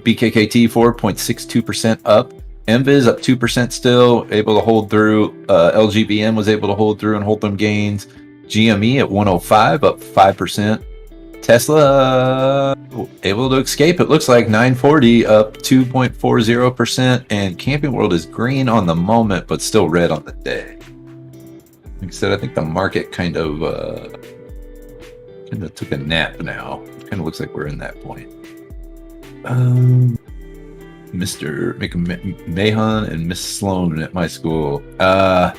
BKKT 4.62% up. MVIZ up 2% still, able to hold through. LGBN was able to hold through and hold them gains. GME at 105, up 5%. Tesla able to escape. It looks like 940, up 2.40%. And Camping World is green on the moment, but still red on the day. Like I said, I think the market kind of took a nap now. It kind of looks like we're in that point. Mr. Mahon and Miss Sloan at my school. At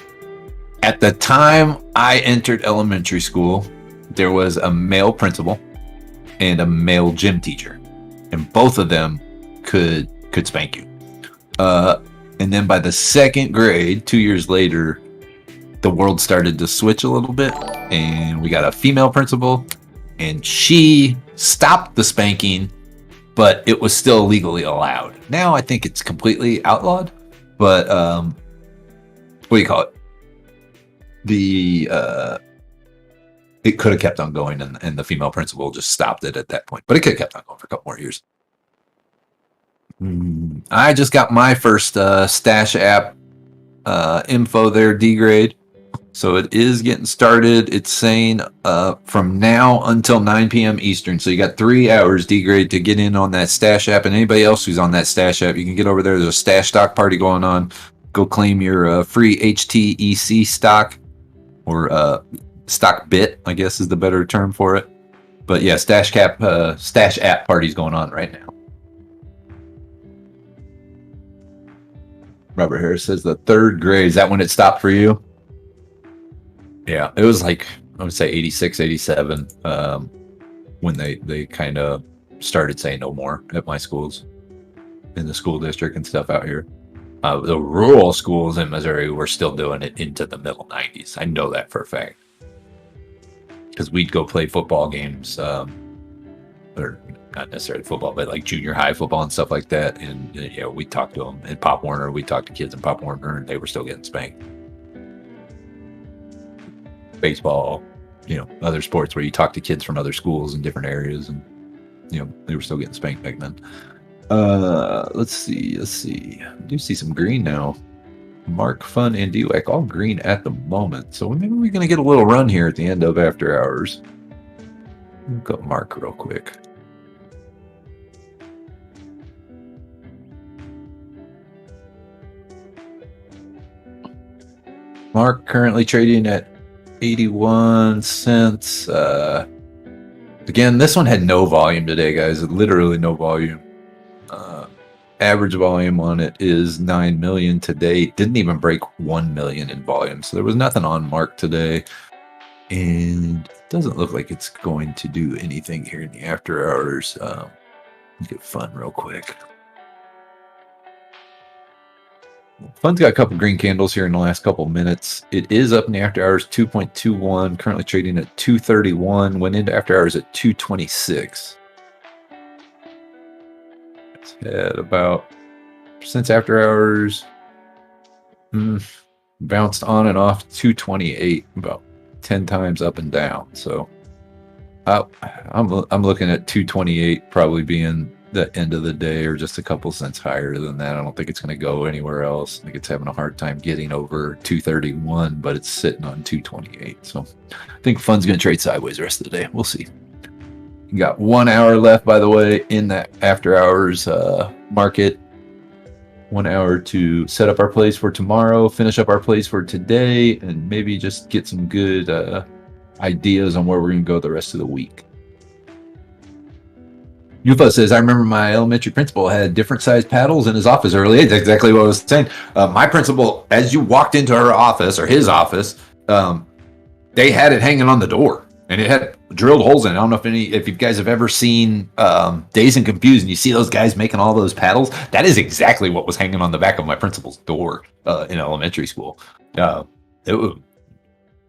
the time I entered elementary school, there was a male principal and a male gym teacher, and both of them could spank you. And then by the 2nd grade, 2 years later, the world started to switch a little bit, and we got a female principal, and she stopped the spanking, but it was still legally allowed. Now I think it's completely outlawed, but what do you call it? It could have kept on going, and the female principal just stopped it at that point. But it could have kept on going for a couple more years. I just got my first Stash app info there, D-grade. So it is getting started. It's saying from now until 9 p.m. Eastern. So you got 3 hours, D-Grade, to get in on that Stash app. And anybody else who's on that Stash app, you can get over there. There's a Stash stock party going on. Go claim your free HTEC stock, or stock bit, I guess is the better term for it. But yeah, Stash app party's going on right now. Robert Harris says the 3rd grade. Is that when it stopped for you? Yeah, it was like, I would say 86, 87, when they kind of started saying no more at my schools, in the school district and stuff out here. The rural schools in Missouri were still doing it into the middle 90s. I know that for a fact. Because we'd go play football games, or not necessarily football, but like junior high football and stuff like that. And we talked to them in Pop Warner. We talked to kids in Pop Warner, and they were still getting spanked. Baseball, other sports where you talk to kids from other schools in different areas, and they were still getting spanked back then. Let's see. I do see some green now. Mark, Fun, and DUAC all green at the moment. So maybe we're going to get a little run here at the end of after hours. We'll go Mark real quick. Mark currently trading at 81 cents. Again, this one had no volume today, guys. Literally no volume. Average volume on it is 9 million today. Didn't even break 1 million in volume. So there was nothing on Mark today. And it doesn't look like it's going to do anything here in the after hours. Get Fun real quick. Fun's got a couple green candles here in the last couple minutes. It is up in the after hours 2.21, currently trading at 231, went into after hours at 226. It's had about, since after hours, bounced on and off 228, about 10 times up and down. So I'm looking at 228 probably being the end of the day, or just a couple cents higher than that. I don't think it's going to go anywhere else. I think it's having a hard time getting over 231, but it's sitting on 228. So I think Fun's going to trade sideways the rest of the day. We'll see. You got 1 hour left, by the way, in that after hours market. 1 hour to set up our plays for tomorrow, finish up our plays for today, and maybe just get some good ideas on where we're going to go the rest of the week. Yufa says, I remember my elementary principal had different sized paddles in his office early. That's exactly what I was saying. My principal, as you walked into her office, or his office, they had it hanging on the door, and it had drilled holes in it. I don't know if you guys have ever seen Dazed and Confused, and you see those guys making all those paddles. That is exactly what was hanging on the back of my principal's door in elementary school.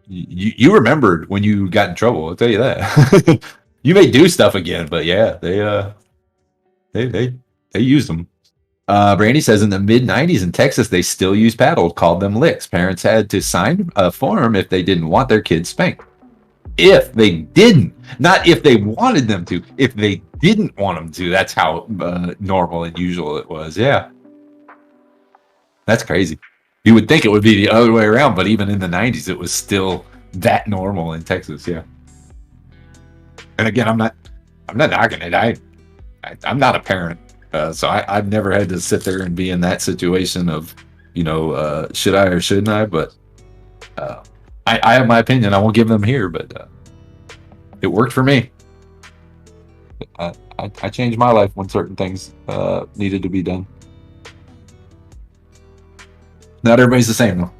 You remembered when you got in trouble, I'll tell you that. You may do stuff again, but yeah, they used them. Brandy says in the mid 90s in Texas, they still use paddles, called them licks. Parents had to sign a form if they didn't want their kids spanked. If they didn't, not if they wanted them to, if they didn't want them to, that's how normal and usual it was. Yeah. That's crazy. You would think it would be the other way around, but even in the 90s, it was still that normal in Texas. Yeah. And again, I'm not knocking it. I'm not a parent, so I've never had to sit there and be in that situation of, should I or shouldn't I? But I have my opinion. I won't give them here, but it worked for me. I changed my life when certain things needed to be done. Not everybody's the same, though.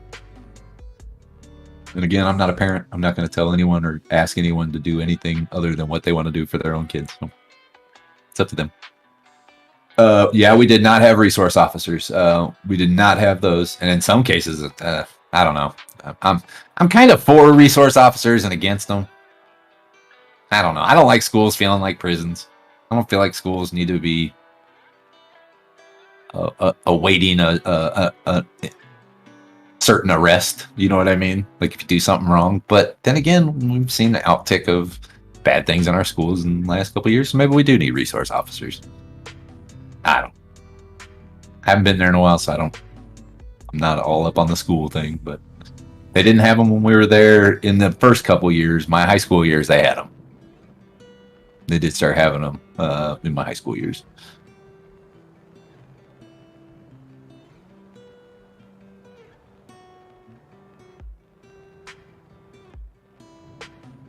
And again, I'm not a parent. I'm not going to tell anyone or ask anyone to do anything other than what they want to do for their own kids. So it's up to them. Yeah, we did not have resource officers. We did not have those. And in some cases, I don't know. I'm kind of for resource officers and against them. I don't know. I don't like schools feeling like prisons. I don't feel like schools need to be awaiting a certain arrest, you know what I mean? Like if you do something wrong. But then again, we've seen the outtake of bad things in our schools in the last couple of years, so maybe we do need resource officers. I haven't been there in a while, so I'm not all up on the school thing, but They didn't have them when we were there in the first couple years. My high school years, they had them. They did start having them in my high school years.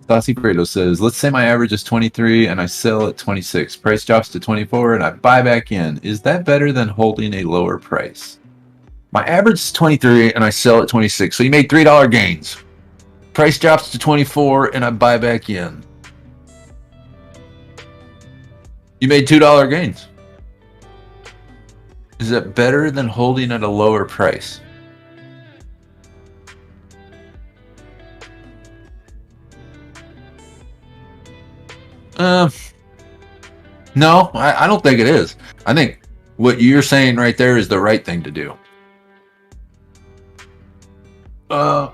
Saucy Fredo says, let's say my average is 23 and I sell at 26. Price drops to 24 and I buy back in. Is that better than holding a lower price? My average is 23 and I sell at 26. So you made $3 gains. Price drops to 24 and I buy back in. You made $2 gains. Is that better than holding at a lower price? No, I don't think it is. I think what you're saying right there is the right thing to do. Well,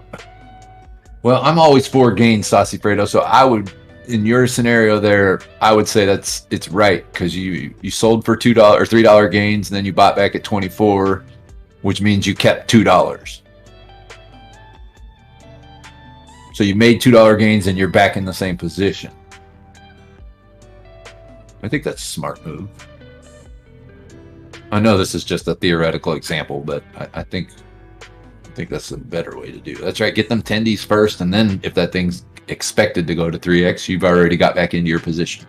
I'm always for gains, Saucy Fredo. So I would, in your scenario there, I would say it's right because you sold for $2 or $3 gains, and then you bought back at 24, which means you kept $2. So you made $2 gains, and you're back in the same position. I think that's a smart move. I know this is just a theoretical example, but I think that's a better way to do it. That's right. Get them tendies first, and then if that thing's expected to go to 3x, you've already got back into your position.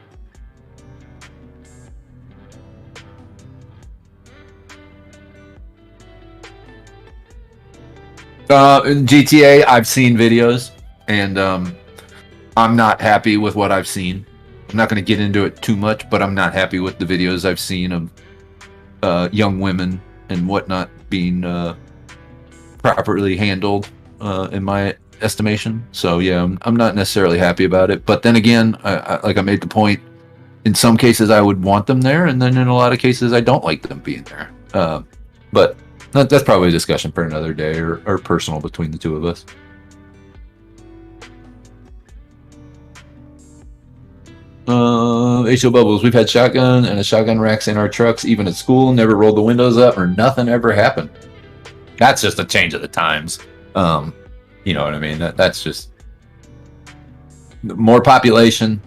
In GTA, I've seen videos, and I'm not happy with what I've seen. I'm not going to get into it too much, but I'm not happy with the videos I've seen of young women and whatnot being properly handled, in my estimation. So yeah, I'm not necessarily happy about it. But then again, like I made the point, in some cases I would want them there, and then in a lot of cases I don't like them being there. But that's probably a discussion for another day, or personal between the two of us. HO Bubbles, we've had shotgun and a shotgun racks in our trucks, even at school, never rolled the windows up or nothing ever happened. That's just a change of the times. You know what I mean? That's just more population,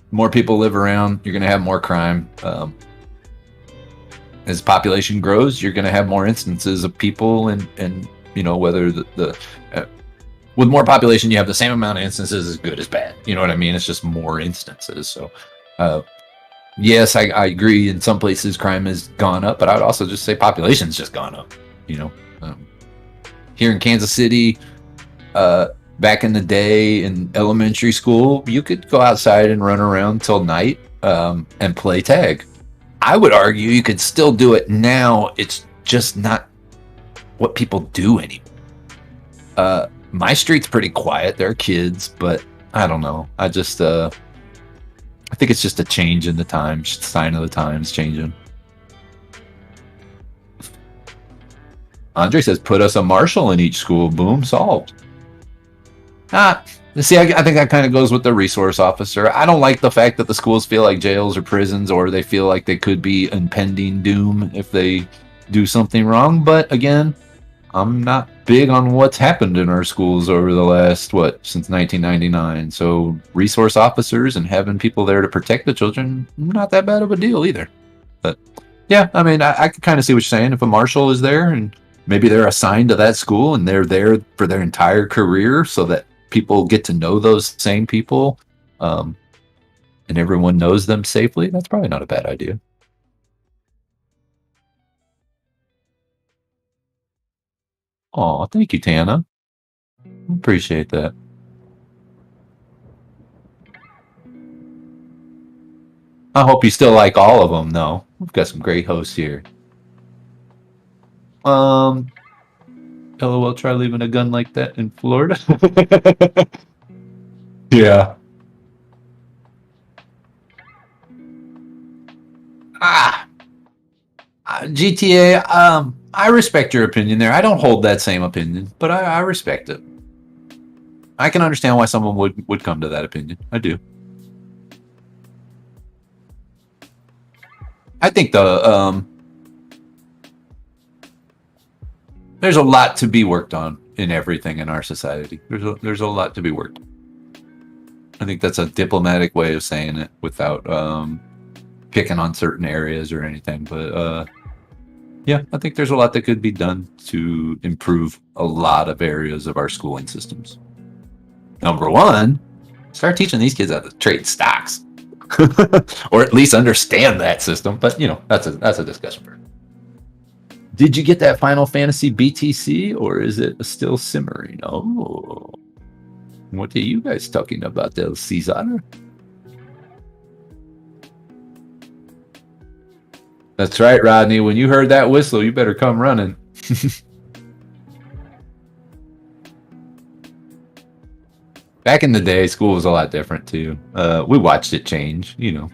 more people live around, you're going to have more crime. As population grows, you're going to have more instances of people, and you know, whether with more population, you have the same amount of instances as good as bad. You know what I mean? It's just more instances. So, yes, I agree. In some places, crime has gone up, but I would also just say population's just gone up. You know, here in Kansas City, back in the day in elementary school, you could go outside and run around till night and play tag. I would argue you could still do it now. It's just not what people do anymore. My street's pretty quiet. There are kids, but I don't know. I just, I think it's just a change in the times, sign of the times changing. Andre says, put us a marshal in each school. Boom, solved. See, I think that kind of goes with the resource officer. I don't like the fact that the schools feel like jails or prisons, or they feel like they could be impending doom if they do something wrong. But again, I'm not big on what's happened in our schools over the last, since 1999. So resource officers and having people there to protect the children, not that bad of a deal either. But yeah, I mean, I can kind of see what you're saying. If a marshal is there and maybe they're assigned to that school and they're there for their entire career so that people get to know those same people, and everyone knows them safely, that's probably not a bad idea. Oh, thank you, Tana. Appreciate that. I hope you still like all of them, though. We've got some great hosts here. LOL, try leaving a gun like that in Florida. Yeah. GTA, I respect your opinion there. I don't hold that same opinion, but I respect it. I can understand why someone would come to that opinion. I do. I think there's a lot to be worked on in everything in our society. There's a lot to be worked. I think that's a diplomatic way of saying it without picking on certain areas or anything. But yeah, I think there's a lot that could be done to improve a lot of areas of our schooling systems. Number one, start teaching these kids how to trade stocks, or at least understand that system. But you know, that's a discussion for. Did you get that Final Fantasy BTC, or is it still simmering? Oh, what are you guys talking about, there, Caesar? That's right, Rodney. When you heard that whistle, you better come running. Back in the day, school was a lot different too. We watched it change. You know,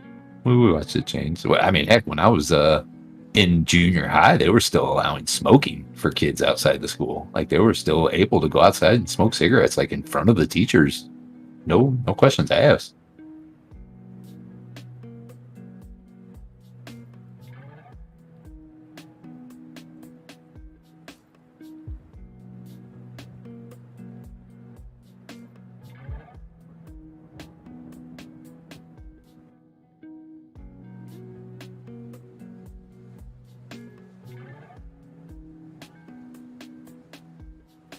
we watched it change. I mean, heck, when I was in junior high, they were still allowing smoking for kids outside the school. Like they were still able to go outside and smoke cigarettes, like in front of the teachers. No questions asked.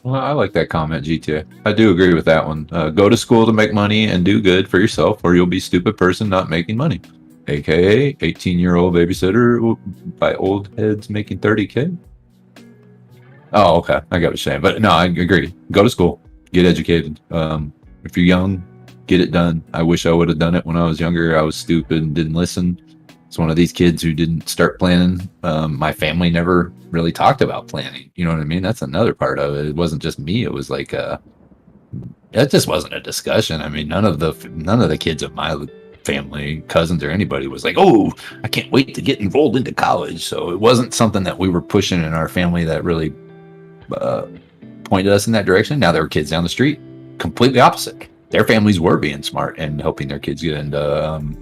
Well, I like that comment, GTA. I do agree with that one. Go to school to make money and do good for yourself, or you'll be a stupid person not making money. AKA 18-year-old babysitter by old heads making 30K. Oh, okay. I got what you're saying. But no, I agree. Go to school. Get educated. If you're young, get it done. I wish I would have done it when I was younger. I was stupid and didn't listen. It's one of these kids who didn't start planning. My family never really talked about planning. You know what I mean? That's another part of it. It wasn't just me. It was like it just wasn't a discussion. I mean, none of the kids of my family, cousins or anybody was like, "Oh, I can't wait to get enrolled into college." So it wasn't something that we were pushing in our family that really pointed us in that direction. Now there were kids down the street, completely opposite. Their families were being smart and helping their kids get into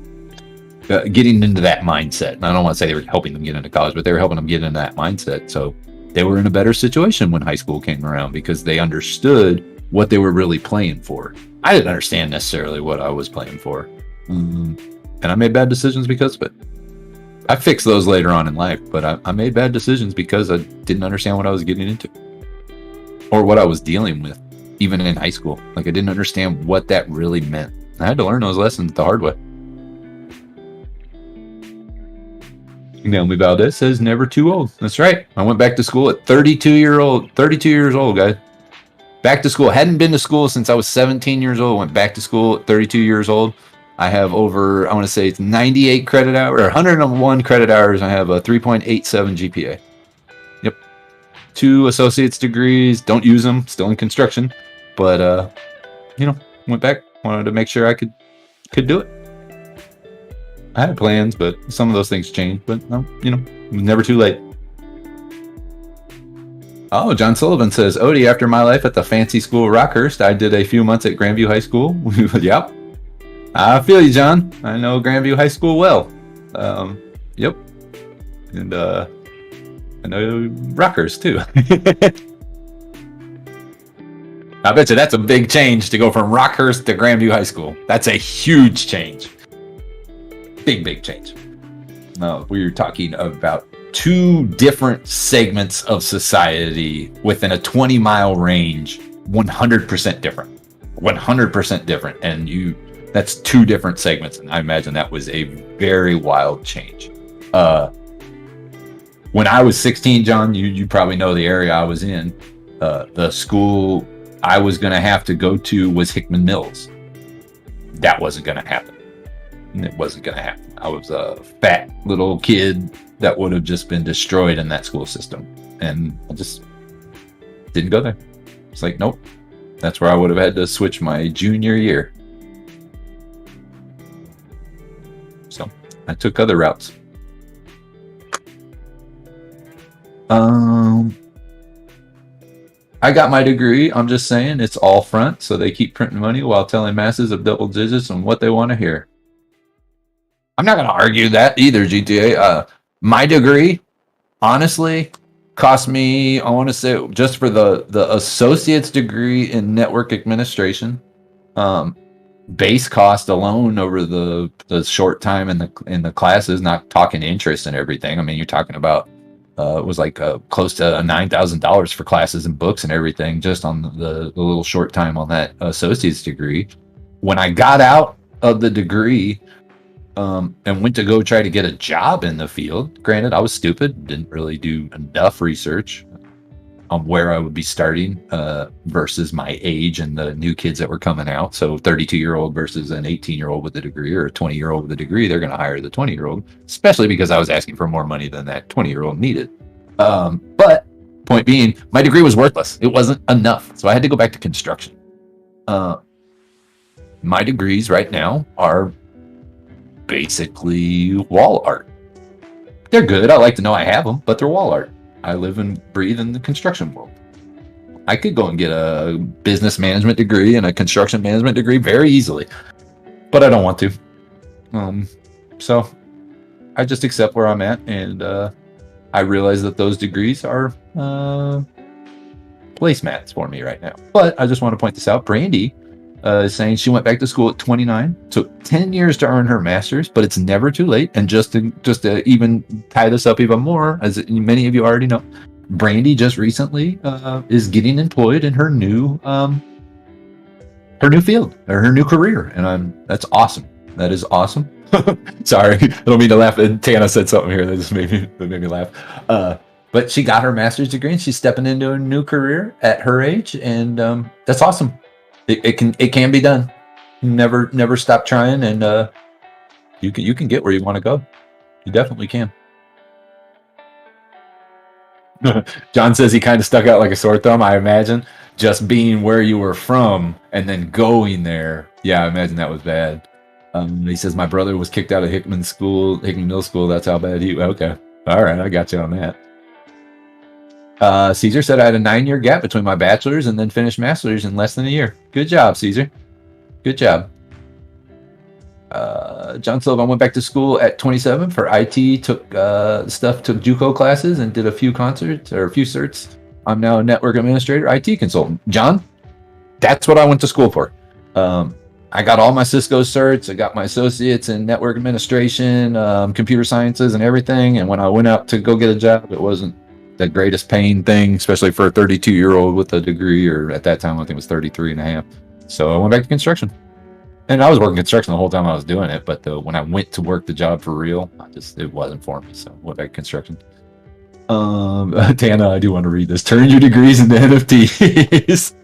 getting into that mindset. And I don't want to say they were helping them get into college, but they were helping them get into that mindset. So they were in a better situation when high school came around because they understood what they were really playing for. I didn't understand necessarily what I was playing for. And I made bad decisions because of it. I fixed those later on in life, but I made bad decisions because I didn't understand what I was getting into or what I was dealing with, even in high school. Like I didn't understand what that really meant. I had to learn those lessons the hard way. Naomi Valdez says never too old. That's right. I went back to school at 32 years old, guys. Back to school. Hadn't been to school since I was 17 years old. Went back to school at 32 years old. I have over, I want to say it's 98 credit hours, or 101 credit hours. I have a 3.87 GPA. Yep. 2 associate's degrees. Don't use them. Still in construction. But, went back. Wanted to make sure I could do it. I had plans, but some of those things changed. But, never too late. Oh, John Sullivan says, Odie, after my life at the fancy school Rockhurst, I did a few months at Grandview High School. Yep. I feel you, John. I know Grandview High School well. Yep. And I know Rockhurst, too. I bet you that's a big change to go from Rockhurst to Grandview High School. That's a huge change. Big change. No, we were talking about 2 different segments of society within a 20-mile range, 100% different. 100% different. And that's 2 different segments. And I imagine that was a very wild change. When I was 16, John, you probably know the area I was in. The school I was going to have to go to was Hickman Mills. That wasn't going to happen. It wasn't going to happen. I was a fat little kid that would have just been destroyed in that school system. And I just didn't go there. It's like, nope. That's where I would have had to switch my junior year. So I took other routes. I got my degree. I'm just saying it's all front. So they keep printing money while telling masses of double digits on what they want to hear. I'm not going to argue that either, GTA. My degree, honestly, Cost me, I want to say, just for the associate's degree in network administration, base cost alone over the short time in the classes, not talking interest and everything. I mean, you're talking about it was like close to $9,000 for classes and books and everything just on the little short time on that associate's degree. When I got out of the degree and went to go try to get a job in the field, granted, I was stupid, didn't really do enough research on where I would be starting versus my age and the new kids that were coming out. So 32-year-old versus an 18-year-old with a degree, or a 20-year-old with a degree, they're going to hire the 20-year-old, especially because I was asking for more money than that 20-year-old needed. But point being, my degree was worthless. It wasn't enough. So I had to go back to construction. My degrees right now are basically wall art. They're good. I like to know I have them, but they're wall art. I live and breathe in the construction world. I could go and get a business management degree and a construction management degree very easily, but I don't want to. So I just accept where I'm at, and I realize that those degrees are placemats for me right now. But I just want to point this out. Brandy is saying she went back to school at 29, took 10 years to earn her master's, but it's never too late. And just to even tie this up even more, as many of you already know, Brandy just recently is getting employed in her new field, or her new career, and that's awesome. That is awesome. Sorry, I don't mean to laugh. Tana said something here that just made me laugh. But she got her master's degree and she's stepping into a new career at her age, and that's awesome. It can be done. Never stop trying, and you can get where you want to go. You definitely can. John says he kind of stuck out like a sore thumb. I imagine just being where you were from and then going there. Yeah, I imagine that was bad. He says my brother was kicked out of Hickman Middle School. That's how bad he. Okay, all right, I got you on that. Caesar said I had a 9-year gap between my bachelor's and then finished master's in less than a year. Good job, Caesar. Good job. John Sullivan went back to school at 27 for IT, took JUCO classes and did a few certs. I'm now a network administrator, IT consultant. John, that's what I went to school for. I got all my Cisco certs. I got my associates in network administration, computer sciences and everything. And when I went out to go get a job, it wasn't the greatest paying thing, especially for a 32-year-old with a degree, or at that time, I think it was 33 and a half. So I went back to construction. And I was working construction the whole time I was doing it. But when I went to work the job for real, it wasn't for me. So I went back to construction. Tana, I do want to read this. Turn your degrees into NFTs.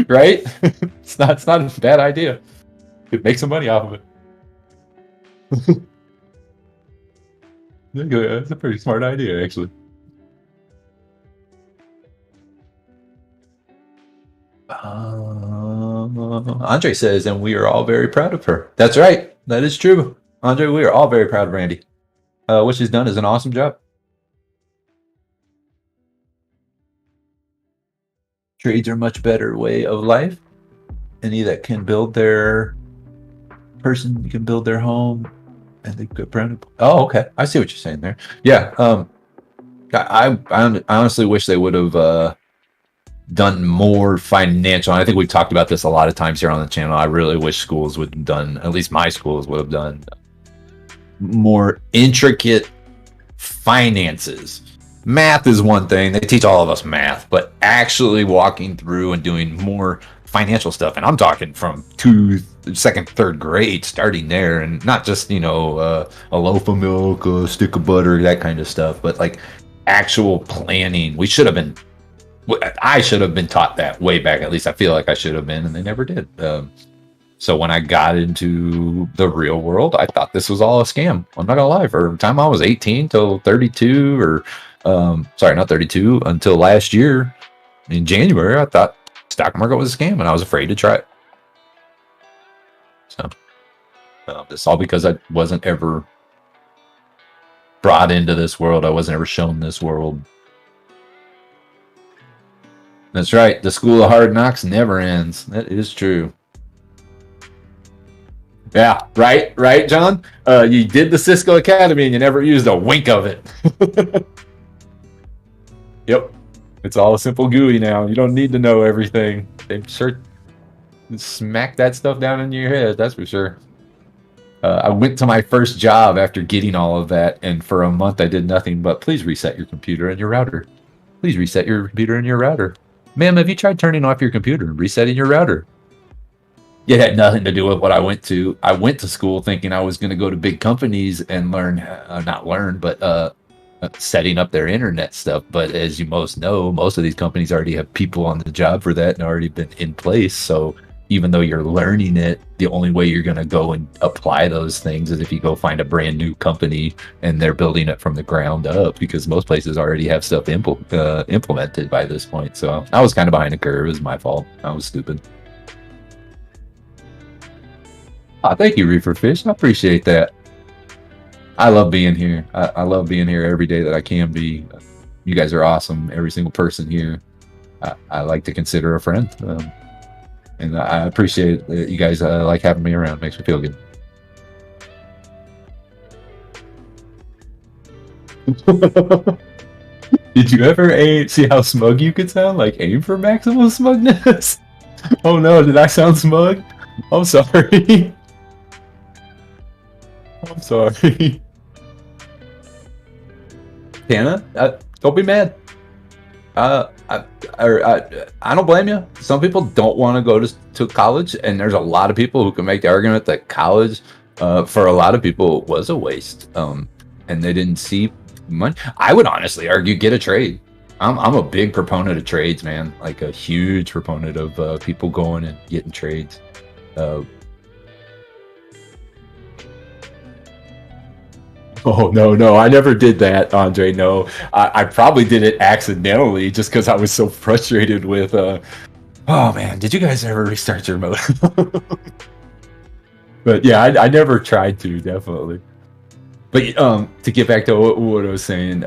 Right? It's not a bad idea. You could make some money off of it. That's a pretty smart idea, actually. Andre says, and we are all very proud of her. That's right. That is true. Andre, we are all very proud of Randy. What she's done is an awesome job. Trades are a much better way of life. Any that can build their person can build their home, and they get branded. Oh, okay. I see what you're saying there. Yeah. I honestly wish they would have done more financial. I think we've talked about this a lot of times here on the channel. I really wish schools would have done, at least my schools would have done, more intricate finances. Math is one thing. They teach all of us math, but actually walking through and doing more financial stuff. And I'm talking from second, third grade, starting there, and not just, a loaf of milk, a stick of butter, that kind of stuff, but like actual planning. I should have been taught that way back. At least I feel like I should have been, and they never did. So when I got into the real world, I thought this was all a scam. I'm not gonna lie. For the time I was 18 till 32, not 32, until last year in January, I thought stock market was a scam, and I was afraid to try it. So this all because I wasn't ever brought into this world. I wasn't ever shown this world. That's right. The school of hard knocks never ends. That is true. Yeah, right, John? You did the Cisco Academy and you never used a wink of it. Yep. It's all a simple GUI now. You don't need to know everything. They sure smack that stuff down in your head, that's for sure. I went to my first job after getting all of that, and for a month I did nothing but please reset your computer and your router. Please reset your computer and your router. Ma'am, have you tried turning off your computer and resetting your router? It had nothing to do with what I went to. I went to school thinking I was going to go to big companies and setting up their internet stuff. But as you most know, most of these companies already have people on the job for that and already been in place. So even though you're learning it, the only way you're going to go and apply those things is if you go find a brand new company and they're building it from the ground up, because most places already have stuff implemented by this point. So I was kind of behind the curve. It was my fault. I was stupid. Thank you, Reefer Fish. I appreciate that. I love being here. I love being here every day that I can be. You guys are awesome. Every single person here, I like to consider a friend. And I appreciate that you guys like having me around. Makes me feel good. Did you ever see how smug you could sound? Like, aim for maximum smugness? Oh no, did I sound smug? I'm sorry. I'm sorry. Tana, don't be mad. I don't blame you. Some people don't want to go to college, and there's a lot of people who can make the argument that college, for a lot of people, was a waste. And they didn't see money. I would honestly argue get a trade. I'm a big proponent of trades, man. Like a huge proponent of people going and getting trades. Oh, no, I never did that, Andre. No, I probably did it accidentally just because I was so frustrated with, oh man, did you guys ever restart your mode? But yeah, I never tried to, definitely. But to get back to what I was saying,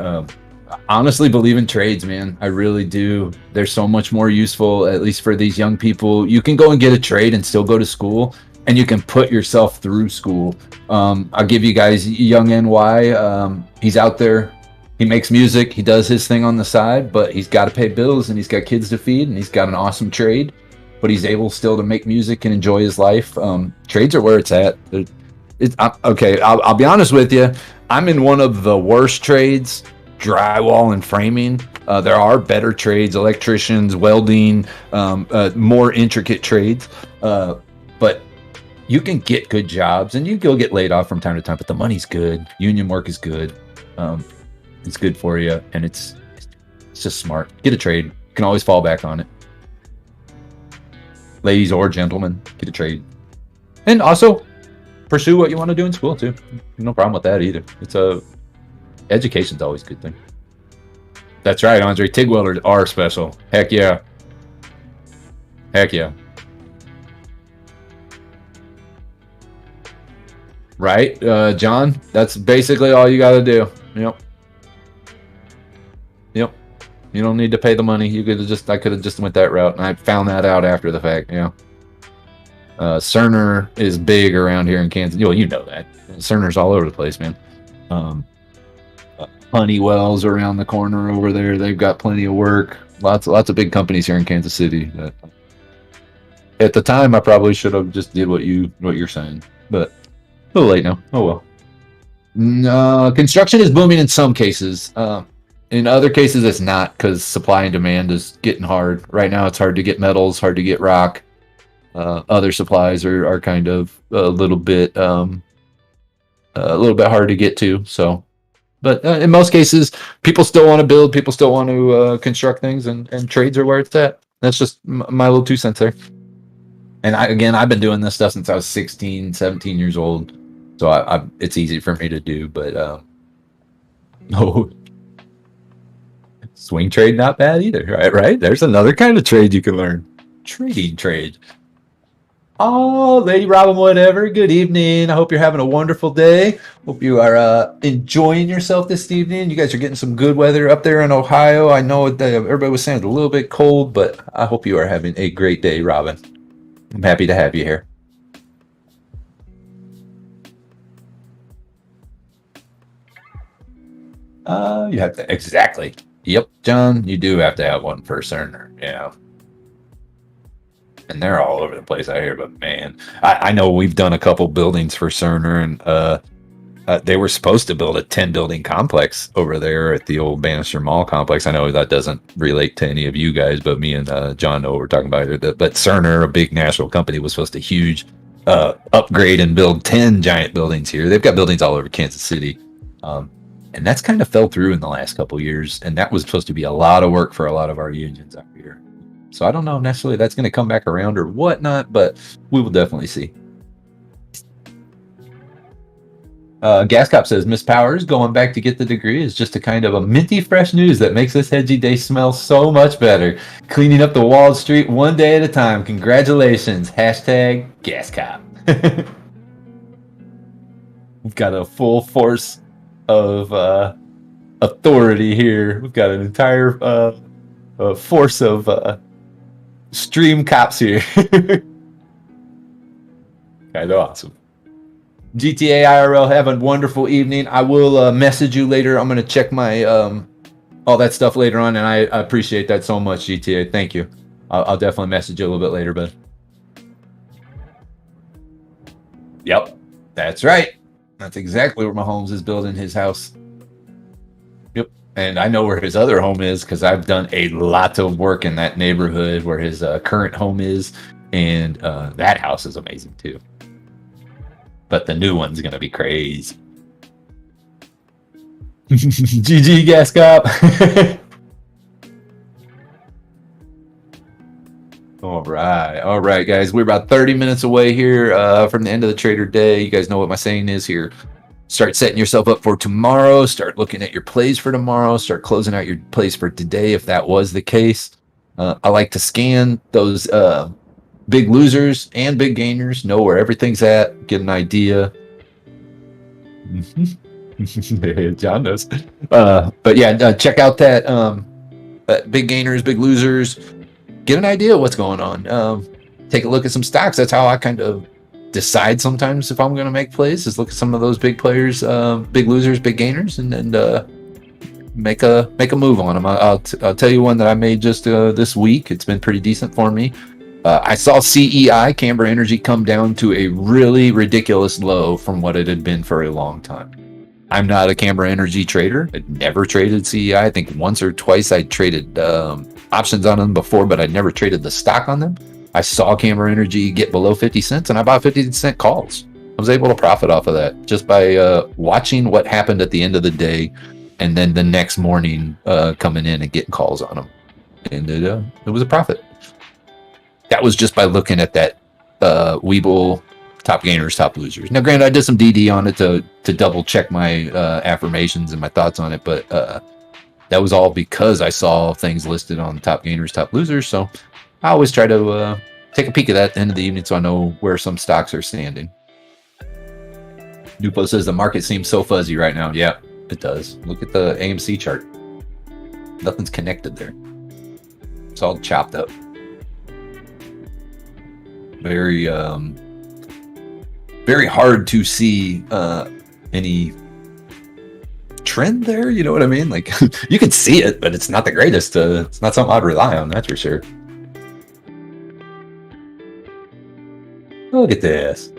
honestly believe in trades, man. I really do. They're so much more useful, at least for these young people. You can go and get a trade and still go to school, and you can put yourself through school. I'll give you guys young NY. He's out there. He makes music. He does his thing on the side, but he's got to pay bills and he's got kids to feed and he's got an awesome trade, but he's able still to make music and enjoy his life. Trades are where it's at. Okay, I'll be honest with you. I'm in one of the worst trades, drywall and framing. There are better trades, electricians, welding, more intricate trades. But you can get good jobs and you go get laid off from time to time, but the money's good. Union work is good. It's good for you, and it's just smart. Get a trade. You can always fall back on it. Ladies or gentlemen, get a trade. And also pursue what you want to do in school too. No problem with that either. Education's always a good thing. That's right, Andre. TIG welders are special. Heck yeah. Heck yeah. Right, John? That's basically all you got to do. Yep. You don't need to pay the money. I could have just went that route, and I found that out after the fact. Yeah. Cerner is big around here in Kansas. Well, you know that. Cerner's all over the place, man. Honeywell's around the corner over there. They've got plenty of work. Lots of big companies here in Kansas City. At the time, I probably should have just did what you're saying, but a little late now. Oh well. No, construction is booming in some cases. In other cases, it's not, because supply and demand is getting hard. Right now, it's hard to get metals, hard to get rock. Other supplies are kind of a little bit hard to get to. So, but in most cases, people still want to build. People still want to construct things, and trades are where it's at. That's just my little 2 cents there. And I've been doing this stuff since I was 16, 17 years old. So it's easy for me to do, but no. Swing trade, not bad either, right? There's another kind of trade you can learn. Trading trade. Oh, Lady Robin, whatever. Good evening. I hope you're having a wonderful day. Hope you are enjoying yourself this evening. You guys are getting some good weather up there in Ohio. I know that everybody was saying it's a little bit cold, but I hope you are having a great day, Robin. I'm happy to have you here. You have to, exactly. Yep, John, you do have to have one for Cerner. Yeah. And they're all over the place out here, but man, I know we've done a couple buildings for Cerner, and they were supposed to build a 10-building complex over there at the old Bannister Mall complex. I know that doesn't relate to any of you guys, but me and John know what we're talking about here. But Cerner, a big national company, was supposed to upgrade and build 10 giant buildings here. They've got buildings all over Kansas City. And that's kind of fell through in the last couple of years. And that was supposed to be a lot of work for a lot of our unions out here. So I don't know necessarily that's going to come back around or whatnot, but we will definitely see. Gas Cop says, Miss Powers going back to get the degree is just a kind of a minty fresh news that makes this hedgy day smell so much better. Cleaning up the Wall Street one day at a time. Congratulations. Hashtag Gas Cop. We've got a full force of authority here. We've got an entire force of stream cops here. Kind of awesome. GTA IRL, have a wonderful evening. I will message you later. I'm going to check my all that stuff later on, and I appreciate that so much, GTA. Thank you. I'll definitely message you a little bit later, bud. Yep, that's right. That's exactly where Mahomes is building his house. Yep, and I know where his other home is because I've done a lot of work in that neighborhood where his current home is, and that house is amazing too. But the new one's going to be crazy. GG, Gas Cop. All right, guys. We're about 30 minutes away here from the end of the trader day. You guys know what my saying is here. Start setting yourself up for tomorrow. Start looking at your plays for tomorrow. Start closing out your plays for today if that was the case. I like to scan those big losers and big gainers, know where everything's at, get an idea. John knows. But yeah, check out that big gainers, big losers, get an idea of what's going on. Take a look at some stocks. That's how I kind of decide sometimes if I'm going to make plays, is look at some of those big players, big losers, big gainers, and make a move on them. I'll tell you one that I made just this week. It's been pretty decent for me. I saw CEI, Canberra Energy, come down to a really ridiculous low from what it had been for a long time. I'm not a Canberra Energy trader. I'd never traded CEI. I think once or twice I traded options on them before, but I never traded the stock on them. I saw Canberra Energy get below 50 cents, and I bought 50-cent calls. I was able to profit off of that just by watching what happened at the end of the day, and then the next morning coming in and getting calls on them. And it was a profit. That was just by looking at that Webull top gainers, top losers. Now, granted, I did some DD on it to double check my affirmations and my thoughts on it, but that was all because I saw things listed on top gainers, top losers. So I always try to take a peek at that at the end of the evening so I know where some stocks are standing. Nupo says the market seems so fuzzy right now. Yeah, it does. Look at the AMC chart. Nothing's connected there. It's all chopped up. Very hard to see any trend there. You know what I mean? Like you can see it, but it's not the greatest. It's not something I'd rely on. That's for sure. Look at this.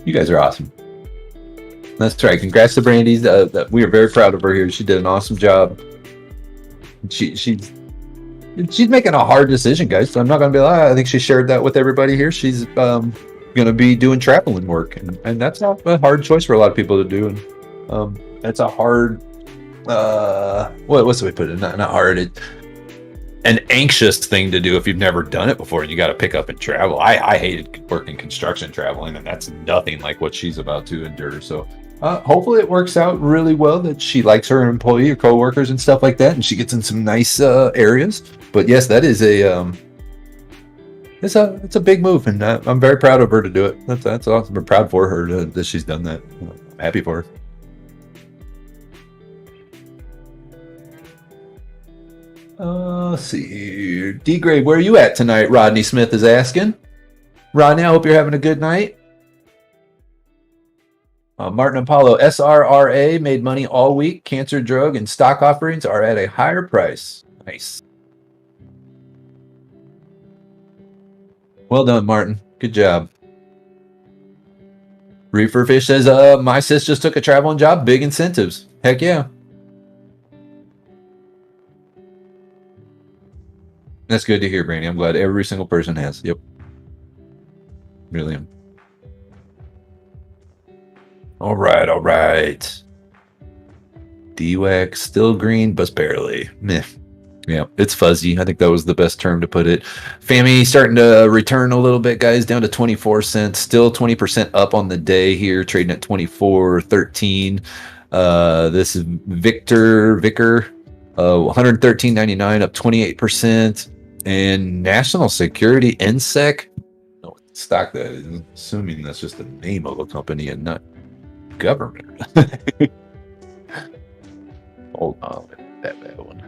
You guys are awesome. That's right. Congrats to Brandy. We are very proud of her here. She did an awesome job. She's making a hard decision, guys. So I'm not going to be like, I think she shared that with everybody here. She's going to be doing traveling work, and that's not a hard choice for a lot of people to do. And that's a hard, what's the way to put it? Not hard. An anxious thing to do if you've never done it before. You got to pick up and travel. I hated working construction traveling, and that's nothing like what she's about to endure. So hopefully it works out really well, that she likes her employee or coworkers and stuff like that, and she gets in some nice areas. But yes, that is it's a big move, and I'm very proud of her to do it. That's awesome. I'm proud for her that she's done that. I'm happy for her. Let's see here. D-Grade, where are you at tonight? Rodney Smith is asking. Rodney, I hope you're having a good night. Martin Apollo SRRA made money all week. Cancer drug and stock offerings are at a higher price. Nice. Well done, Martin. Good job. Reefer Fish says, my sis just took a traveling job. Big incentives. Heck yeah. That's good to hear, Brandy. I'm glad every single person has. Yep. Really am. All right, all right. DWAC still green, but barely. Meh. Yeah, it's fuzzy. I think that was the best term to put it. FAMI starting to return a little bit, guys, down to 24 cents. Still 20% up on the day here, trading at 24.13. This is Vicker, 113.99, up 28%. And National Security NSEC, no stock that is, assuming that's just the name of a company and not government. Hold on, that bad one.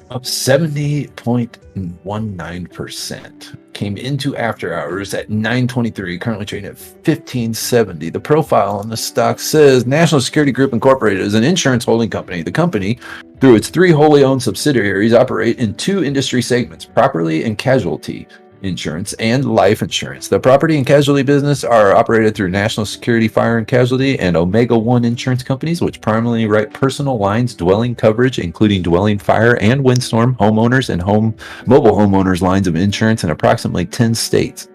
Up 70.19%. Came into after hours at 923, currently trading at 1570. The profile on the stock says National Security Group Incorporated is an insurance holding company. The company, through its 3 wholly owned subsidiaries, operate in 2 industry segments, property and casualty insurance and life insurance. The property and casualty business are operated through National Security Fire and Casualty and Omega One insurance companies, which primarily write personal lines dwelling coverage, including dwelling fire and windstorm, homeowners and mobile homeowners lines of insurance in approximately 10 states.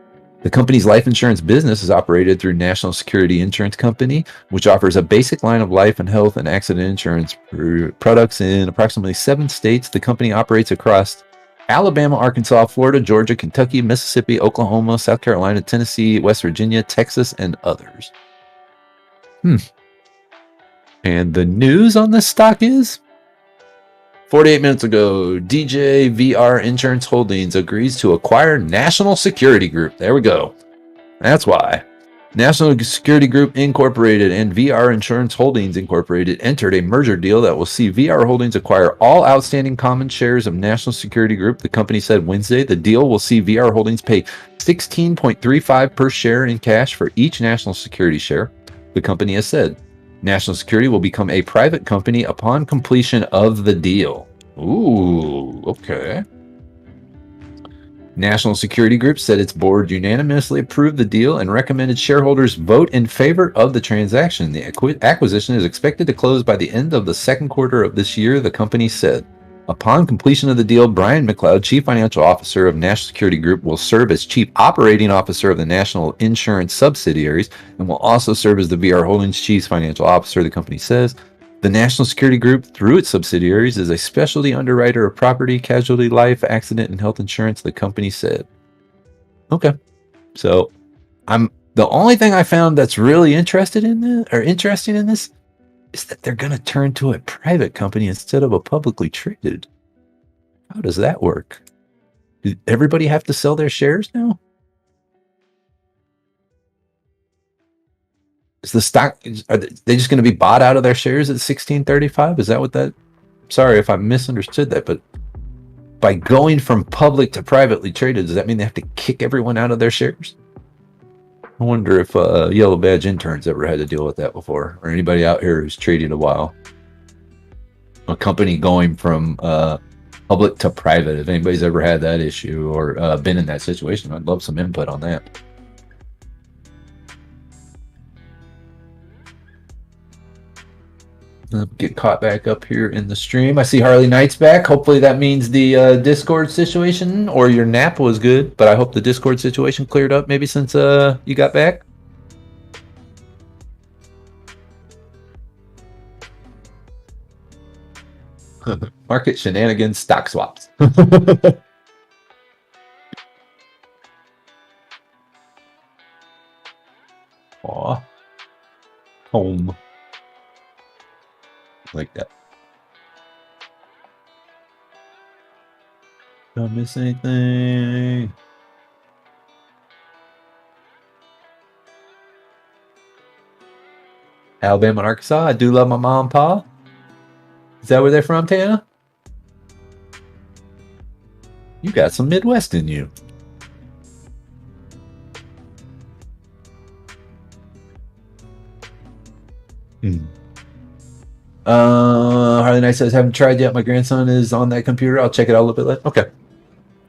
The company's life insurance business is operated through National Security Insurance Company, which offers a basic line of life and health and accident insurance products in approximately 7 states. The company operates across Alabama, Arkansas, Florida, Georgia, Kentucky, Mississippi, Oklahoma, South Carolina, Tennessee, West Virginia, Texas, and others. And the news on this stock is 48 minutes ago, DJ VR Insurance Holdings agrees to acquire National Security Group. There we go. That's why. National Security Group Incorporated and VR Insurance Holdings Incorporated entered a merger deal that will see VR Holdings acquire all outstanding common shares of National Security Group. The company said Wednesday the deal will see VR Holdings pay $16.35 per share in cash for each National Security share. The company has said National Security will become a private company upon completion of the deal. Ooh, okay. National Security Group said its board unanimously approved the deal and recommended shareholders vote in favor of the transaction. The acquisition is expected to close by the end of the second quarter of this year, the company said. Upon completion of the deal, Brian McLeod, Chief Financial Officer of National Security Group, will serve as Chief Operating Officer of the National Insurance subsidiaries and will also serve as the VR Holdings Chief Financial Officer, the company says. The National Security Group, through its subsidiaries, is a specialty underwriter of property, casualty, life, accident, and health insurance, the company said. Okay. So the only thing I found that's really interesting in this is that they're going to turn to a private company instead of a publicly traded. How does that work? Did everybody have to sell their shares now? Is the stock, are they just going to be bought out of their shares at $16.35? Is that what that? Sorry if I misunderstood that, but by going from public to privately traded, does that mean they have to kick everyone out of their shares? I wonder if Yellow Badge interns ever had to deal with that before, or anybody out here who's traded a while. A company going from public to private, if anybody's ever had that issue or been in that situation, I'd love some input on that. Get caught back up here in the stream. I see Harley Knight's back. Hopefully that means the Discord situation or your nap was good, but I hope the Discord situation cleared up maybe since you got back. Market shenanigans, stock swaps. Aw. Home. Like that. Don't miss anything. Alabama and Arkansas. I do love my mom and pa. Is that where they're from, Tana? You got some Midwest in you. Harley Knight says, haven't tried yet. My grandson is on that computer. I'll check it out a little bit later. Okay.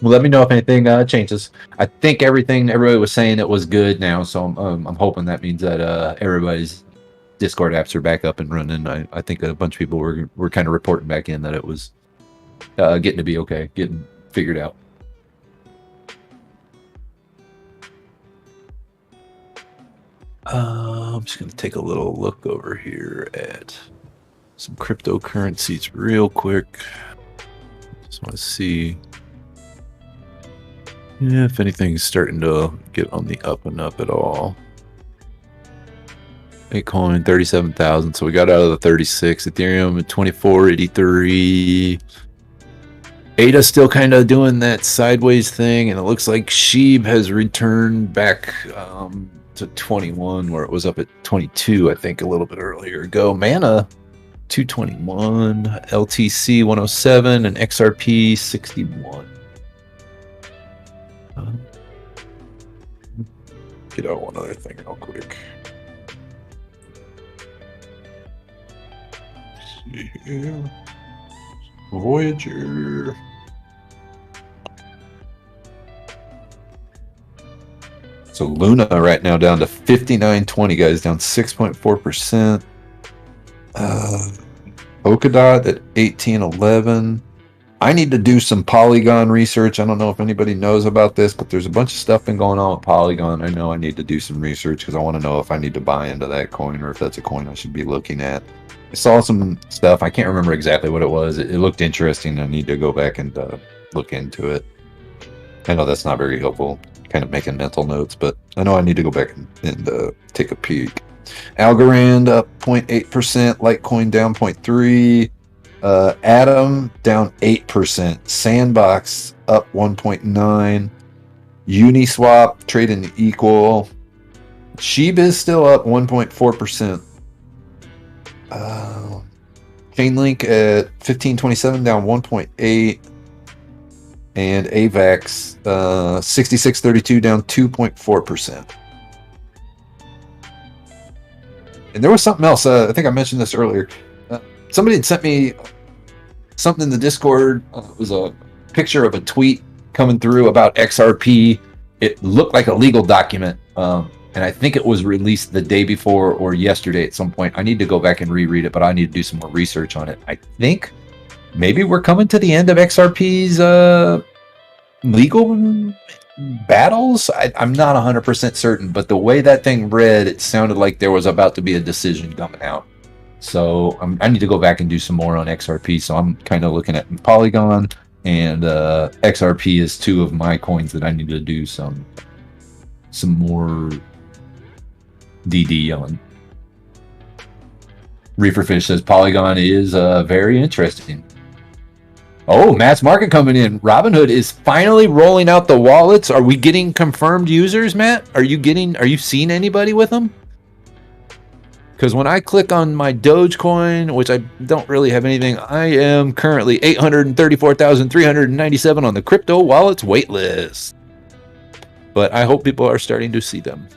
Well, let me know if anything changes. I think everybody was saying it was good now, so I'm hoping that means that everybody's Discord apps are back up and running. I think a bunch of people were kind of reporting back in that it was getting to be okay, getting figured out. I'm just going to take a little look over here at some cryptocurrencies real quick. Just want to see if anything's starting to get on the up and up at all. Bitcoin 37,000, so we got out of the 36. Ethereum at 2483. ADA's still kind of doing that sideways thing, and it looks like SHIB has returned back to 21, where it was up at 22, I think, a little bit earlier ago. Mana 221, LTC 107, and XRP 61. Get out one other thing real quick. Let's see here. Voyager. So Luna right now down to 59.20, guys, down 6.4%. Polkadot at 18.11. I need to do some Polygon research. I don't know if anybody knows about this, but there's a bunch of stuff been going on with Polygon. I know I need to do some research because I want to know if I need to buy into that coin or if that's a coin I should be looking at. I saw some stuff. I can't remember exactly what it was. It looked interesting. I need to go back and look into it. I know that's not very helpful, kind of making mental notes, but I know I need to go back and take a peek. Algorand up 0.8%, Litecoin down 0.3%, Atom down 8%, Sandbox up 1.9%, Uniswap trading equal, SHIB is still up 1.4%. Chainlink at 1527 down 1.8, and AVAX 6632 down 2.4%. And there was something else. I think I mentioned this earlier. Somebody had sent me something in the Discord. It was a picture of a tweet coming through about XRP. It looked like a legal document. And I think it was released the day before or yesterday at some point. I need to go back and reread it, but I need to do some more research on it. I think maybe we're coming to the end of XRP's legal battles. I'm not 100% certain, but the way that thing read, it sounded like there was about to be a decision coming out. So I need to go back and do some more on XRP. So I'm kind of looking at Polygon and XRP as two of my coins that I need to do some more DD on. Reeferfish says Polygon is very interesting. Oh, Matt's Market coming in. Robinhood is finally rolling out the wallets. Are we getting confirmed users, Matt? Are you seeing anybody with them? Because when I click on my Dogecoin, which I don't really have anything, I am currently 834,397 on the crypto wallets waitlist. But I hope people are starting to see them.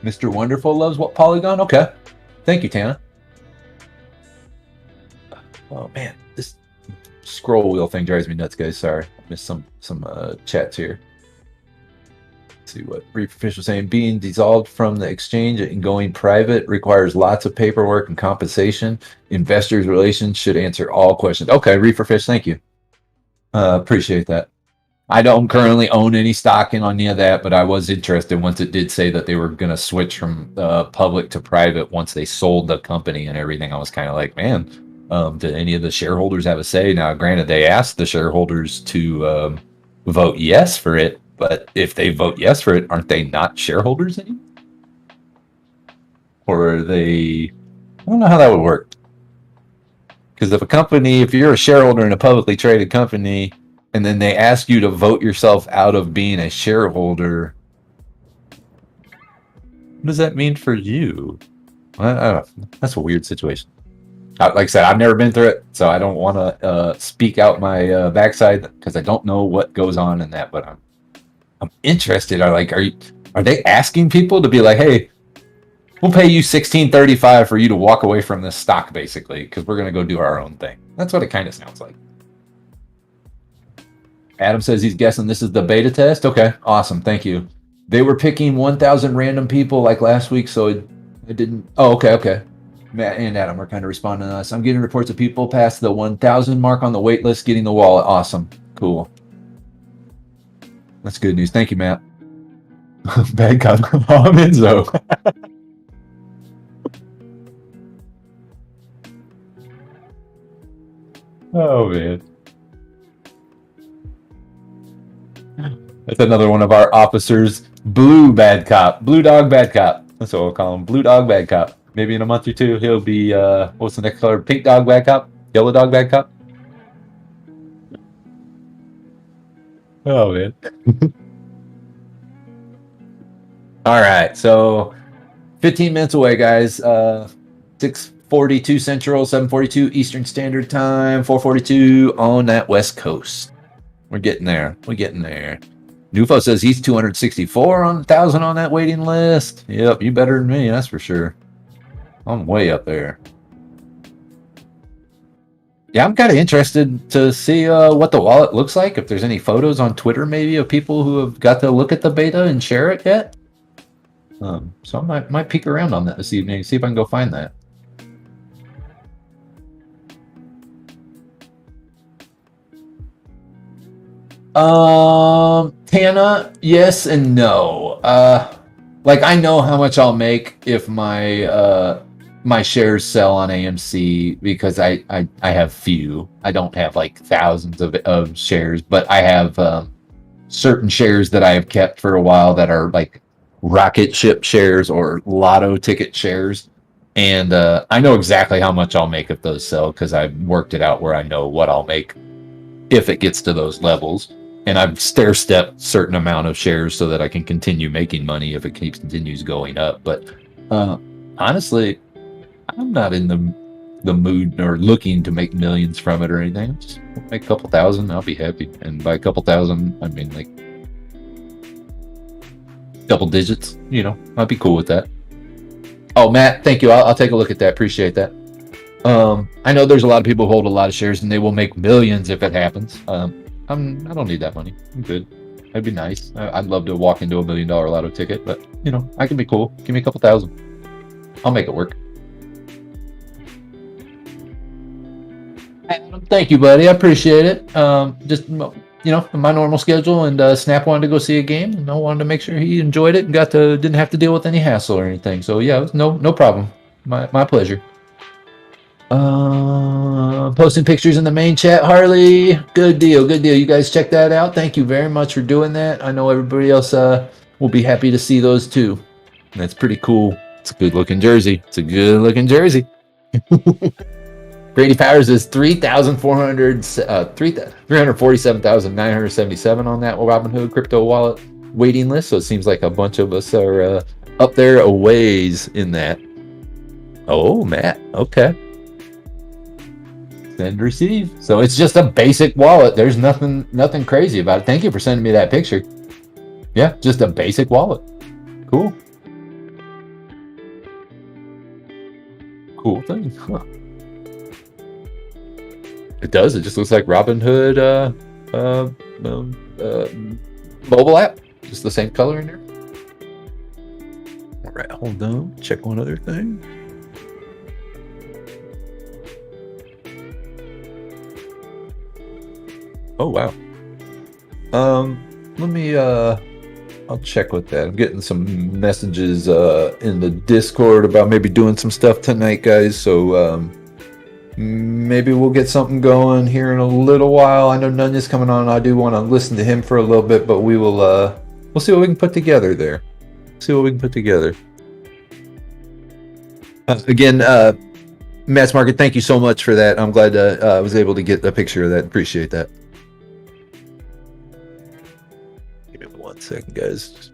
Mr. Wonderful loves what Polygon? Okay. Thank you, Tana. Oh man, this scroll wheel thing drives me nuts, guys. Sorry, I missed some chats here. Let's see what Reeferfish was saying. Being dissolved from the exchange and going private requires lots of paperwork and compensation. Investors relations should answer all questions. Okay, Reeferfish, thank you. Appreciate that. I don't currently own any stock in any of that, but I was interested once it did say that they were going to switch from public to private once they sold the company and everything. I was kind of like, man, did any of the shareholders have a say? Now, granted, they asked the shareholders to vote yes for it, but if they vote yes for it, aren't they not shareholders anymore? Or are they... I don't know how that would work. Because if you're a shareholder in a publicly traded company, and then they ask you to vote yourself out of being a shareholder, what does that mean for you? I don't know. That's a weird situation. Like I said, I've never been through it, so I don't want to speak out my backside because I don't know what goes on in that. But I'm interested. Are they asking people to be like, hey, we'll pay you $16.35 for you to walk away from this stock, basically, because we're gonna go do our own thing. That's what it kind of sounds like. Adam says he's guessing this is the beta test. Okay, awesome, thank you. They were picking 1,000 random people like last week, so it didn't. Oh, okay. Matt and Adam are kind of responding to us. I'm getting reports of people past the 1,000 mark on the wait list getting the wallet. Awesome, cool. That's good news. Thank you, Matt. Bad cop. I'm Enzo. Oh man. That's another one of our officers. Blue bad cop. Blue dog bad cop. That's what we'll call him. Blue dog bad cop. Maybe in a month or two he'll be what's the next color? Pink dog bad cop? Yellow dog bad cop? Oh man. All right, so 15 minutes away, guys. 6:42 Central, 7:42 Eastern Standard Time, 4:42 on that West Coast. We're getting there. Nufo says he's 264 on 1,000 on that waiting list. Yep, you better than me, that's for sure. I'm way up there. Yeah, I'm kind of interested to see what the wallet looks like. If there's any photos on Twitter, maybe of people who have got to look at the beta and share it yet. So I might peek around on that this evening, see if I can go find that. Tana, yes and no. Like I know how much I'll make if my my shares sell on AMC because I have few. I don't have like thousands of shares, but I have certain shares that I have kept for a while that are like rocket ship shares or lotto ticket shares. And I know exactly how much I'll make if those sell because I've worked it out where I know what I'll make if it gets to those levels. And I've stair-stepped certain amount of shares so that I can continue making money if it continues going up. But honestly, I'm not in the mood or looking to make millions from it or anything. Just make a couple thousand, I'll be happy. And by a couple thousand, I mean like double digits. You know, I'd be cool with that. Oh, Matt, thank you. I'll take a look at that. Appreciate that. I know there's a lot of people who hold a lot of shares and they will make millions if it happens. I don't need that money. I'm good. That'd be nice. I'd love to walk into $1 million lotto ticket, but you know, I can be cool. Give me a couple thousand. I'll make it work. Thank you, buddy. I appreciate it. Just you know, my normal schedule, and Snap wanted to go see a game, and I wanted to make sure he enjoyed it and didn't have to deal with any hassle or anything. So yeah, it was no problem. My pleasure. Posting pictures in the main chat, Harley. Good deal. You guys check that out. Thank you very much for doing that. I know everybody else will be happy to see those too. That's pretty cool. It's a good looking jersey. Grady Powers is 347,977 on that Robinhood crypto wallet waiting list. So it seems like a bunch of us are up there a ways in that. Oh, Matt. Okay. Send, receive. So it's just a basic wallet. There's nothing crazy about it. Thank you for sending me that picture. Yeah, just a basic wallet. Cool. Cool thing. Huh. It does. It just looks like Robinhood mobile app. Just the same color in there. All right, hold on. Check one other thing. Oh wow. Let me I'll check with that. I'm getting some messages in the Discord about maybe doing some stuff tonight, guys. So maybe we'll get something going here in a little while. I know Nunya's coming on. I do want to listen to him for a little bit, but we will we'll see what we can put together there. Again, Matt's Market, thank you so much for that. I'm glad I was able to get a picture of that. Appreciate that. Give me 1 second, guys.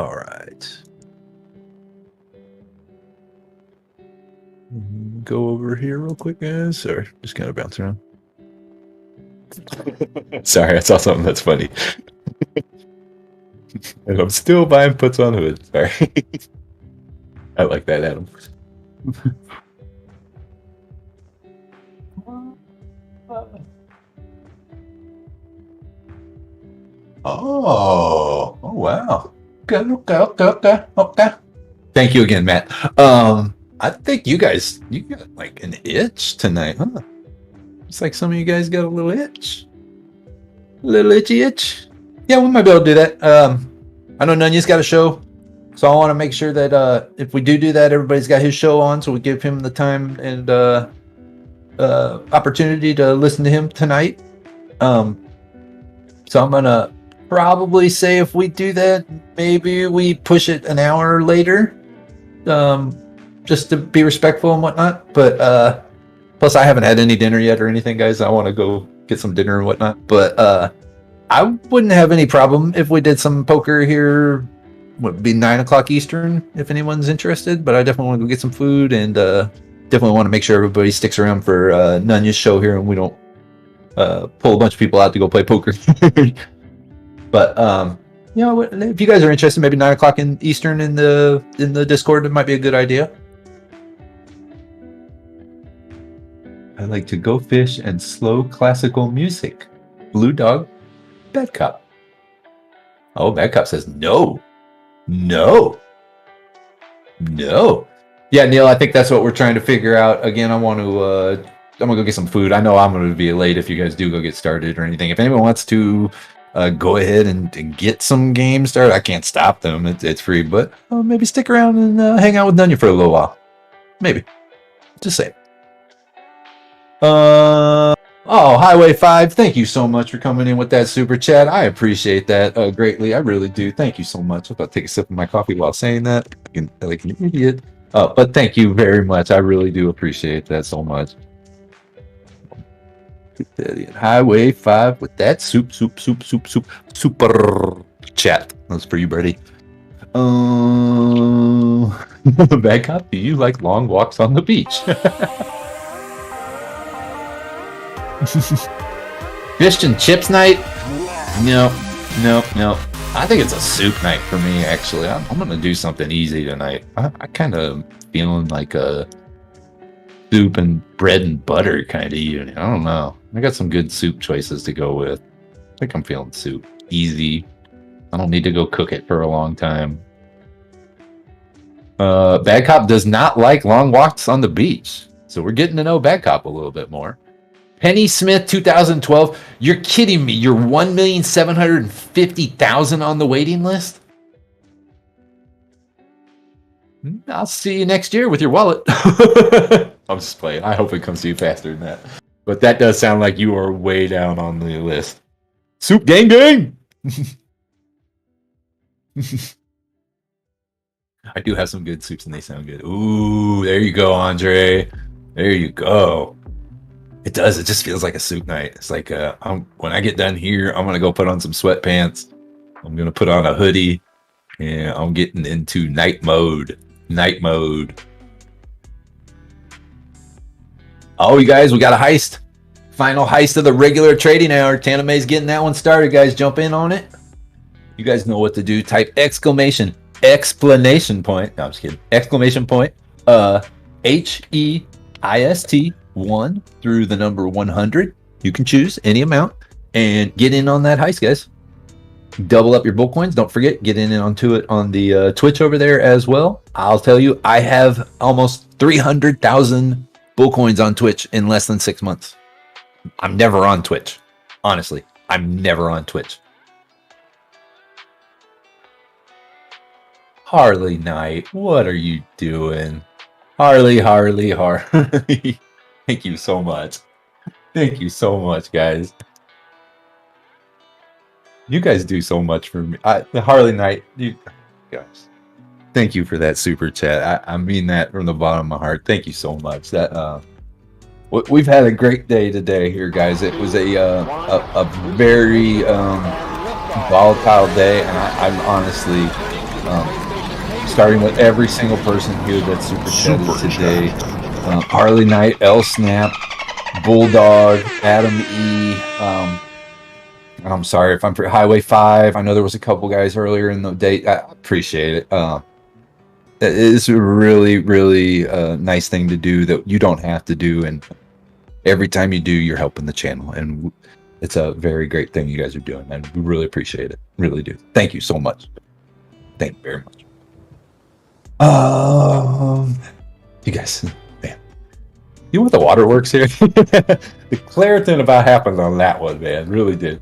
All right. Go over here real quick, guys, or just kind of bounce around. Sorry, I saw something that's funny. And I'm still buying puts on hood. Sorry. I like that, Adam. Oh wow. Okay. Thank you again, Matt. I think you got like an itch tonight, huh? It's like some of you guys got a little itch. A little itchy itch. Yeah, we might be able to do that. I know Nunya's got a show, so I want to make sure that if we do that, everybody's got his show on, so we give him the time and opportunity to listen to him tonight. So I'm gonna probably say if we do that, maybe we push it an hour later, just to be respectful and whatnot. But plus, I haven't had any dinner yet or anything, guys. I want to go get some dinner and whatnot. But I wouldn't have any problem if we did some poker here. Would be 9 o'clock Eastern if anyone's interested. But I definitely want to go get some food and definitely want to make sure everybody sticks around for Nunya's show here and we don't pull a bunch of people out to go play poker. But you know, if you guys are interested, maybe 9 o'clock in Eastern in the Discord, it might be a good idea. I like to go fish and slow classical music. Blue Dog, Bad Cop. Oh, Bad Cop says no. Yeah, Neil, I think that's what we're trying to figure out. Again, I'm gonna go get some food. I know I'm gonna be late if you guys do go get started or anything. If anyone wants to go ahead and get some games started, I can't stop them. It's free, but maybe stick around and hang out with Nunya for a little while. Maybe. Just say it. Highway 5, thank you so much for coming in with that super chat. I appreciate that greatly. I really do. Thank you so much. I'm about to take a sip of my coffee while saying that. Like an idiot. But thank you very much. I really do appreciate that so much. Highway 5 with that super chat. That's for you, Birdie. Bad Cop, do you like long walks on the beach? Fish and chips night? No. I think it's a soup night for me, actually. I'm gonna do something easy tonight. I kind of feeling like a soup and bread and butter kind of evening. I don't know. I got some good soup choices to go with. I think I'm feeling soup. Easy. I don't need to go cook it for a long time. Bad Cop does not like long walks on the beach. So we're getting to know Bad Cop a little bit more. Penny Smith 2012. You're kidding me. You're 1,750,000 on the waiting list? I'll see you next year with your wallet. I'm just playing. I hope it comes to you faster than that. But that does sound like you are way down on the list. Soup gang! I do have some good soups and they sound good. Ooh, there you go, Andre. There you go. It does. It just feels like a soup night. It's like when I get done here, I'm going to go put on some sweatpants. I'm going to put on a hoodie. And I'm getting into night mode. Oh, you guys, we got a heist. Final heist of the regular trading hour. Taname's getting that one started, guys. Jump in on it. You guys know what to do. Type exclamation point. No, I'm just kidding. Exclamation point. HEIST 1 through the number 100. You can choose any amount and get in on that heist, guys. Double up your bull coins. Don't forget, get in onto it on the Twitch over there as well. I'll tell you, I have almost 300,000 bull coins on Twitch in less than 6 months. I'm never on Twitch. Honestly, I'm never on Twitch. Harley Knight, what are you doing? Harley. Thank you so much. Thank you so much, guys. You guys do so much for me. The Harley Knight, you guys. Thank you for that super chat. I mean that from the bottom of my heart. Thank you so much. That we've had a great day today here, guys. It was a very volatile day, and I'm honestly Starting with every single person here that's super chatted today. Harley Knight, L Snap, Bulldog, Adam E. I'm sorry if I'm Highway 5. I know there was a couple guys earlier in the day. I appreciate it. It's a really, really nice thing to do that you don't have to do. And every time you do, you're helping the channel. And it's a very great thing you guys are doing. And we really appreciate it. Really do. Thank you so much. Thank you very much. You guys, man. You know what the waterworks here? The Claritin about happened on that one, man. Really did.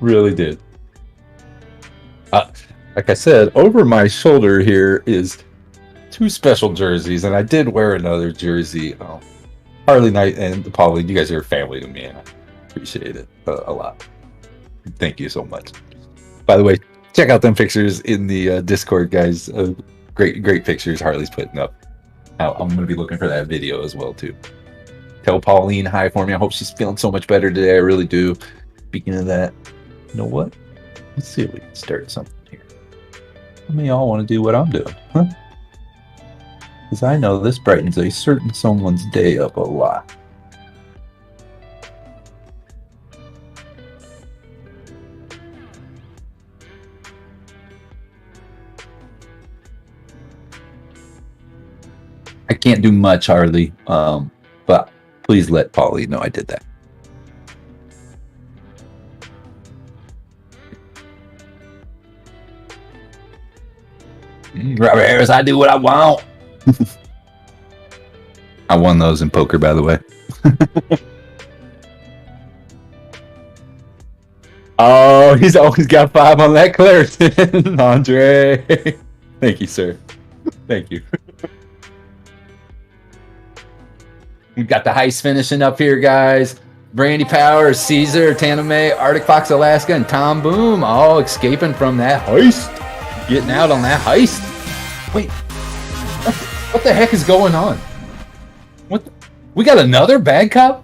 Really did. Like I said, over my shoulder here is 2 special jerseys, and I did wear another jersey. Harley Knight and Pauline, you guys are family to me, and I appreciate it a lot. Thank you so much. By the way, check out them pictures in the Discord, guys. Great pictures Harley's putting up. I'm going to be looking for that video as well, too. Tell Pauline hi for me. I hope she's feeling so much better today. I really do. Speaking of that, you know what? Let's see if we can start something here. How many of y'all want to do what I'm doing? Huh? Because I know this brightens a certain someone's day up a lot. I can't do much, Harley, but please let Pauline know I did that. Robert Harris, I do what I want. I won those in poker, by the way. Oh, he's always got 5 on that Claritin, Andre. Thank you, sir. Thank you. We've got the heist finishing up here, guys. Brandy Powers, Caesar, Taname, Arctic Fox, Alaska, and Tom Boom all escaping from that heist. Getting out on that heist. Wait, what the heck is going on? We got another bad cop?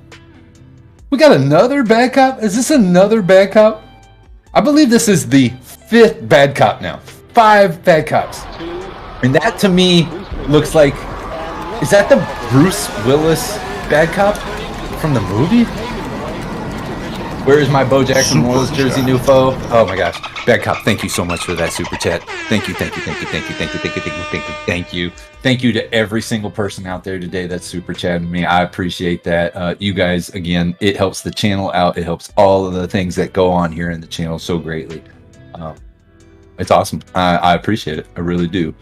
We got another bad cop? Is this another bad cop? I believe this is the 5th bad cop now. 5 bad cops. And that to me looks like, is that the Bruce Willis bad cop from the movie? Where is my Bo Jackson Royals jersey, new foe? Oh my gosh. Bad cop, thank you so much for that super chat. Thank you. Thank you to every single person out there today that's super chatting me. I appreciate that. You guys, again, it helps the channel out. It helps all of the things that go on here in the channel so greatly. It's awesome. I appreciate it. I really do.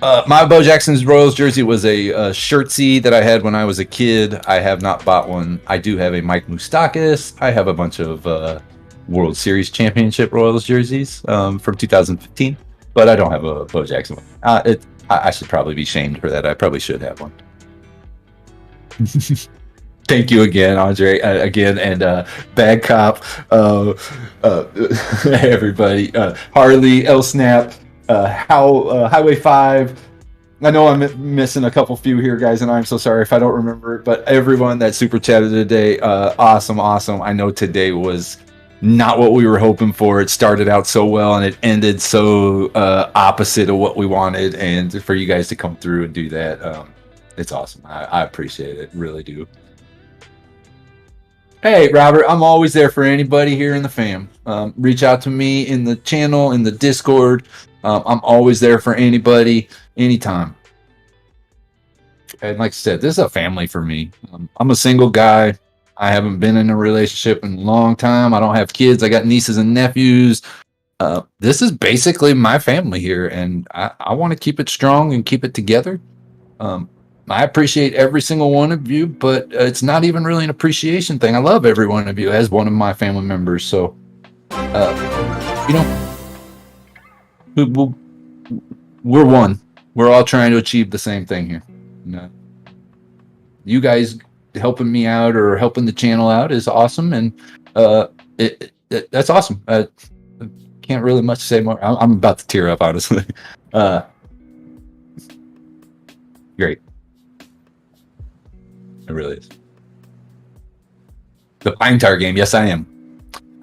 My Bo Jackson's Royals jersey was a shirtsy that I had when I was a kid. I have not bought one. I do have a Mike Moustakas. I have a bunch of World Series Championship Royals jerseys from 2015, but I don't have a Bo Jackson one. I should probably be shamed for that. I probably should have one. Thank you again, Andre. Again, and Bad Cop, everybody, Harley, L Snap. Highway 5. I know I'm missing a few here, guys, and I'm so sorry if I don't remember it, but everyone that super chatted today, awesome. I know today was not what we were hoping for. It started out so well and it ended so opposite of what we wanted, and for you guys to come through and do that, it's awesome. I appreciate it, really do. Hey, Robert, I'm always there for anybody here in the fam. Reach out to me in the channel, in the Discord. I'm always there for anybody, anytime. And like I said, this is a family for me. I'm a single guy. I haven't been in a relationship in a long time. I don't have kids. I got nieces and nephews. This is basically my family here, and I want to keep it strong and keep it together. I appreciate every single one of you, but it's not even really an appreciation thing. I love every one of you as one of my family members. So, you know, we're one. We're all trying to achieve the same thing here. You guys helping me out or helping the channel out is awesome, and that's awesome. Can't really much say more. I'm about to tear up, honestly. Great. It really is. The Pine Tar game. Yes, I am.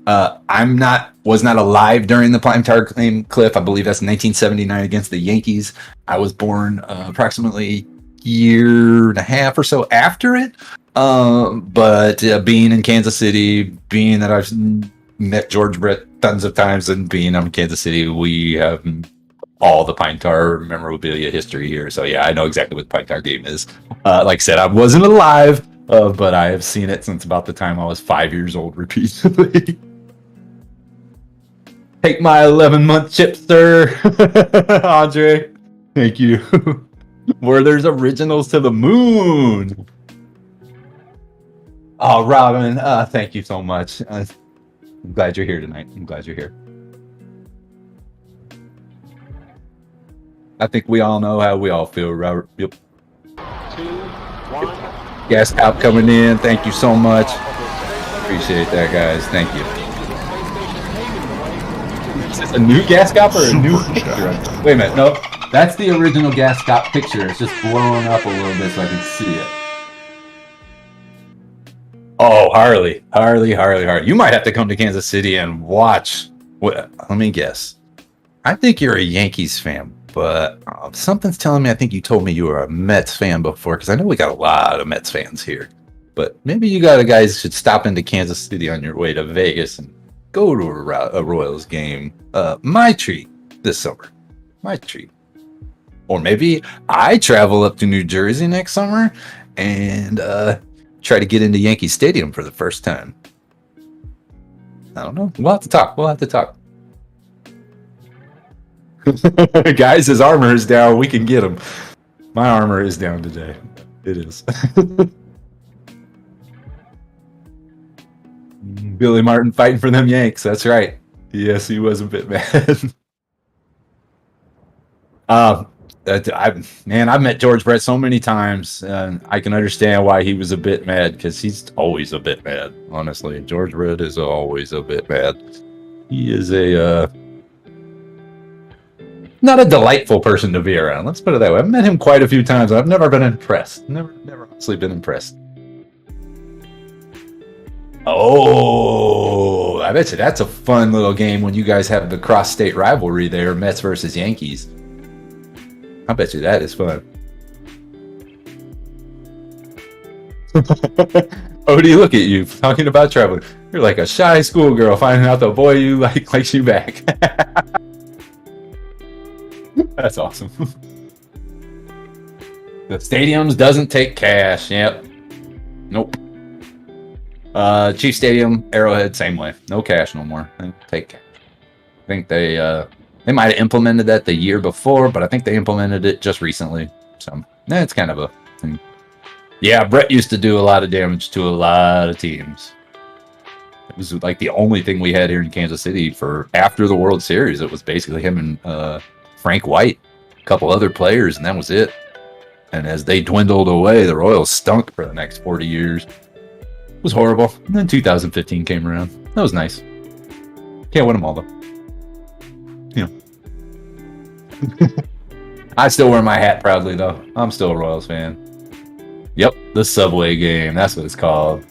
was not alive during the prime time claim cliff. I believe that's 1979 against the Yankees. I was born approximately year and a half or so after it. But being in Kansas City, being that I've met George Brett tons of times, and being in Kansas City, we have all the Pine Tar memorabilia history here. So yeah, I know exactly what the Pine Tar game is. Like I said, I wasn't alive, but I have seen it since about the time I was 5 years old repeatedly. Take my 11-month chip, sir. Andre, thank you. Where there's originals to the moon. Oh, Robin, thank you so much. I'm glad you're here tonight. I'm glad you're here. I think we all know how we all feel, Robert. Yep.
2, 1.
Gas cop coming in. Thank you so much. Appreciate that, guys. Thank you. Is this a new gas cop or a new picture? Wait a minute. No, that's the original gas cop picture. It's just blowing up a little bit so I can see it. Oh, Harley. You might have to come to Kansas City and watch. Let me guess. I think you're a Yankees fan, but something's telling me I think you told me you were a Mets fan before, because I know we got a lot of Mets fans here. But maybe you guys should stop into Kansas City on your way to Vegas and go to a Royals game. My treat this summer. My treat. Or maybe I travel up to New Jersey next summer and try to get into Yankee Stadium for the first time. I don't know. We'll have to talk. Guys, his armor is down. We can get him. My armor is down today. It is. Billy Martin fighting for them Yanks. That's right. Yes, he was a bit mad. I've met George Brett so many times, and I can understand why he was a bit mad, because he's always a bit mad. Honestly, George Brett is always a bit mad. He is not a delightful person to be around. Let's put it that way. I've met him quite a few times. I've never been impressed. Never honestly been impressed. Oh, I bet you that's a fun little game when you guys have the cross-state rivalry there, Mets versus Yankees. I bet you that is fun. Odie, look at you talking about traveling. You're like a shy schoolgirl finding out the boy you like likes you back. That's awesome. The stadiums doesn't take cash. Yep. Nope. Chief Stadium, Arrowhead, same way. No cash no more. They take cash. I think they might have implemented that the year before, but I think they implemented it just recently. So it's kind of a thing. Yeah, Brett used to do a lot of damage to a lot of teams. It was like the only thing we had here in Kansas City for after the World Series. It was basically him and Frank White, a couple other players, and that was it. And as they dwindled away, the Royals stunk for the next 40 years. It was horrible. And then 2015 came around. That was nice. Can't win them all, though. Yeah. I still wear my hat proudly, though. I'm still a Royals fan. Yep, the Subway game. That's what it's called.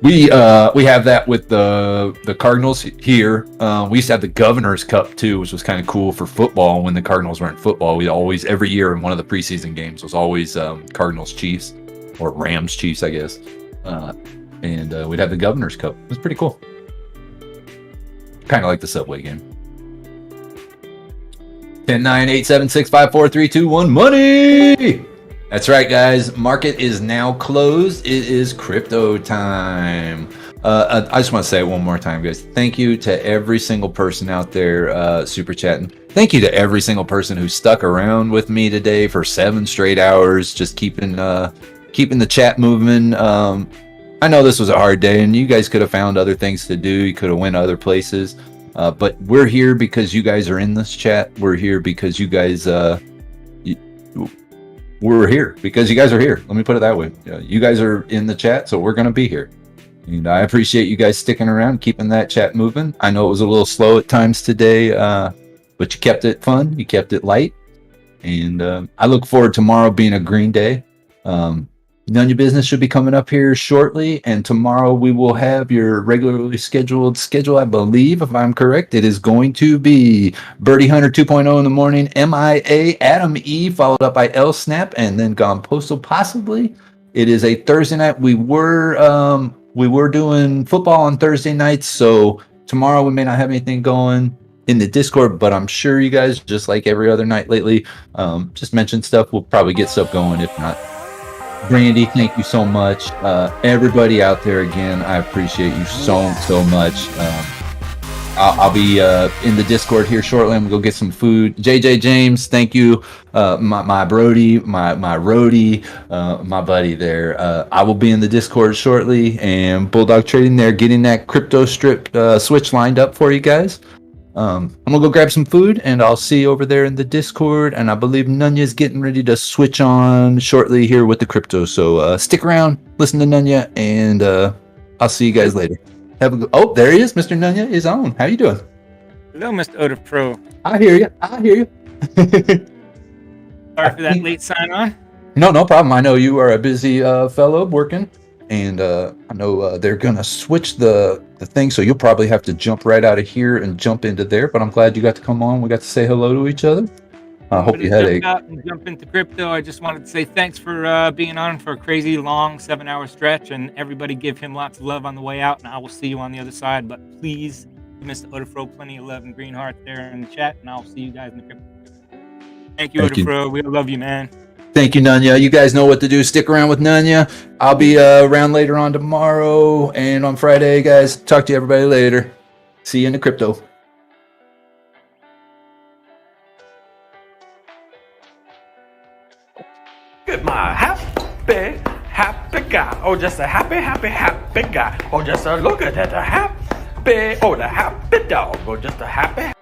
We have that with the Cardinals here. We used to have the Governor's Cup too, which was kind of cool for football. When the Cardinals were in football, we always every year in one of the preseason games was always Cardinals Chiefs or Rams Chiefs, I guess. And we'd have the Governor's Cup. It was pretty cool. Kind of like the Subway game. 10-9-8-7-6-5-4-3-2-1 money. That's right, guys. Market is now closed. It is crypto time. I just want to say it one more time, guys. Thank you to every single person out there super chatting. Thank you to every single person who stuck around with me today for 7 straight hours, just keeping the chat moving. I know this was a hard day, and you guys could have found other things to do. You could have went other places, but we're here because you guys are in this chat. We're here because you guys. We're here because you guys are here. Let me put it that way. You guys are in the chat, so we're going to be here. And I appreciate you guys sticking around, keeping that chat moving. I know it was a little slow at times today, but you kept it fun. You kept it light. And I look forward to tomorrow being a green day. Nunya Business should be coming up here shortly, and tomorrow we will have your regularly scheduled schedule, I believe, if I'm correct. It is going to be Birdie Hunter 2.0 in the morning, MIA, Adam E, followed up by L Snap, and then Gone Postal, possibly. It is a Thursday night. We were doing football on Thursday nights, so tomorrow we may not have anything going in the Discord, but I'm sure you guys, just like every other night lately, just mention stuff. We'll probably get stuff going if not. Brandy, thank you so much. Everybody out there, again, I appreciate you so much. I'll be in the Discord here shortly. I'm gonna go get some food. JJ James, thank you. My Brody, my roadie, my buddy there. I will be in the Discord shortly, and Bulldog Trading there, getting that crypto strip switch lined up for you guys. I'm gonna go grab some food, and I'll see you over there in the Discord. And I believe Nunya's getting ready to switch on shortly here with the crypto. So stick around, listen to Nunya, and I'll see you guys later. Have a good. Oh, there he is. Mr. Nunya is on. How you doing?
Hello, Mr. Odefro.
I hear you.
Sorry for that late sign on.
No problem. I know you are a busy fellow working, and I know they're gonna switch the thing, so you'll probably have to jump right out of here and jump into there. But I'm glad you got to come on. We got to say hello to each other. I hope you had
jump into crypto. I just wanted to say thanks for being on for a crazy long 7-hour stretch, and everybody give him lots of love on the way out, and I will see you on the other side. But please give Mr. Odefro plenty of love and green heart there in the chat, and I'll see you guys in the crypto. Thank you, Odefro. We love you, man.
Thank you, Nunya. You guys know what to do. Stick around with Nunya. I'll be around later on tomorrow and on Friday, guys. Talk to you everybody later. See you in the crypto.
Good, my happy guy. Oh, just a happy guy. Oh, just a look at that, a happy. Oh, the happy dog. Oh, just a happy.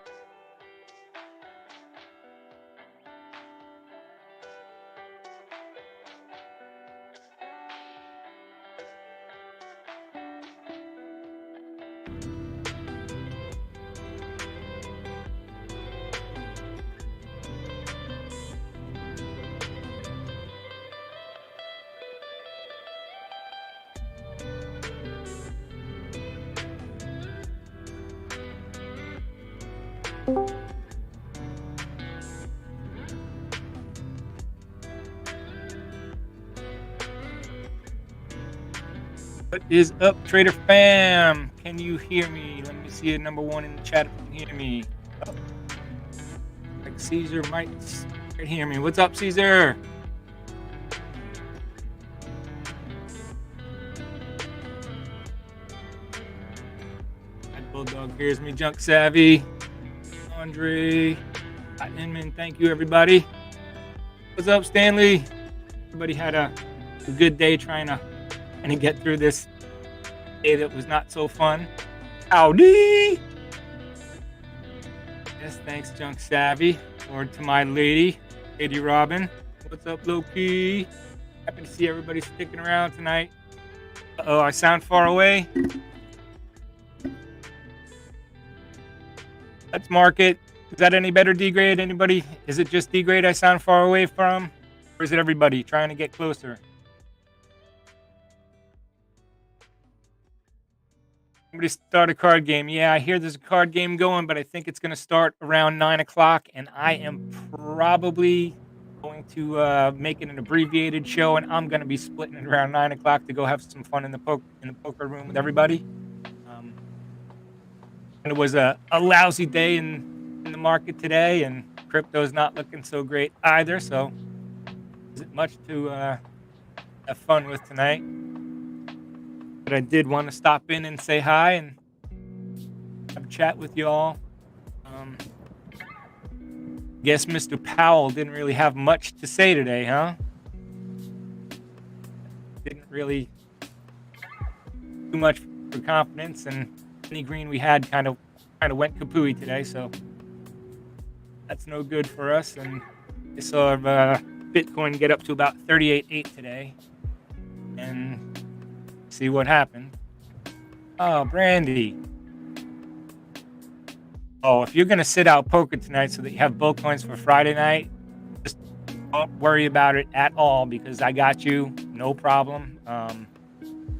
What is up, Trader Fam? Can you hear me? Let me see a number one in the chat if you can hear me. Oh. Like Caesar might hear me. What's up, Caesar? That Bulldog hears me. Junk Savvy. Andre. Cotton Inman. Thank you, everybody. What's up, Stanley? Everybody had a good day trying to get through this day that was not so fun. Howdy! Yes, thanks, Junk Savvy. Or to my lady, Katie Robin. What's up, Loki? Happy to see everybody sticking around tonight. Uh-oh, I sound far away. Let's mark it. Is that any better, D-grade? Anybody? Is it just D-grade I sound far away from? Or is it everybody trying to get closer? Somebody start a card game. Yeah, I hear there's a card game going, but I think it's going to start around 9 o'clock, and I am probably going to make it an abbreviated show, and I'm going to be splitting it around 9 o'clock to go have some fun in the poker room with everybody. And it was a lousy day in the market today, and crypto's not looking so great either, so isn't much to have fun with tonight. But I did want to stop in and say hi and have a chat with y'all. Guess Mr. Powell didn't really have much to say today, huh? Didn't really do much for confidence, and any green we had kind of went kapooey today, so that's no good for us. And I saw Bitcoin get up to about 38.8 today, and see what happened. Oh, Brandy. Oh, if you're going to sit out poker tonight so that you have bull coins for Friday night, just don't worry about it at all, because I got you. no problem.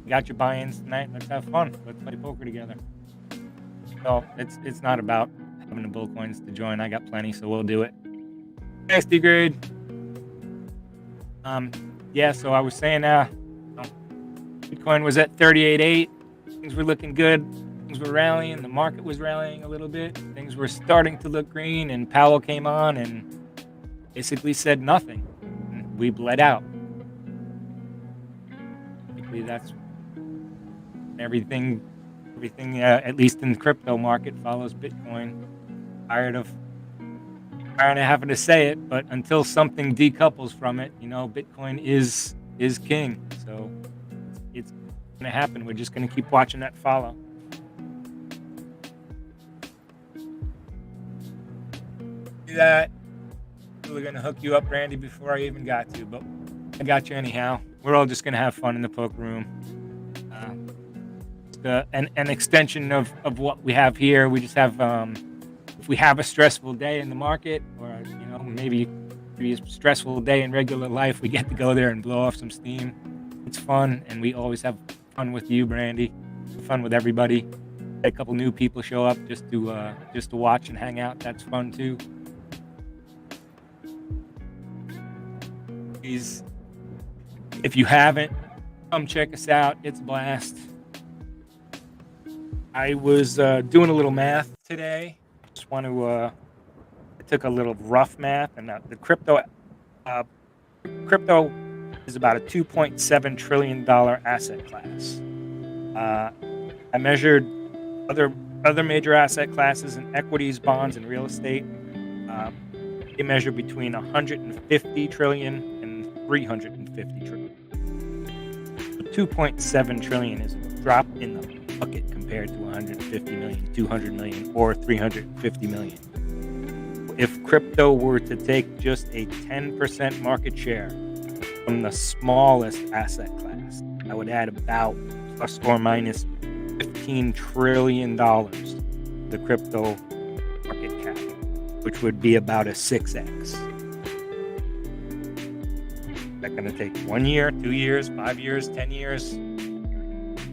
Got your buy-ins tonight. Let's have fun. Let's play poker together. So it's not about having the bull coins to join. I got plenty, so we'll do it. Nasty grade. Yeah. So I was saying, Bitcoin was at 38.8. Things were looking good. Things were rallying. The market was rallying a little bit. Things were starting to look green, and Powell came on and basically said nothing. And we bled out. Basically, that's everything. At least in the crypto market, follows Bitcoin. Tired of having to say it, but until something decouples from it, Bitcoin is king. So it's going to happen. We're just going to keep watching that follow. Do that. We're going to hook you up, Randy, before I even got to, but I got you anyhow. We're all just going to have fun in the poker room. An extension of what we have here. We just have, if we have a stressful day in the market, or maybe a stressful day in regular life, we get to go there and blow off some steam. It's fun, and we always have fun with you, Brandy. Fun with everybody. A couple new people show up just to watch and hang out. That's fun too. Please, if you haven't, come check us out. It's a blast. I was doing a little math today. Just want to. I took a little rough math, and the crypto is about a $2.7 trillion asset class. I measured other major asset classes in equities, bonds, and real estate. They measure between 150 trillion and 350 trillion. 2.7 trillion is a drop in the bucket compared to 150 million, 200 million, or 350 million. If crypto were to take just a 10% market share from the smallest asset class, that would add about plus or minus $15 trillion to the crypto market cap, which would be about a 6x. That's going to take 1 year, 2 years, 5 years, 10 years,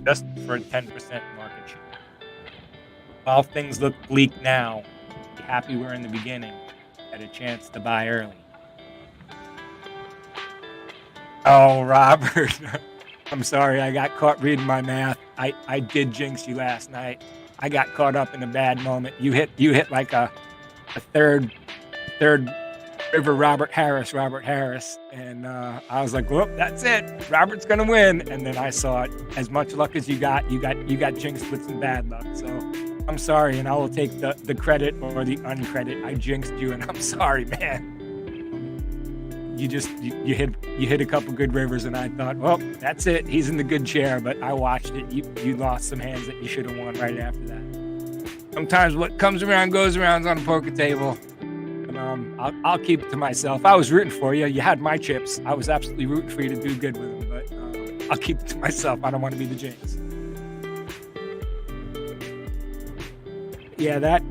just for a 10% market share. While things look bleak now, be happy we're in the beginning. Had a chance to buy early. Oh, Robert. I'm sorry, I got caught reading my math. I did jinx you last night. I got caught up in a bad moment. You hit like a third river Robert Harris, and I was like, well, that's it. Robert's gonna win. And then I saw it. As much luck as you got jinxed with some bad luck. So I'm sorry, and I will take the credit or the uncredit. I jinxed you, and I'm sorry, man. You hit a couple good rivers, and I thought, well, that's it. He's in the good chair. But I watched it. You lost some hands that you should have won right after that. Sometimes what comes around goes around on a poker table. I'll keep it to myself. I was rooting for you. You had my chips. I was absolutely rooting for you to do good with them, but I'll keep it to myself. I don't want to be the jinx. Yeah, that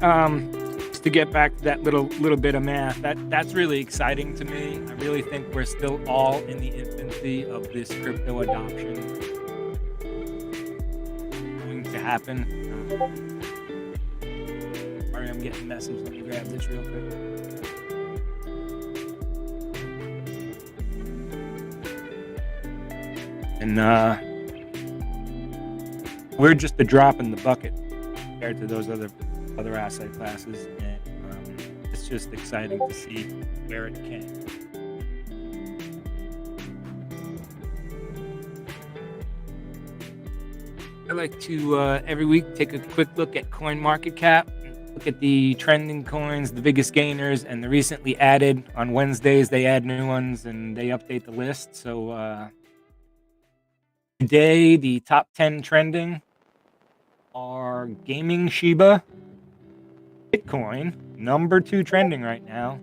just to get back to that little bit of math, that's really exciting to me. I really think we're still all in the infancy of this crypto adoption going to happen. Sorry, I'm getting a message. Let me grab this real quick. And we're just a drop in the bucket compared to those other asset classes, and it's just exciting to see where it can. I like to every week take a quick look at CoinMarketCap, look at the trending coins, the biggest gainers, and the recently added. On Wednesdays they add new ones and they update the list. So today the top 10 trending are gaming Shiba, Bitcoin, number 2 trending right now,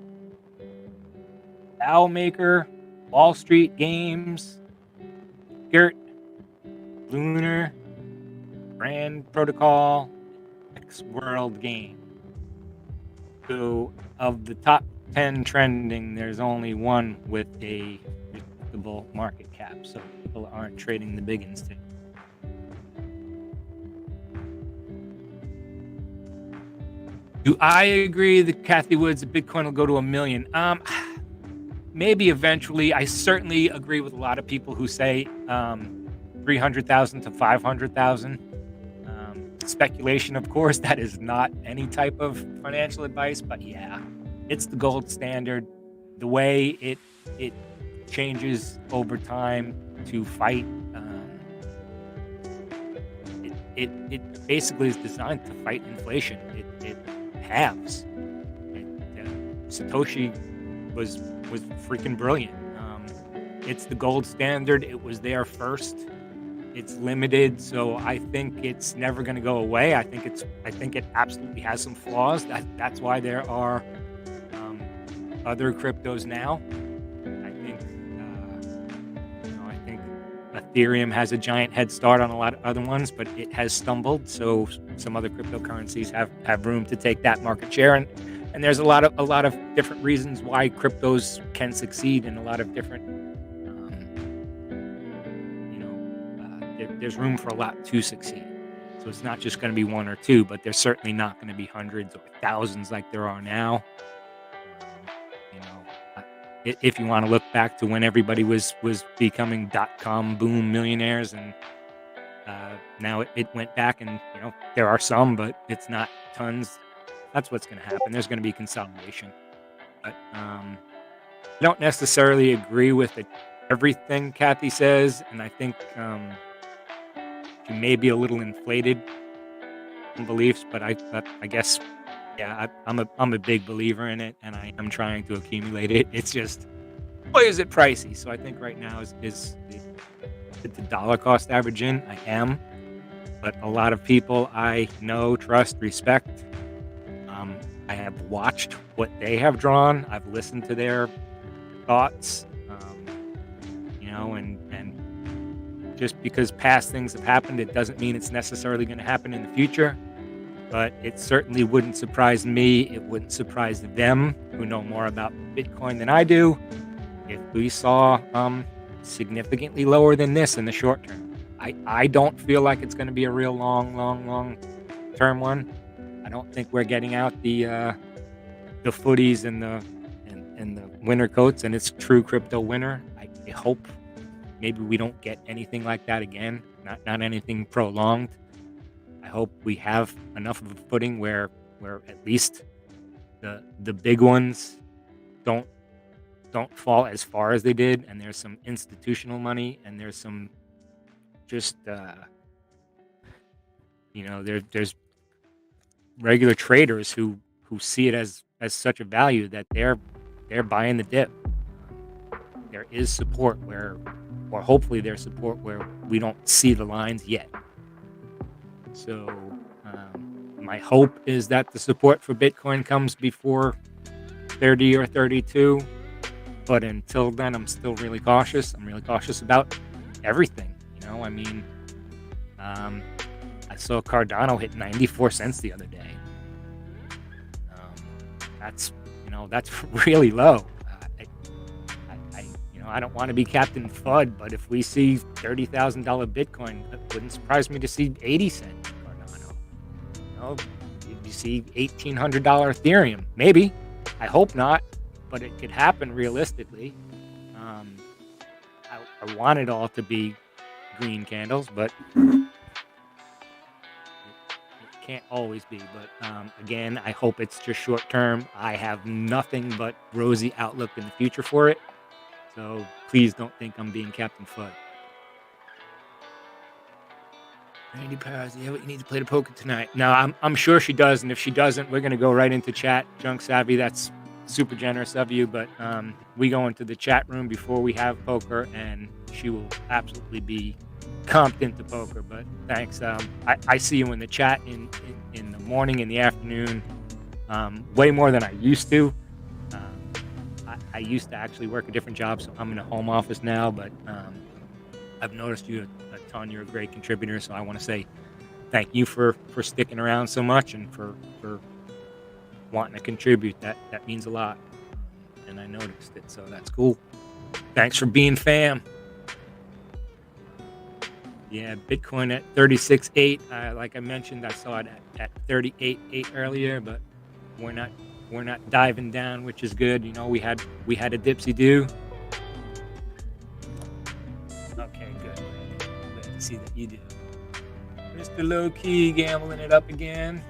DAO Maker, Wall Street Games, Girt, Lunar, Brand Protocol, X World Game. So of the top 10 trending, there's only one with a respectable market cap, so people aren't trading the big ones too. Do I agree that Kathy Woods, Bitcoin will go to 1 million? Maybe eventually. I certainly agree with a lot of people who say 300,000 to 500,000. Speculation, of course, that is not any type of financial advice, but yeah, it's the gold standard. The way it changes over time to fight, it basically is designed to fight inflation. It halves. Satoshi was freaking brilliant. It's the gold standard. It was there first. It's limited, so I think it's never going to go away. I think it absolutely has some flaws. That's why there are other cryptos now. I think Ethereum has a giant head start on a lot of other ones, but it has stumbled. So some other cryptocurrencies have room to take that market share, and there's a lot of different reasons why cryptos can succeed in a lot of different. There's room for a lot to succeed. So it's not just going to be one or two, but there's certainly not going to be hundreds or thousands like there are now. If you want to look back to when everybody was becoming .com boom millionaires, and now it went back, and there are some, but it's not tons. That's what's going to happen. There's going to be consolidation. But I don't necessarily agree with everything Kathy says, and I think she may be a little inflated in beliefs, but I guess, yeah, I'm a big believer in it, and I am trying to accumulate it. It's just, boy, is it pricey. So I think right now is the dollar cost average in. I am, but a lot of people I know, trust, respect. I have watched what they have drawn. I've listened to their thoughts, and just because past things have happened, it doesn't mean it's necessarily going to happen in the future. But it certainly wouldn't surprise me. It wouldn't surprise them who know more about Bitcoin than I do if we saw significantly lower than this in the short term. I don't feel like it's going to be a real long term one. I don't think we're getting out the footies and the winter coats, and it's true crypto winter. I hope maybe we don't get anything like that again. Not anything prolonged. I hope we have enough of a footing where at least the big ones don't fall as far as they did, and there's some institutional money, and there's some just there's regular traders who see it as such a value that they're buying the dip. There is support or hopefully there's support where we don't see the lines yet. So my hope is that the support for Bitcoin comes before 30 or 32. But until then, I'm still really cautious. I'm really cautious about everything. I saw Cardano hit 94 cents the other day. That's really low. I don't want to be Captain FUD, but if we see $30,000 Bitcoin, it wouldn't surprise me to see 80 cents Cardano. You see $1,800 Ethereum, maybe. I hope not, but it could happen realistically. I want it all to be green candles, but it can't always be. But again, I hope it's just short term. I have nothing but rosy outlook in the future for it. So please don't think I'm being Captain FUD. Randy Powers, yeah, you need to play the poker tonight. No, I'm sure she does, and if she doesn't, we're gonna go right into chat. Junk Savvy, that's super generous of you, but we go into the chat room before we have poker, and she will absolutely be comped into poker. But thanks. I see you in the chat in the morning, in the afternoon, way more than I used to. I used to actually work a different job, so I'm in a home office now, but I've noticed you a ton. You're a great contributor, so I want to say thank you for sticking around so much and for wanting to contribute. That means a lot, and I noticed it, so that's cool. Thanks for being fam. Yeah, Bitcoin at 36.8. Like I mentioned, I saw it at 38.8 earlier, but we're not diving down, which is good. You know, we had a dipsy do. Okay, good. Glad to see that you do. Mr. Low Key gambling it up again.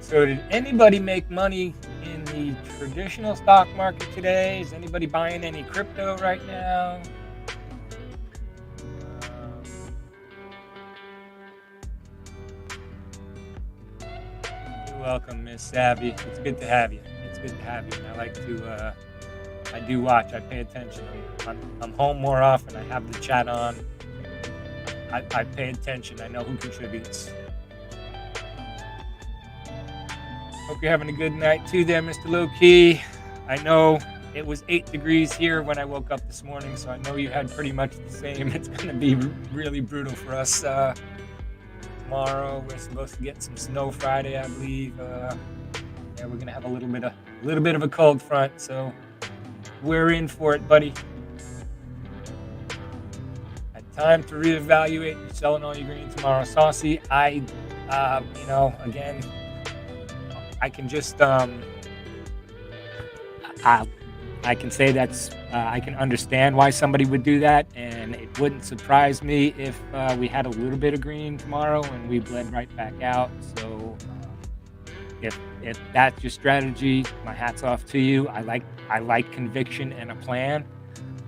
So did anybody make money in the traditional stock market today? Is anybody buying any crypto right now? You're welcome, Miss Savvy. It's good to have you. It's good to have you. And I like to, I do watch. I pay attention. I'm home more often. I have the chat on. I pay attention. I know who contributes. Hope you're having a good night too there, Mr. Low Key. I know it was 8 degrees here when I woke up this morning, so I know you had pretty much the same. It's going to be really brutal for us tomorrow. We're supposed to get some snow Friday, I believe. Yeah, we're going to have a little bit of a cold front, so we're in for it, buddy. Had time to reevaluate. You're selling all your green tomorrow, Saucy. Again, I can just I can say that's I can understand why somebody would do that, and it wouldn't surprise me if we had a little bit of green tomorrow and we bled right back out. So if that's your strategy, my hat's off to you. I like conviction and a plan,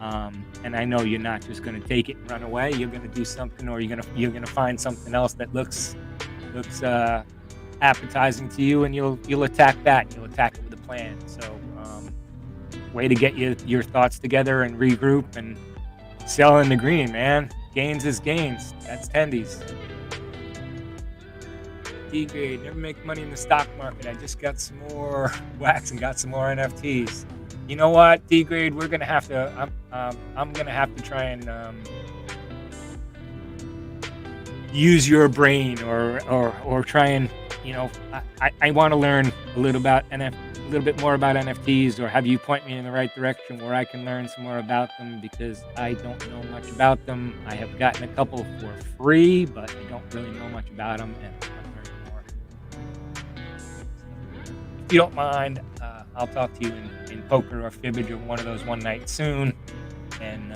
and I know you're not just going to take it and run away. You're going to do something, or you're gonna find something else that looks appetizing to you, and you'll attack that. You'll attack it with a plan. So way to get your thoughts together and regroup and sell in the green, man. Gains is gains. That's tendies. D-grade, never make money in the stock market. I just got some more wax and got some more NFTs. You know what, D-grade, we're gonna have to I'm gonna have to try and use your brain or try and, you know, I want to learn a little bit more about NFTs, or have you point me in the right direction where I can learn some more about them, because I don't know much about them. I have gotten a couple for free, but I don't really know much about them, and I want to learn more. If you don't mind, I'll talk to you in poker or fibbage or one of those one night soon, and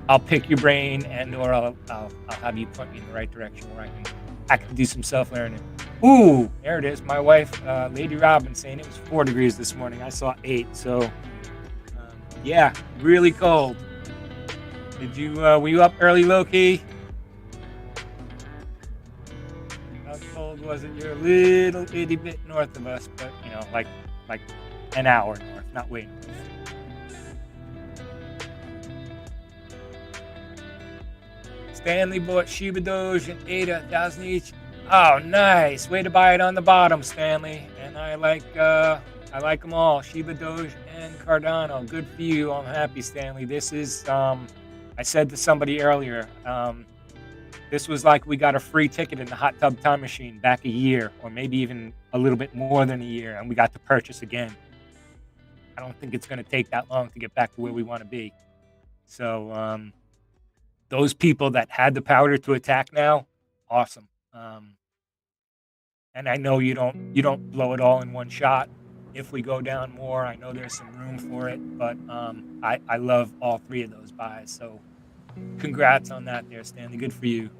I'll pick your brain, and or I'll have you point me in the right direction where I can do some self-learning. Ooh, there it is. My wife, Lady Robin, saying it was 4 degrees this morning. I saw 8. So, yeah, really cold. Were you up early, Loki? How cold was it? You're a little itty bit north of us, but, you know, like an hour north, not way north. Stanley bought Shiba Doge and ADA 1,000 each. Oh, nice. Way to buy it on the bottom, Stanley. And I like them all. Shiba Doge and Cardano. Good for you. I'm happy, Stanley. This is, I said to somebody earlier, this was like we got a free ticket in the hot tub time machine back a year, or maybe even a little bit more than a year, and we got to purchase again. I don't think it's going to take that long to get back to where we want to be. So, those people that had the powder to attack now, awesome. And I know you don't blow it all in one shot. If we go down more, I know there's some room for it, but I love all 3 of those buys. So congrats on that there, Stanley. Good for you.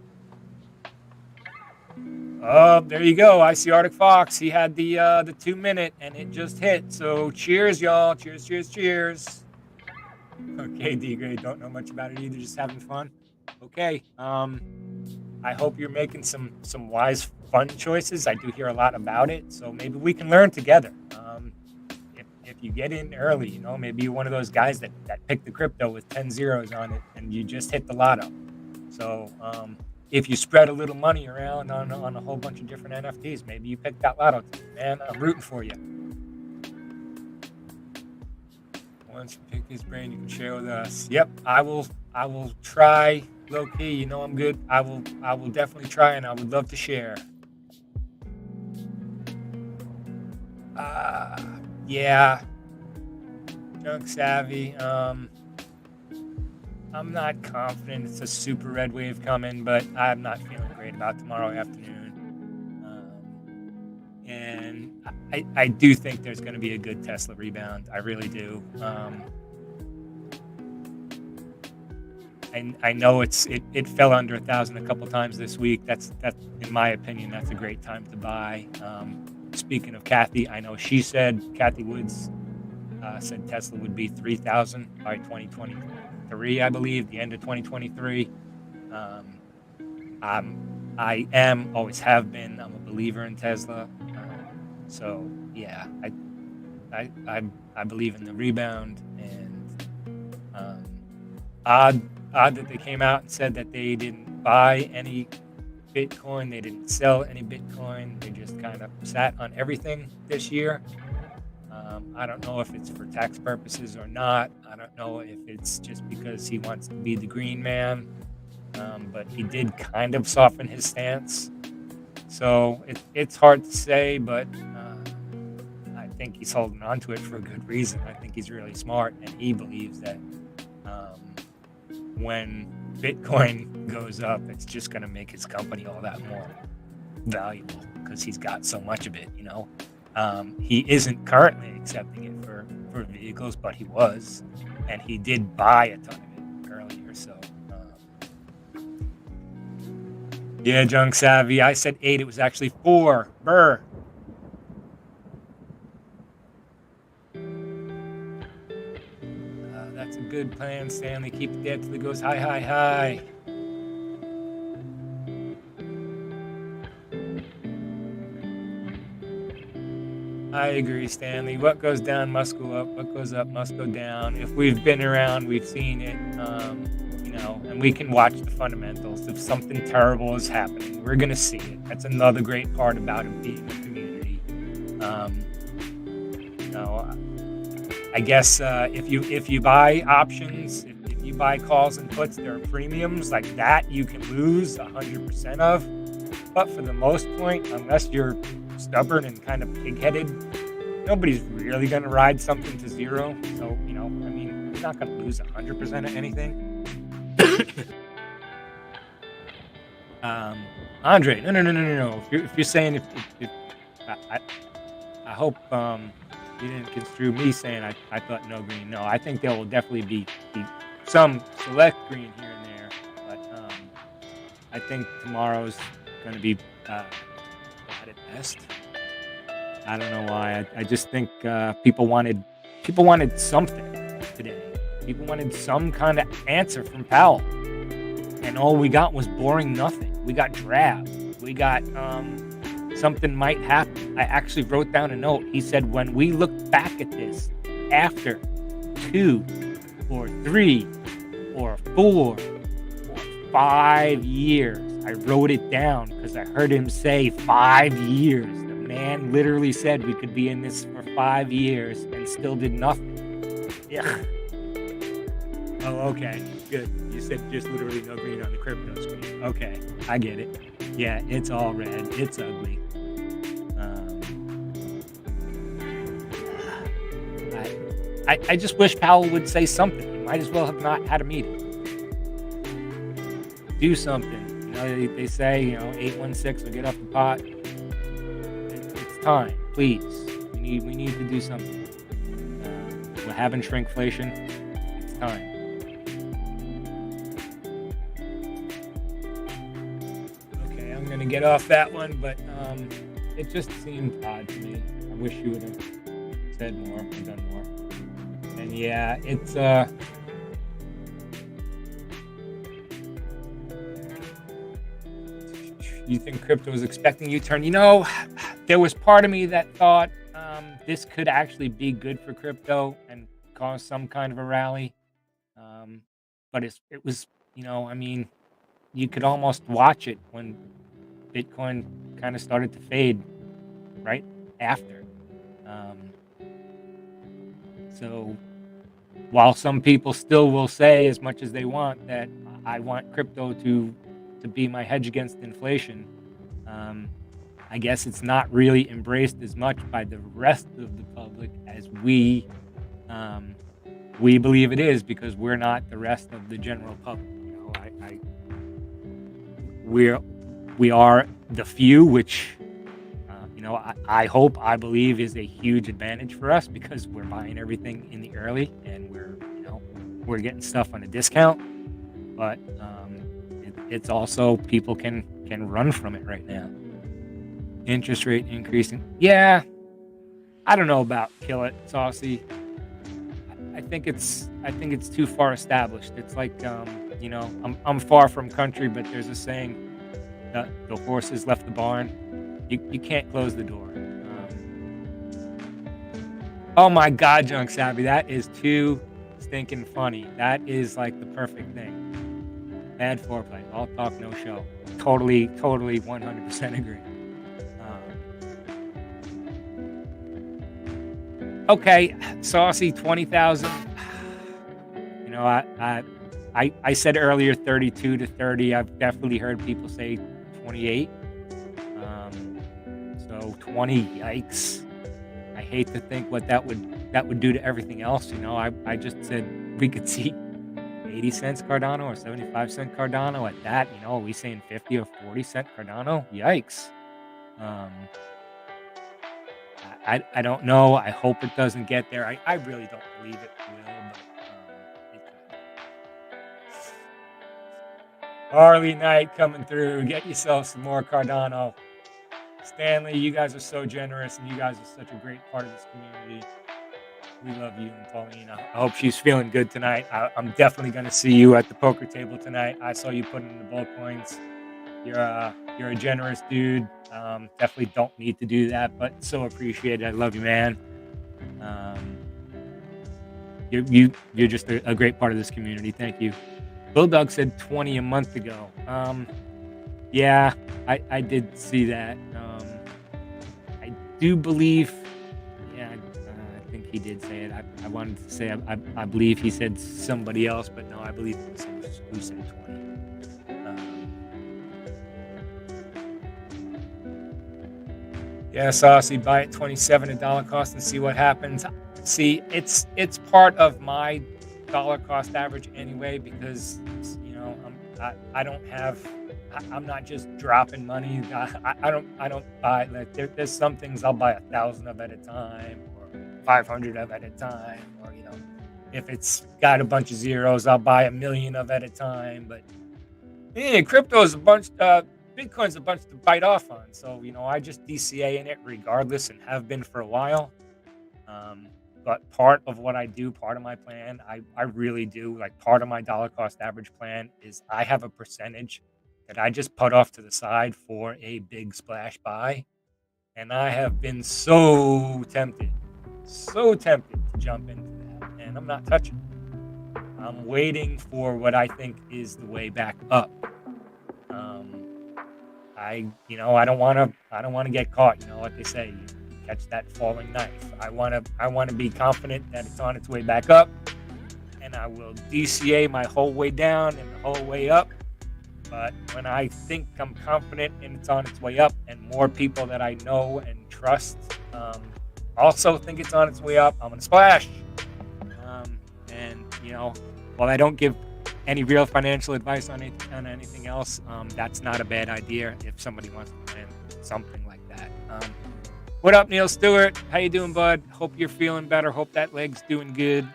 Oh, there you go. I see Arctic Fox. He had the 2-minute, and it just hit. So cheers, y'all. Cheers, cheers, cheers. Okay, D-grade. Don't know much about it either. Just having fun. Okay. I hope you're making some wise, fun choices. I do hear a lot about it, so maybe we can learn together. If you get in early, you know, maybe you're one of those guys that picked the crypto with 10 zeros on it, and you just hit the lotto. So if you spread a little money around on a whole bunch of different NFTs, maybe you picked that lotto ticket, man. I'm rooting for you. Once you pick his brain, you can share with us. Yep, I will try. Low key, you know I'm good. I will definitely try, and I would love to share. Yeah, junk savvy. I'm not confident it's a super red wave coming, but I'm not feeling great about tomorrow afternoon. And I do think there's going to be a good Tesla rebound. I really do. I know it fell under 1,000 a couple times this week. That's in my opinion, that's a great time to buy. Speaking of Kathy, I know Kathy Woods said Tesla would be 3,000 by 2023, I believe, the end of 2023. I am, always have been. I'm a believer in Tesla. So yeah, I believe in the rebound, and odd that they came out and said that they didn't buy any Bitcoin, they didn't sell any Bitcoin, they just kind of sat on everything this year. I don't know if it's for tax purposes or not. I don't know if it's just because he wants to be the green man, but he did kind of soften his stance. So it's hard to say, but I think he's holding on to it for a good reason. I think he's really smart, and he believes that when Bitcoin goes up, it's just going to make his company all that more valuable because he's got so much of it, you know. He isn't currently accepting it for vehicles, but he was, and he did buy a ton of it earlier. So, yeah, junk savvy. I said 8. It was actually 4. Burr. That's a good plan, Stanley. Keep it there till it goes high, high, high. I agree, Stanley. What goes down must go up. What goes up must go down. If we've been around, we've seen it, you know, and we can watch the fundamentals. If something terrible is happening, we're going to see it. That's another great part about it being a community. You know, I guess if you buy options, if you buy calls and puts, there are premiums like that you can lose 100% of. But for the most part, unless you're stubborn and kind of pig-headed, nobody's really going to ride something to zero. So, you know, I mean, you're not going to lose 100% of anything. Andre, no. If you're saying if I hope you didn't construe me saying I thought no green. No, I think there will definitely be some select green here and there, but I think tomorrow's going to be bad at best. I don't know why. I just think people wanted something today. People wanted some kind of answer from Powell, and all we got was boring nothing. We got drab. We got something might happen. I actually wrote down a note. He said, when we look back at this after 2 or 3 or 4 or 5 years, I wrote it down because I heard him say 5 years. The man literally said we could be in this for 5 years and still did nothing. Yeah. Oh, okay. Good. You said just literally no green on the crypto screen. Okay. I get it. Yeah, it's all red. It's ugly. I just wish Powell would say something. He might as well have not had a meeting. Do something. You know, they say, you know, 816 will get off the pot. It's time, please. We need to do something. We're having shrinkflation. It's time. Okay, I'm gonna get off that one, but it just seemed odd to me. I wish you would have said more or done more. And yeah, it's you think crypto is expecting U-turn? You know, there was part of me that thought this could actually be good for crypto and cause some kind of a rally. But it was, you know, I mean, you could almost watch it when Bitcoin kind of started to fade right after. So while some people still will say as much as they want that I want crypto to be my hedge against inflation, I guess it's not really embraced as much by the rest of the public as we believe it is, because we're not the rest of the general public. You know, we are the few, which I believe is a huge advantage for us, because we're buying everything in the early, and we're getting stuff on a discount. But it's also, people can run from it right now. Interest rate increasing. Yeah, I don't know about kill it, Saucy. I think it's too far established. It's like I'm far from country, but there's a saying that the horses left the barn. You can't close the door. Oh my God, Junk Savvy, that is too stinking funny. That is like the perfect thing. Bad foreplay, all talk, no show. Totally, 100% agree. Okay, Saucy, 20,000. I said earlier 32 to 30. I've definitely heard people say 28. So 20, yikes. I hate to think what that would do to everything else. I just said we could see 80 cents Cardano or 75 cent Cardano at that. Are we saying 50 or 40 cent Cardano? Yikes. I don't know. I hope it doesn't get there. I really don't believe it will, but it could. Harley Knight coming through. Get yourself some more Cardano. Stanley, you guys are so generous, and you guys are such a great part of this community. We love you and Paulina. I hope she's feeling good tonight. I'm definitely going to see you at the poker table tonight. I saw you put in the bull coins. You're a generous dude. Definitely don't need to do that, but so appreciated. I love you, man. You're just a great part of this community. Thank you. Bulldog said 20 a month ago. Yeah, I did see that. I do believe. Yeah, I think he did say it. I wanted to say I believe he said somebody else, but no, I believe it was him who said 20. Yeah, Saucy, buy it 27 at dollar cost and see what happens. See, it's part of my dollar cost average anyway, because I don't have. I'm not just dropping money. I don't buy, like, there's some things I'll buy 1,000 of at a time, or 500 of at a time, or if it's got a bunch of zeros, I'll buy 1,000,000 of at a time. But crypto is a bunch. Bitcoin's a bunch to bite off on. So, I just DCA in it regardless, and have been for a while. But part of what I do, part of my plan, I really do, like, part of my dollar cost average plan is I have a percentage that I just put off to the side for a big splash buy. And I have been so tempted to jump into that. And I'm not touching it. I'm waiting for what I think is the way back up. I don't want to get caught. What they say, you catch that falling knife. I want to be confident that it's on its way back up, and I will DCA my whole way down and the whole way up. But when I think I'm confident and it's on its way up, and more people that I know and trust also think it's on its way up, I'm gonna splash. And while I don't give any real financial advice on anything else, that's not a bad idea if somebody wants to plan something like that. What up, Neil Stewart? How you doing, bud? Hope you're feeling better. Hope that leg's doing good.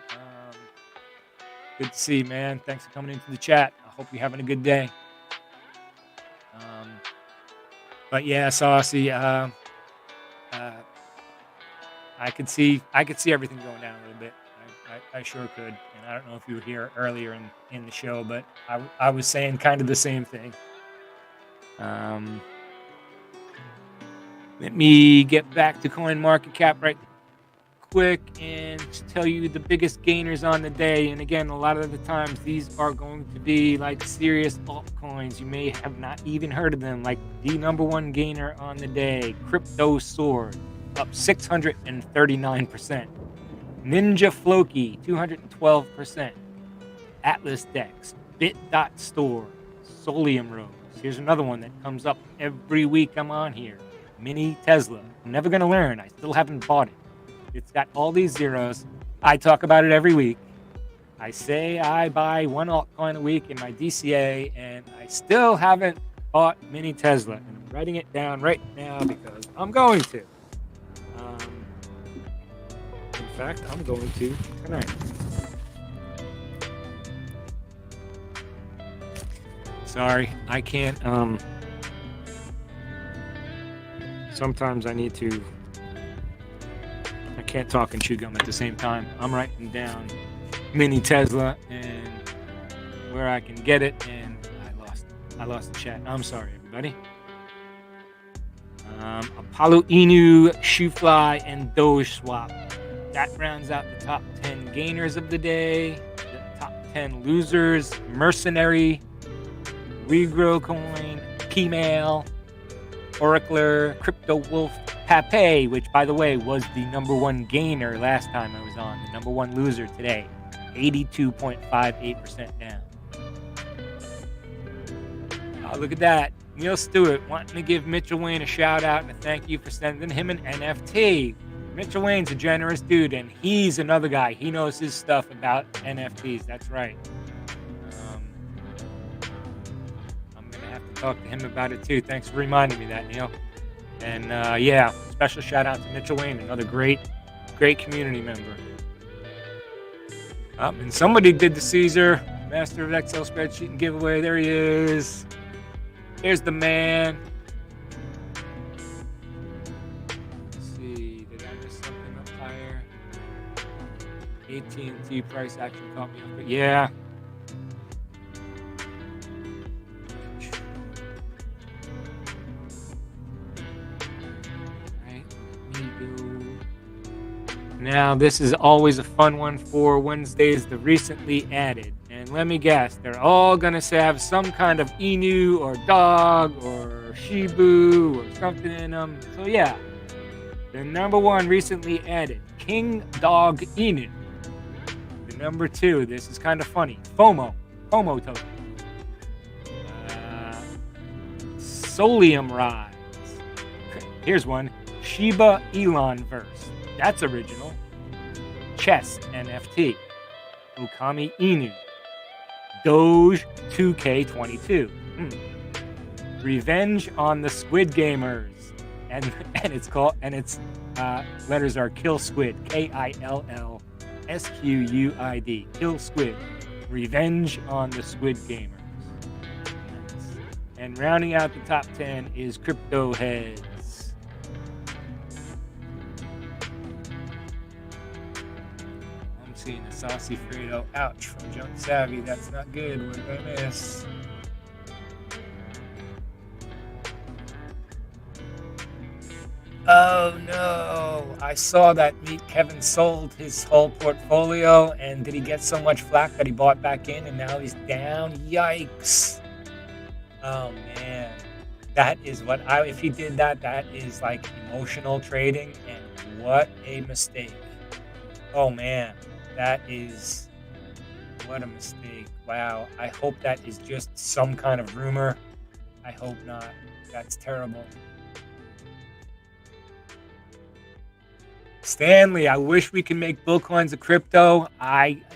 Good to see you, man. Thanks for coming into the chat. I hope you're having a good day. But yeah, Saucy, I could see everything going down a little bit. I sure could. And I don't know if you were here earlier in the show, but I was saying kind of the same thing. Let me get back to CoinMarketCap right quick and tell you the biggest gainers on the day. And again, a lot of the times these are going to be like serious altcoins. You may have not even heard of them. Like the number one gainer on the day, Crypto Sword, up 639%. Ninja Floki, 212%. Atlas Dex, Bit.Store, Solium Rose. Here's another one that comes up every week I'm on here. mini Tesla. I'm never going to learn. I still haven't bought it. It's got all these zeros. I talk about it every week. I say I buy one altcoin a week in my DCA, and I still haven't bought mini Tesla. And I'm writing it down right now because I'm going to. In fact, I'm going to tonight. Sorry, I can't. Sometimes I can't talk and chew gum at the same time. I'm writing down mini Tesla and where I can get it, and I lost the chat. I'm sorry, everybody. Apollo Inu, Shoefly, and Doge Swap. That rounds out the top 10 gainers of the day. The top 10 losers: Mercenary, Regro Coin, Keymail, Oracler, Crypto Wolf, Pape, which, by the way, was the #1 gainer last time I was on. The #1 loser today, 82.58% down. Oh, look at that. Neil Stewart wanting to give Mitchell Wayne a shout out and a thank you for sending him an NFT. Mitchell Wayne's a generous dude, and he's another guy. He knows his stuff about NFTs. That's right. I'm going to have to talk to him about it too. Thanks for reminding me that, Neil. And yeah, special shout out to Mitchell Wayne, another great community member. And somebody did the Caesar Master of Excel spreadsheet and giveaway. There he is. Here's the man. Let's see, did I miss something up higher? AT&T price action caught me up. Yeah. Now, this is always a fun one for Wednesdays, the recently added. And let me guess, they're all going to have some kind of Inu or dog or Shibu or something in them. So, yeah, the #1 recently added, King Dog Inu. The #2, this is kind of funny, FOMO token. Solium Rise. Here's one, Shiba Elon Verse. That's original. Chess NFT. Okami Inu. Doge 2K22. Revenge on the Squid Gamers. And its letters are Kill Squid. KILLSQUID. Kill Squid. Revenge on the Squid Gamers. Nice. And rounding out the top 10 is Crypto Heads. Seeing a saucy Fredo. Ouch, from Junk Savvy. That's not good. What did I miss? Oh no! I saw that Meet Kevin sold his whole portfolio, and did he get so much flack that he bought back in and now he's down? Yikes! Oh man. That is if he did that, that is like emotional trading, and what a mistake. Oh man. What a mistake. Wow. I hope that is just some kind of rumor. I hope not. That's terrible. Stanley, I wish we could make bull coins of crypto.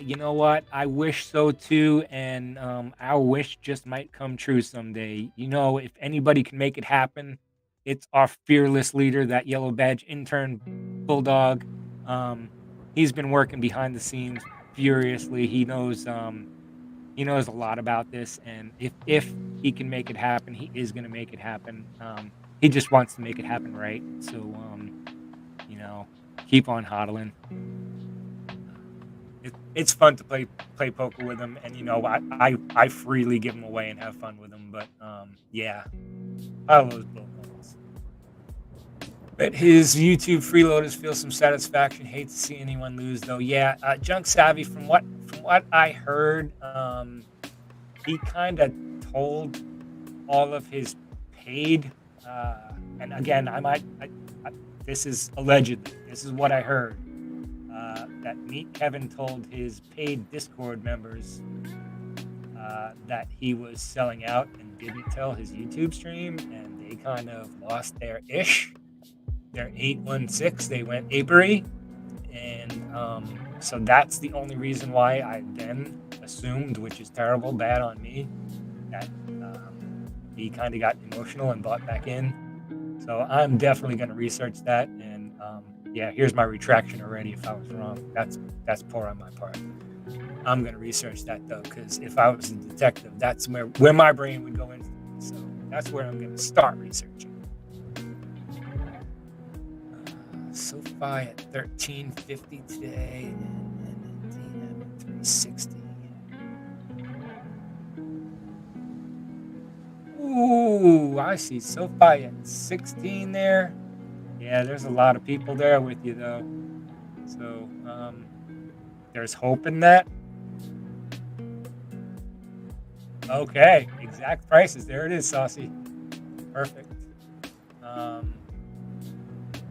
You know what? I wish so too. And our wish just might come true someday. You know, if anybody can make it happen, it's our fearless leader, that yellow badge intern, Bulldog. He's been working behind the scenes furiously. He knows a lot about this, and if he can make it happen, he is going to make it happen. He just wants to make it happen right. So, keep on hodling. It's fun to play poker with him, and I freely give him away and have fun with him. But yeah, I love those bull coins. But his YouTube freeloaders feel some satisfaction. Hate to see anyone lose, though. Yeah, Junk Savvy, from what I heard, he kind of told all of his paid, and again, this is allegedly, this is what I heard, that Meet Kevin told his paid Discord members that he was selling out and didn't tell his YouTube stream, and they kind of lost their ish. Their 816, they went apery, and so that's the only reason why I then assumed, which is terrible, bad on me, that he kind of got emotional and bought back in. So I'm definitely going to research that, and yeah, here's my retraction already if I was wrong. That's poor on my part. I'm going to research that though, because if I was a detective, that's where my brain would go into. So that's where I'm going to start researching. SoFi at 1350 today, and 360. Ooh, I see SoFi at 16 there. Yeah, there's a lot of people there with you though. So there's hope in that. Okay, exact prices. There it is, Saucy. Perfect.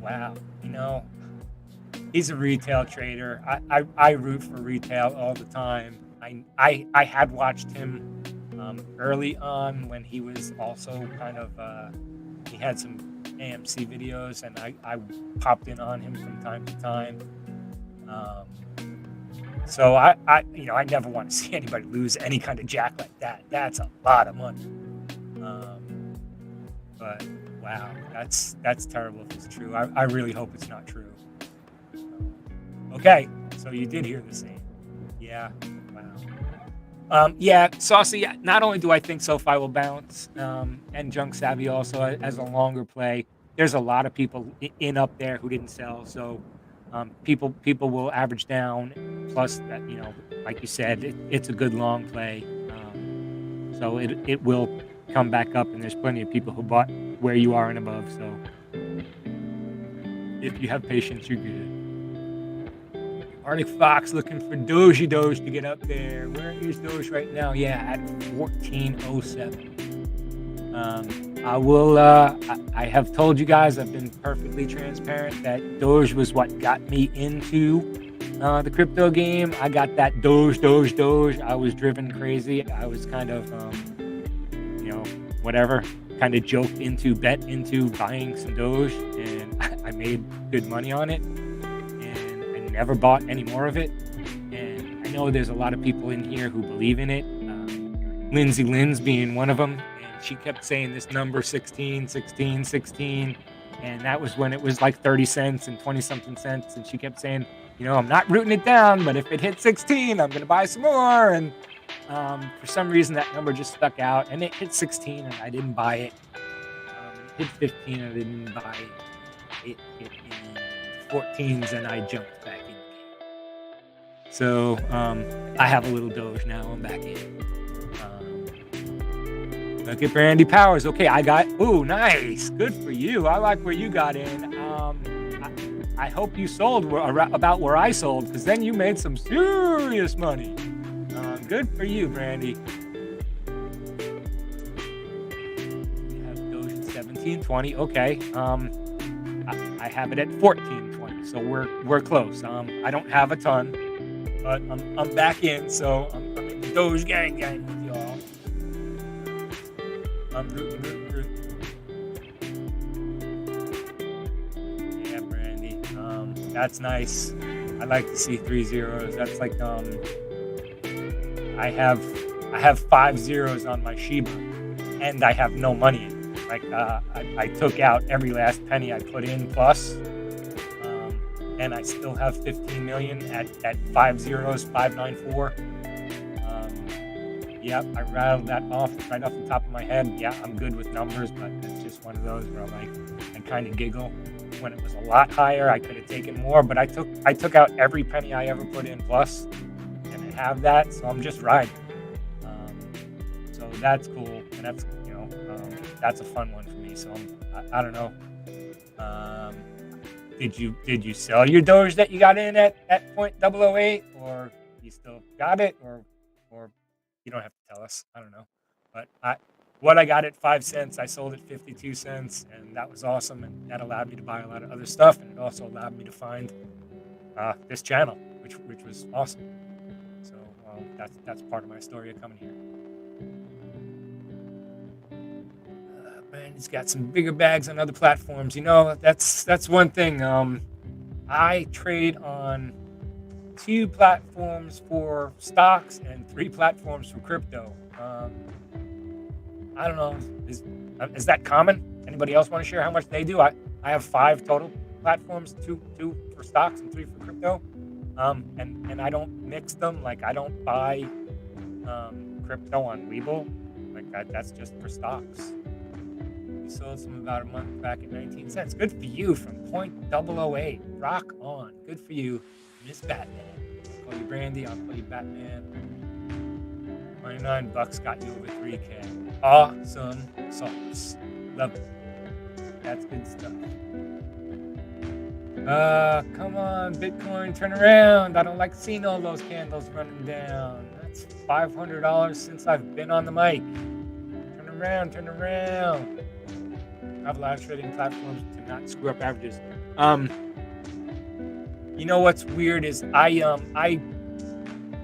Wow, you know, he's a retail trader. I root for retail all the time. I had watched him early on when he was also kind of he had some AMC videos, and I popped in on him from time to time. So I never want to see anybody lose any kind of jack like that. That's a lot of money. But wow, that's terrible if it's true. I really hope it's not true. Okay, so you did hear the same. Yeah, wow. Yeah, Saucy, not only do I think SoFi will bounce, and Junk Savvy also as a longer play, there's a lot of people in up there who didn't sell. So people will average down. Plus, that, you know, like you said, it's a good long play. So it will come back up, and there's plenty of people who bought where you are and above. So if you have patience, you're good. Arctic Fox looking for Doge to get up there. Where is Doge right now? Yeah, at 1407. I will. I have told you guys, I've been perfectly transparent that Doge was what got me into the crypto game. I got that Doge. I was driven crazy. I was kind of, whatever, kind of bet into buying some Doge, and I made good money on it. Never bought any more of it, and I know there's a lot of people in here who believe in it. Lindsay Lynn's being one of them, and she kept saying this number 16, and that was when it was like 30 cents and 20 something cents, and she kept saying, I'm not rooting it down, but if it hits 16, I'm gonna buy some more. And for some reason that number just stuck out, and it hit 16 and I didn't buy it. It hit 15 and I didn't buy it. It hit in 14s and I jumped back in the game. So I have a little Doge now. I'm back in. Look at Brandy Powers. Okay, nice. Good for you. I like where you got in. I hope you sold about where I sold, because then you made some serious money. Good for you, Brandy. We have Doge at 1720. Okay. I have it at 1420, so we're close. I don't have a ton, but I'm back in, so I'm in the Doge gang with y'all. I'm rooting. Yeah, Brandy. That's nice. I like to see 3 zeros. That's like I have 5 zeros on my Shiba, and I have no money in it. Like I took out every last penny I put in plus, and I still have 15 million at 5 zeros, 594. Yep, I rattled that off right off the top of my head. Yeah, I'm good with numbers, but it's just one of those where I kind of giggle. When it was a lot higher, I could have taken more, but I took out every penny I ever put in plus, and I have that, so I'm just riding. So that's cool, and that's a fun one for me. So I don't know. Did you sell your Doge that you got in at 0.008, or you still got it, or you don't have to tell us? I don't know. But what I got at 5 cents, I sold at 52 cents, and that was awesome, and that allowed me to buy a lot of other stuff, and it also allowed me to find this channel, which was awesome. So that's part of my story of coming here. Man, he's got some bigger bags on other platforms. That's one thing. I trade on 2 platforms for stocks and 3 platforms for crypto. I don't know. Is that common? Anybody else want to share how much they do? I have 5 total platforms, 2 for stocks and 3 for crypto. And I don't mix them. Like, I don't buy crypto on Webull. Like, that's just for stocks. We sold some about a month back at 19 cents. Good for you from .008. Rock on. Good for you, Miss Batman. I'll call you Brandy. I'll call you Batman. $29 got you over 3K. Awesome sauce. Love it. That's good stuff. Come on, Bitcoin, turn around. I don't like seeing all those candles running down. That's $500 since I've been on the mic. Turn around. I have live trading platforms to not screw up averages. You know what's weird is I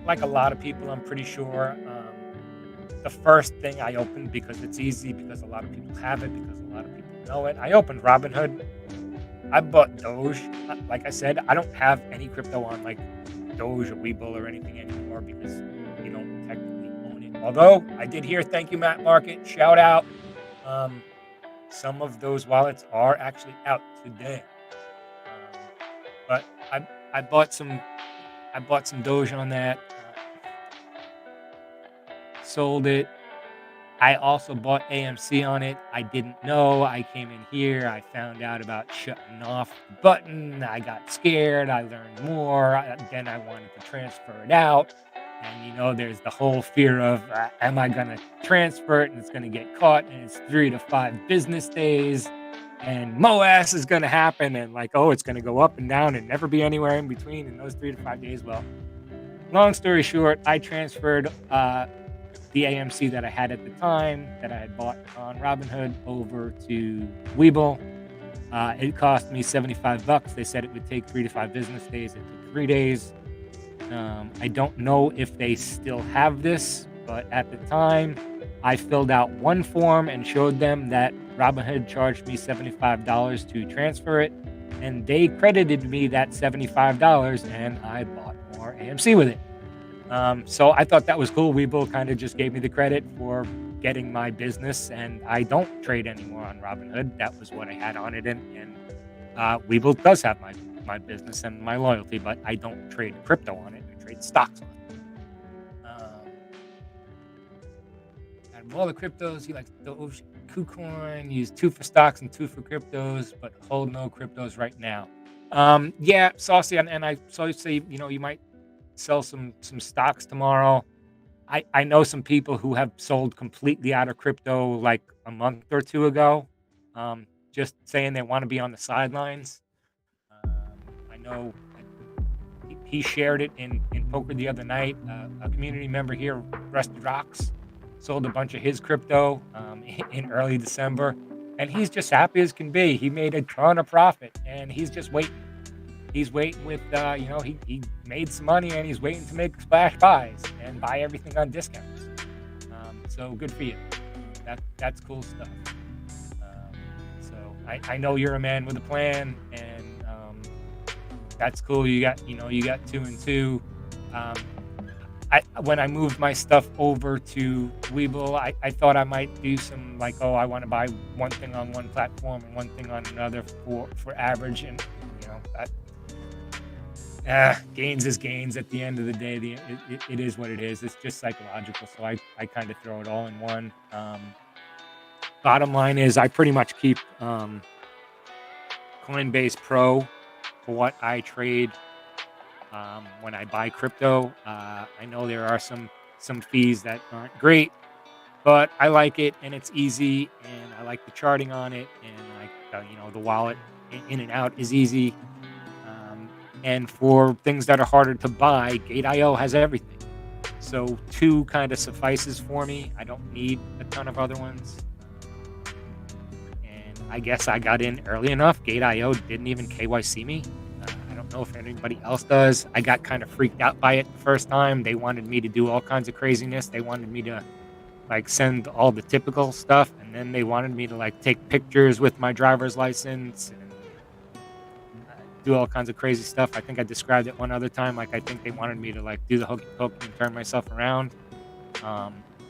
like a lot of people, I'm pretty sure, the first thing I opened, because it's easy, because a lot of people have it, because a lot of people know it, I opened Robinhood. I bought Doge. Like I said, I don't have any crypto on like Doge or Webull or anything anymore because you don't technically own it. Although I did hear, thank you, Matt Market, shout out. Some of those wallets are actually out today. But I bought some Doge on that. Sold it. I also bought AMC on it. I didn't know. I came in here. I found out about shutting off the button. I got scared. I learned more. Then I wanted to transfer it out. And, there's the whole fear of, am I going to transfer it and it's going to get caught and it's 3 to 5 business days and MOAS is going to happen and it's going to go up and down and never be anywhere in between in those 3 to 5 days. Well, long story short, I transferred the AMC that I had at the time that I had bought on Robinhood over to Webull. It cost me $75. They said it would take 3 to 5 business days. It took 3 days. I don't know if they still have this, but at the time, I filled out one form and showed them that Robinhood charged me $75 to transfer it, and they credited me that $75, and I bought more AMC with it. So I thought that was cool. Webull kind of just gave me the credit for getting my business, and I don't trade anymore on Robinhood. That was what I had on it, and Webull does have my business and my loyalty, but I don't trade crypto on it. I trade stocks on it. Out of all the cryptos, you like Doge, KuCoin, use 2 for stocks and 2 for cryptos, but hold no cryptos right now. Yeah, Saucy, and I saw you say, you might sell some stocks tomorrow. I know some people who have sold completely out of crypto like a month or 2 ago, just saying they want to be on the sidelines. I know he shared it in poker the other night. A community member here, Rusty Rocks, sold a bunch of his crypto in early December, and he's just happy as can be. He made a ton of profit, and he's just waiting. He's waiting with, he made some money, and he's waiting to make splash buys and buy everything on discounts. So good for you. That's cool stuff. So I know you're a man with a plan, and that's cool. You got 2 and 2. When I moved my stuff over to Webull, I thought I might do some I want to buy one thing on one platform and one thing on another for average, and gains is gains at the end of the day. It is what it is. It's just psychological. So I kind of throw it all in one. Bottom line is I pretty much keep Coinbase Pro for what I trade when I buy crypto. I know there are some fees that aren't great, but I like it, and it's easy, and I like the charting on it, and the wallet in and out is easy. And for things that are harder to buy, Gate.io has everything. So 2 kind of suffices for me. I don't need a ton of other ones. And I guess I got in early enough. Gate.io didn't even KYC me. don't know if anybody else does. I got kind of freaked out by it the first time. They wanted me to do all kinds of craziness. They wanted me to like send all the typical stuff, and then they wanted me to like take pictures with my driver's license and do all kinds of crazy stuff. I think I described it one other time. Like I think they wanted me to like do the hokey pokey and turn myself around.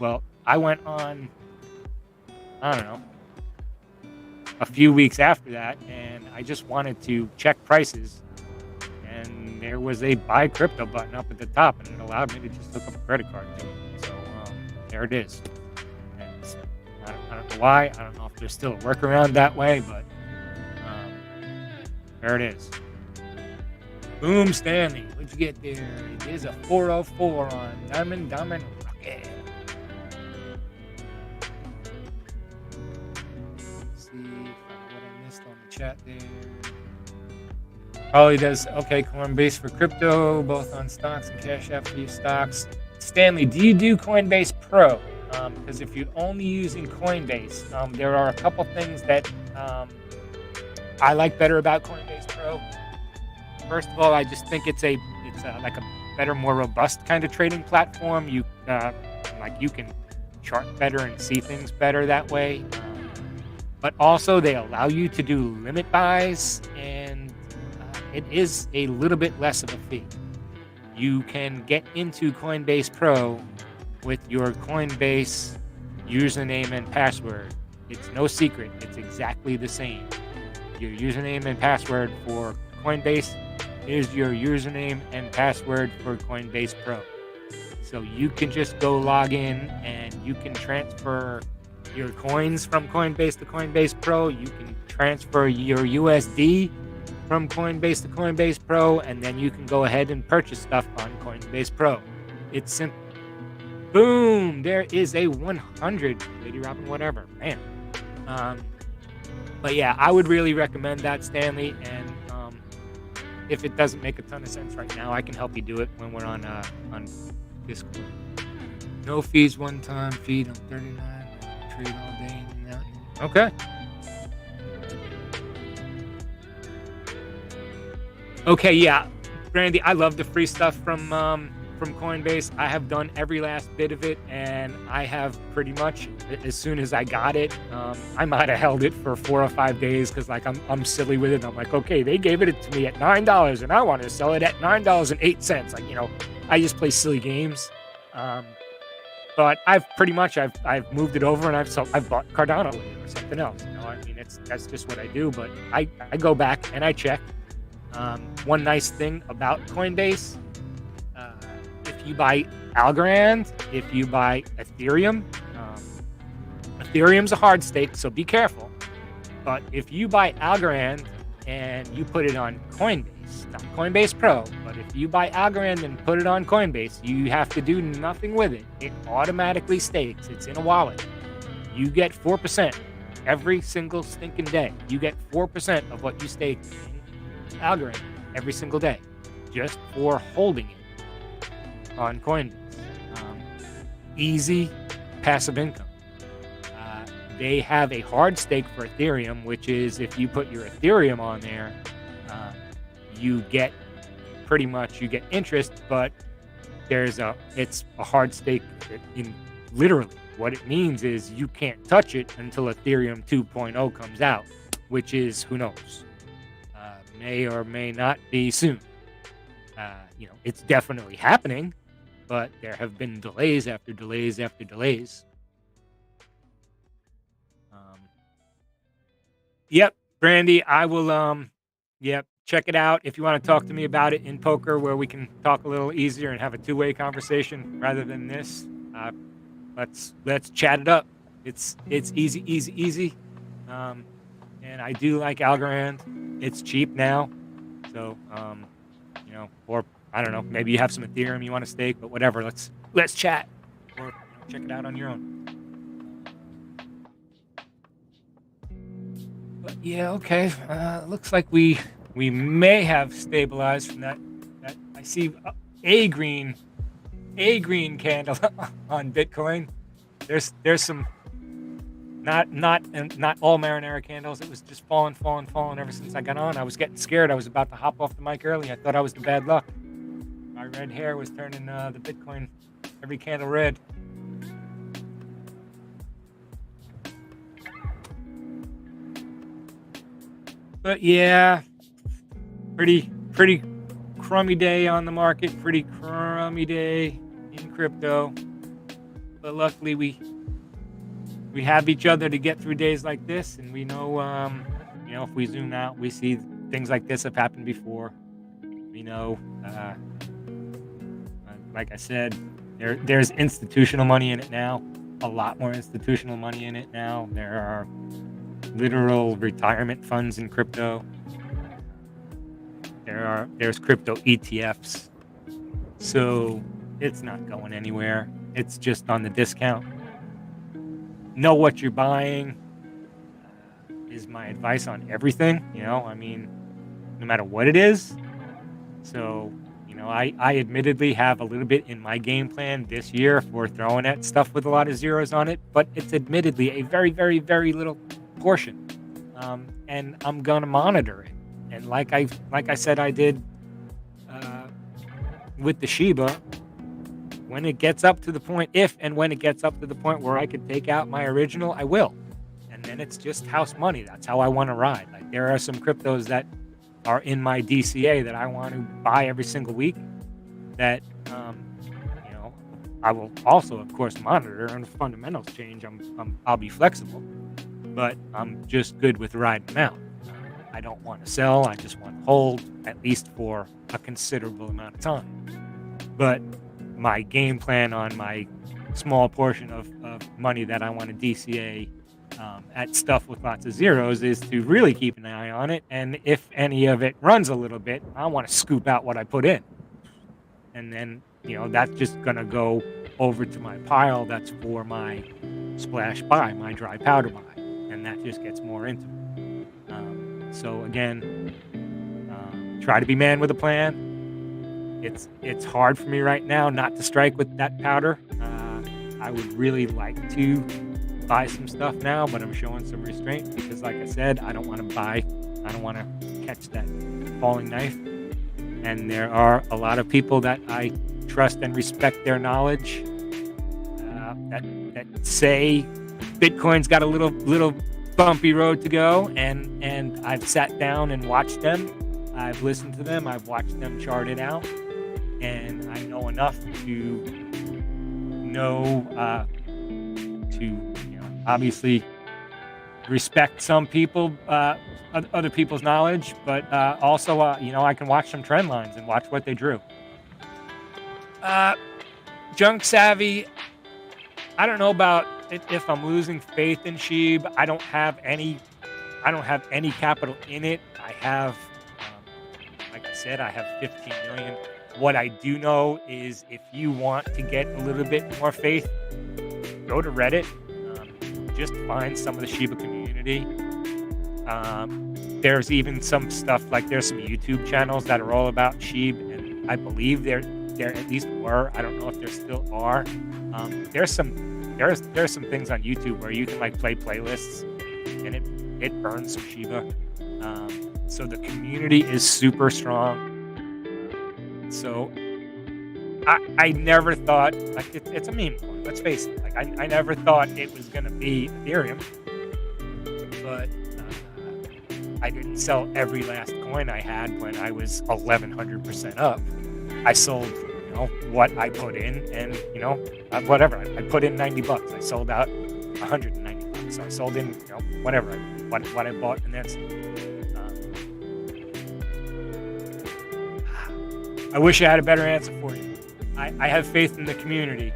Well, I went on, I don't know, a few weeks after that, and I just wanted to check prices, and there was a buy crypto button up at the top, and it allowed me to just hook up a credit card to it. So there it is. And I don't know why. I don't know if there's still a workaround that way, but there it is. Boom, Stanley. What'd you get there? It is a 404 on Diamond Rocket. Let's see what I missed on the chat there. Probably does. Okay, Coinbase for crypto, both on stocks and Cash App for your stocks. Stanley, do you do Coinbase Pro? Because if you're only using Coinbase, there are a couple things that I like better about Coinbase Pro. First of all, I just think it's like a better, more robust kind of trading platform. You can chart better and see things better that way. But also, they allow you to do limit buys, and it is a little bit less of a fee. You can get into Coinbase Pro with your Coinbase username and password. It's no secret. It's exactly the same. Your username and password for Coinbase is your username and password for Coinbase Pro. So you can just go log in and you can transfer your coins from Coinbase to Coinbase Pro. You can transfer your USD from Coinbase to Coinbase Pro, and then you can go ahead and purchase stuff on Coinbase Pro. It's simple. Boom! There is a 100, Lady Robin, whatever. Man. But yeah, I would really recommend that, Stanley. And if it doesn't make a ton of sense right now, I can help you do it when we're on Discord. No fees, one-time feed on 39. Trade all day in and out. Okay. Okay, yeah, Brandy, I love the free stuff from Coinbase. I have done every last bit of it, and I have pretty much, as soon as I got it, I might have held it for 4 or 5 days because like I'm silly with it. I'm like, okay, they gave it to me at $9, and I want to sell it at $9.08. Like, I just play silly games. But I've moved it over, and I've bought Cardano with it or something else. I mean, that's just what I do. But I go back and I check. One nice thing about Coinbase, if you buy Algorand, if you buy Ethereum, Ethereum's a hard stake, so be careful. But if you buy Algorand and you put it on Coinbase, not Coinbase Pro, but if you buy Algorand and put it on Coinbase, you have to do nothing with it. It automatically stakes. It's in a wallet. You get 4% every single stinking day. You get 4% of what you stake in Algorand every single day, just for holding it on Coinbase. Easy passive income. They have a hard stake for Ethereum, which is if you put your Ethereum on there, you get interest, but it's a hard stake. In literally what it means is you can't touch it until Ethereum 2.0 comes out, which is, who knows, may or may not be soon. It's definitely happening, but there have been delays after delays after delays. Yep, Brandy, I will, check it out. If you want to talk to me about it in poker, where we can talk a little easier and have a two-way conversation rather than this, let's chat it up. It's easy. And I do like Algorand. It's cheap now. So, or I don't know, maybe you have some Ethereum you want to stake, but whatever, let's chat or check it out on your own. But yeah, okay. Looks like we may have stabilized from that. I see a green candle on Bitcoin. There's some not all marinara candles. It was just falling ever since I got on. I was getting scared. I was about to hop off the mic early. I thought I was the bad luck. My red hair was turning the Bitcoin every candle red. But yeah, pretty crummy day on the market. Pretty crummy day in crypto. But luckily we have each other to get through days like this, and we know, if we zoom out, we see things like this have happened before. We know, like I said, there's institutional money in it now, a lot more institutional money in it now. There are literal retirement funds in crypto. There's crypto ETFs. So it's not going anywhere. It's just on the discount. Know what you're buying is my advice on everything, no matter what it is. So, I admittedly have a little bit in my game plan this year for throwing at stuff with a lot of zeros on it, but it's admittedly a very, very, very little portion. And I'm gonna monitor it. And like I said I did with the Shiba, when it gets up to the point, when it gets up to the point where I could take out my original, I will. And then it's just house money. That's how I want to ride. Like, there are some cryptos that are in my DCA that I want to buy every single week that, I will also, of course, monitor, and if fundamentals change, I'll be flexible, but I'm just good with riding them out. I don't want to sell. I just want to hold, at least for a considerable amount of time. But my game plan on my small portion of money that I want to DCA at stuff with lots of zeros is to really keep an eye on it. And if any of it runs a little bit, I want to scoop out what I put in. And then, that's just going to go over to my pile that's for my splash buy, my dry powder buy. And that just gets more into it. So again, try to be man with a plan. It's hard for me right now not to strike with that powder. I would really like to buy some stuff now, but I'm showing some restraint because, like I said, I don't want to catch that falling knife. And there are a lot of people that I trust and respect their knowledge that say Bitcoin's got a little bumpy road to go, and I've sat down and watched them. I've listened to them. I've watched them chart it out, and I know enough to know to obviously respect some people, other people's knowledge, but also I can watch some trend lines and watch what they drew. Junk savvy. I don't know about if I'm losing faith in Sheeb. I don't have any capital in it. I have, like I said, I have 15 million. What I do know is if you want to get a little bit more faith, go to Reddit. Just find some of the Shiba community. There's even some stuff, like there's some YouTube channels that are all about Sheeb, and I believe there at least were. I don't know if there still are. There's some things on YouTube where you can like play playlists, and it earns some Shiba. So the community is super strong. So I never thought, like, it's a meme coin, let's face it. Like, I never thought it was going to be Ethereum, but I didn't sell every last coin I had when I was 1100% up. I sold, what I put in, and, whatever. I put in $90. I sold out $190. So I sold in, whatever, what I bought, and that's, I wish I had a better answer for you. I have faith in the community.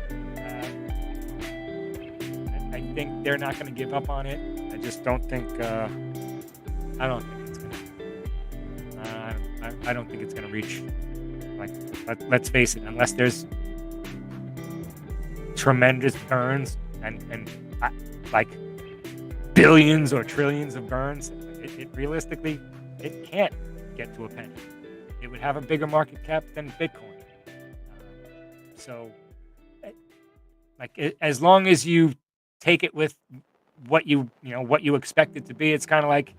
I think they're not going to give up on it. I just don't think. I don't think it's going to. I don't think it's going to reach. Like, let's face it. Unless there's tremendous burns and like billions or trillions of burns, it realistically it can't get to a penny. It would have a bigger market cap than Bitcoin. So, like, as long as you take it with what you expect it to be. It's kind of like,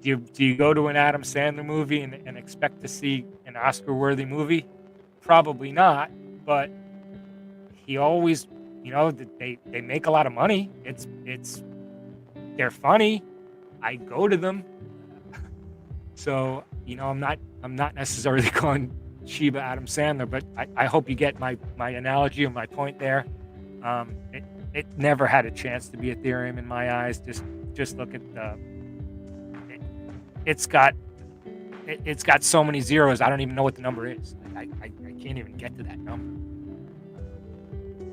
do you go to an Adam Sandler movie and expect to see an Oscar-worthy movie? Probably not. But he always, they make a lot of money. They're funny. I go to them. So, I'm not necessarily calling Sheba Adam Sandler, but I hope you get my analogy or my point there. It never had a chance to be Ethereum in my eyes. Just look at it's got so many zeros. I don't even know what the number is. I can't even get to that number.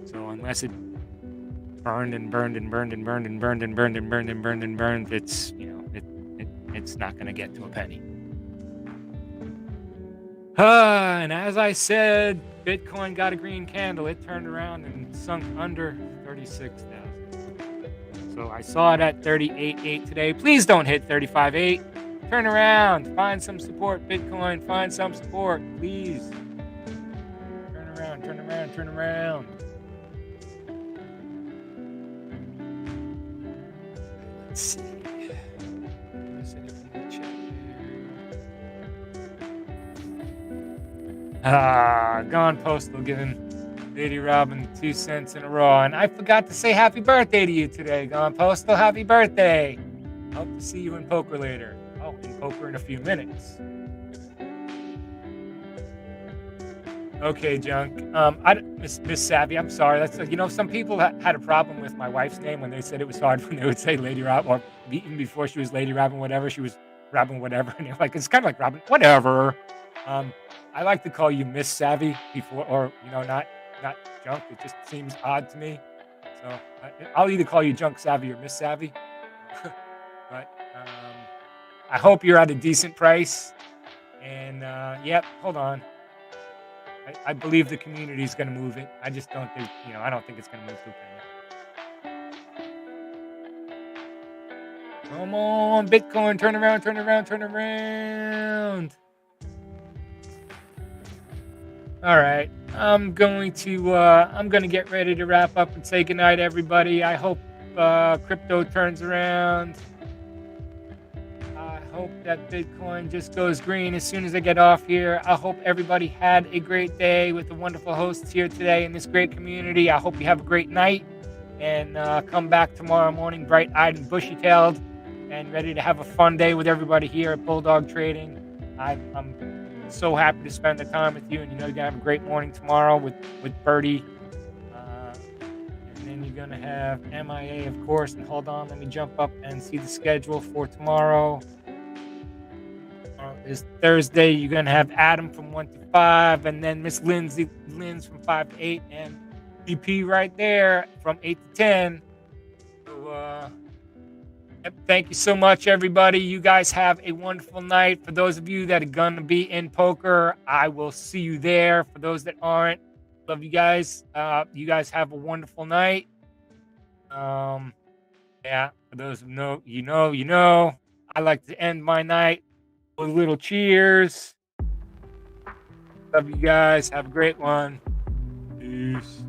So unless it burned and burned and burned and burned and burned and burned and burned and burned and burned, it's it's not going to get to a penny. And as I said, Bitcoin got a green candle. It turned around and sunk under 36,000. So I saw it at 38.8 today. Please don't hit 35.8. Turn around. Find some support, Bitcoin. Find some support, please. Turn around, turn around, turn around. Let's see. Is anything in the chat here? Gone Postal giving Lady Robin 2 cents in a row. And I forgot to say happy birthday to you today, Gone Postal. Happy birthday. Hope to see you in poker later. Oh, in poker in a few minutes. Okay, Junk. Miss Savvy, I'm sorry. That's some people had a problem with my wife's name when they said it was hard when they would say Lady Robin, or even before she was Lady Robin, whatever. She was Robin, whatever. And they're like, it's kind of like Robin, whatever. I like to call you Miss Savvy before, or not Junk. It just seems odd to me. So I'll either call you Junk Savvy or Miss Savvy. But I hope you're at a decent price. And yep, hold on. I believe the community is going to move it. I just don't think, I don't think it's going to move to a penny. Come on, Bitcoin, turn around, turn around, turn around. All right, I'm going to get ready to wrap up and say goodnight, everybody. I hope crypto turns around. I hope that Bitcoin just goes green as soon as I get off here. I hope everybody had a great day with the wonderful hosts here today in this great community. I hope you have a great night and come back tomorrow morning bright-eyed and bushy-tailed and ready to have a fun day with everybody here at Bulldog Trading. I'm so happy to spend the time with you, and you're going to have a great morning tomorrow with Bertie. And then you're going to have MIA, of course. And hold on, let me jump up and see the schedule for tomorrow. Is Thursday. You're going to have Adam from 1 to 5, and then Miss Lynn's from 5 to 8, and BP right there from 8 to 10. So, thank you so much, everybody. You guys have a wonderful night. For those of you that are going to be in poker, I will see you there. For those that aren't, love you guys. You guys have a wonderful night. Yeah, for those who know, you know. I like to end my night with a little cheers. Love you guys. Have a great one. Peace.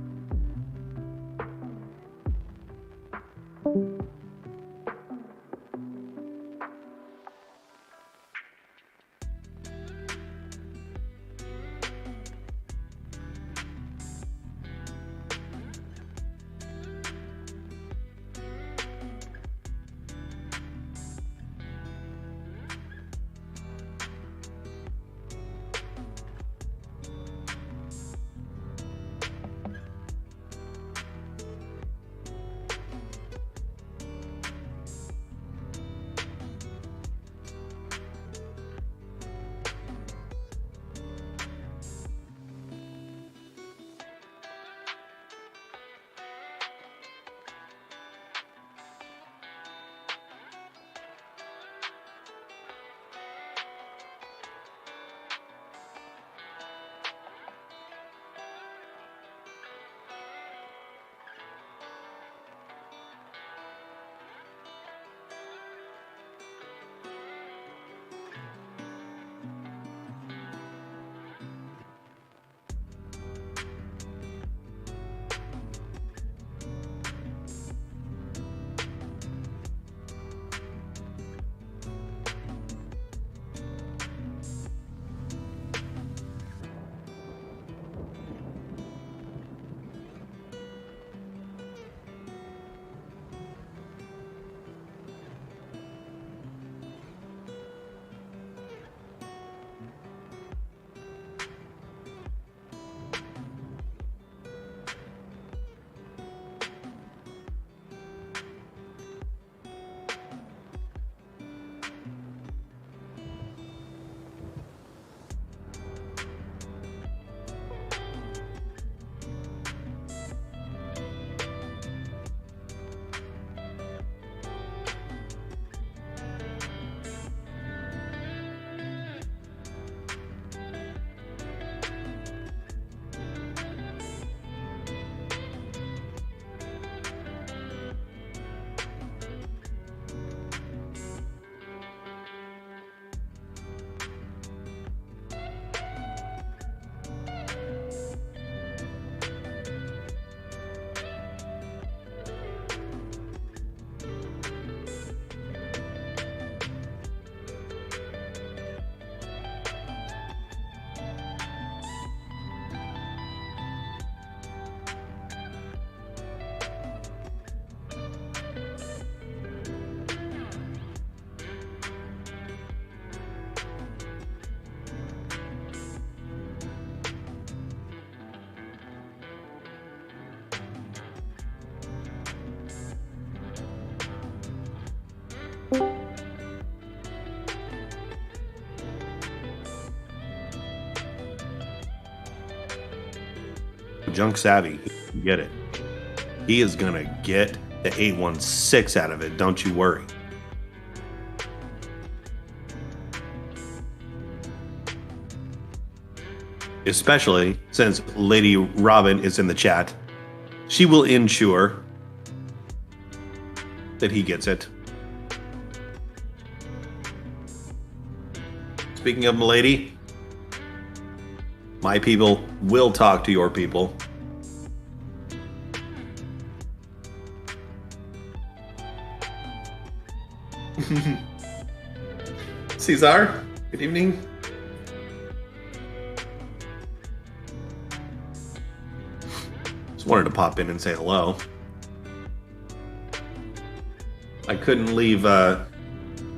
Junk savvy. Get it. He is going to get the 816 out of it. Don't you worry. Especially since Lady Robin is in the chat. She will ensure that he gets it. Speaking of Milady, my people will talk to your people. Cesar, good evening. Just wanted to pop in and say hello. I couldn't leave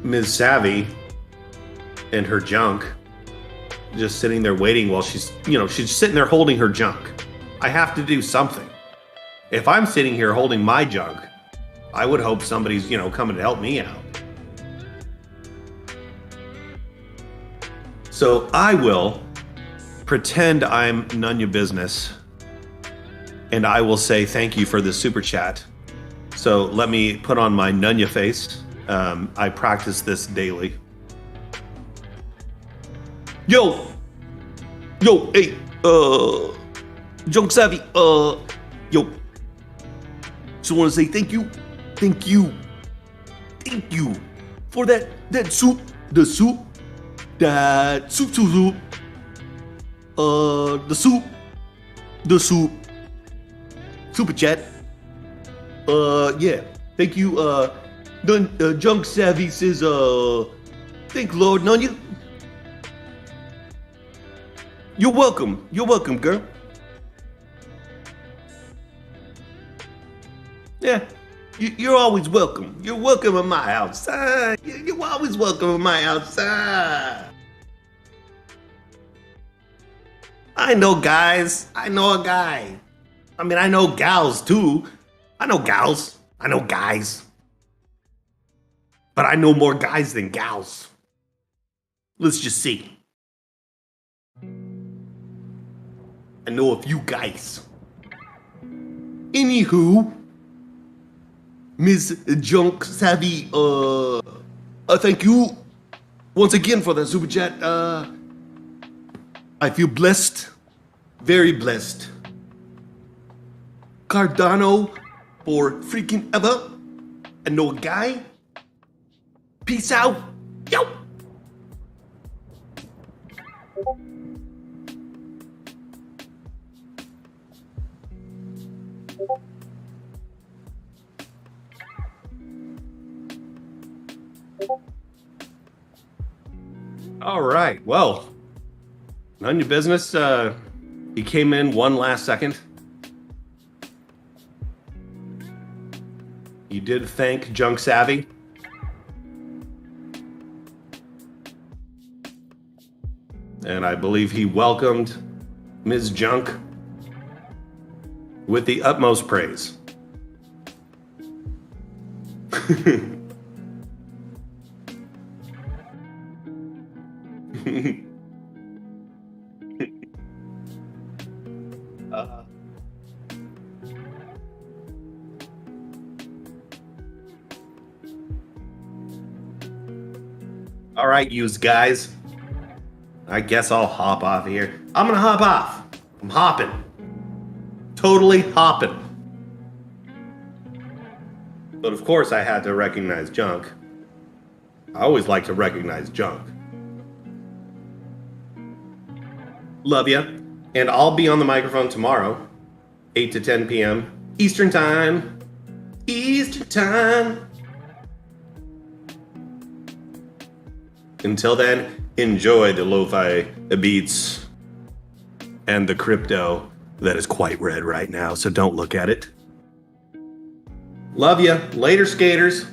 Ms. Savvy and her junk just sitting there waiting while she's sitting there holding her junk. I have to do something. If I'm sitting here holding my junk, I would hope somebody's, coming to help me out. So I will pretend I'm Nunya Business, and I will say thank you for the super chat. So let me put on my Nunya face. I practice this daily. Yo, hey, Junk Savvy, yo. Just want to say thank you for that soup, the soup, super chat. Yeah, thank you. Junk Savvy says, thank Lord Nunya. You're welcome, girl. Yeah, you're always welcome. You're welcome in my house. You're always welcome in my house. I know guys. I know a guy. I mean, I know gals too. I know gals. I know guys. But I know more guys than gals. Let's just see. I know a few guys. Anywho, Ms. Junk Savvy, thank you once again for that super chat. I feel blessed, very blessed. Cardano for freaking ever. I know a guy. Peace out. Yo. All right. Well, none of your business. He came in one last second. You did thank Junk Savvy. And I believe he welcomed Ms. Junk with the utmost praise. All right, you guys. I guess I'll hop off here. I'm gonna hop off. I'm hopping. Totally hopping. But of course I had to recognize Junk. I always like to recognize Junk. Love ya. And I'll be on the microphone tomorrow, 8 to 10 p.m. Eastern Time. Eastern Time. Until then, enjoy the lo-fi beats and the crypto that is quite red right now, so don't look at it. Love ya. Later, skaters.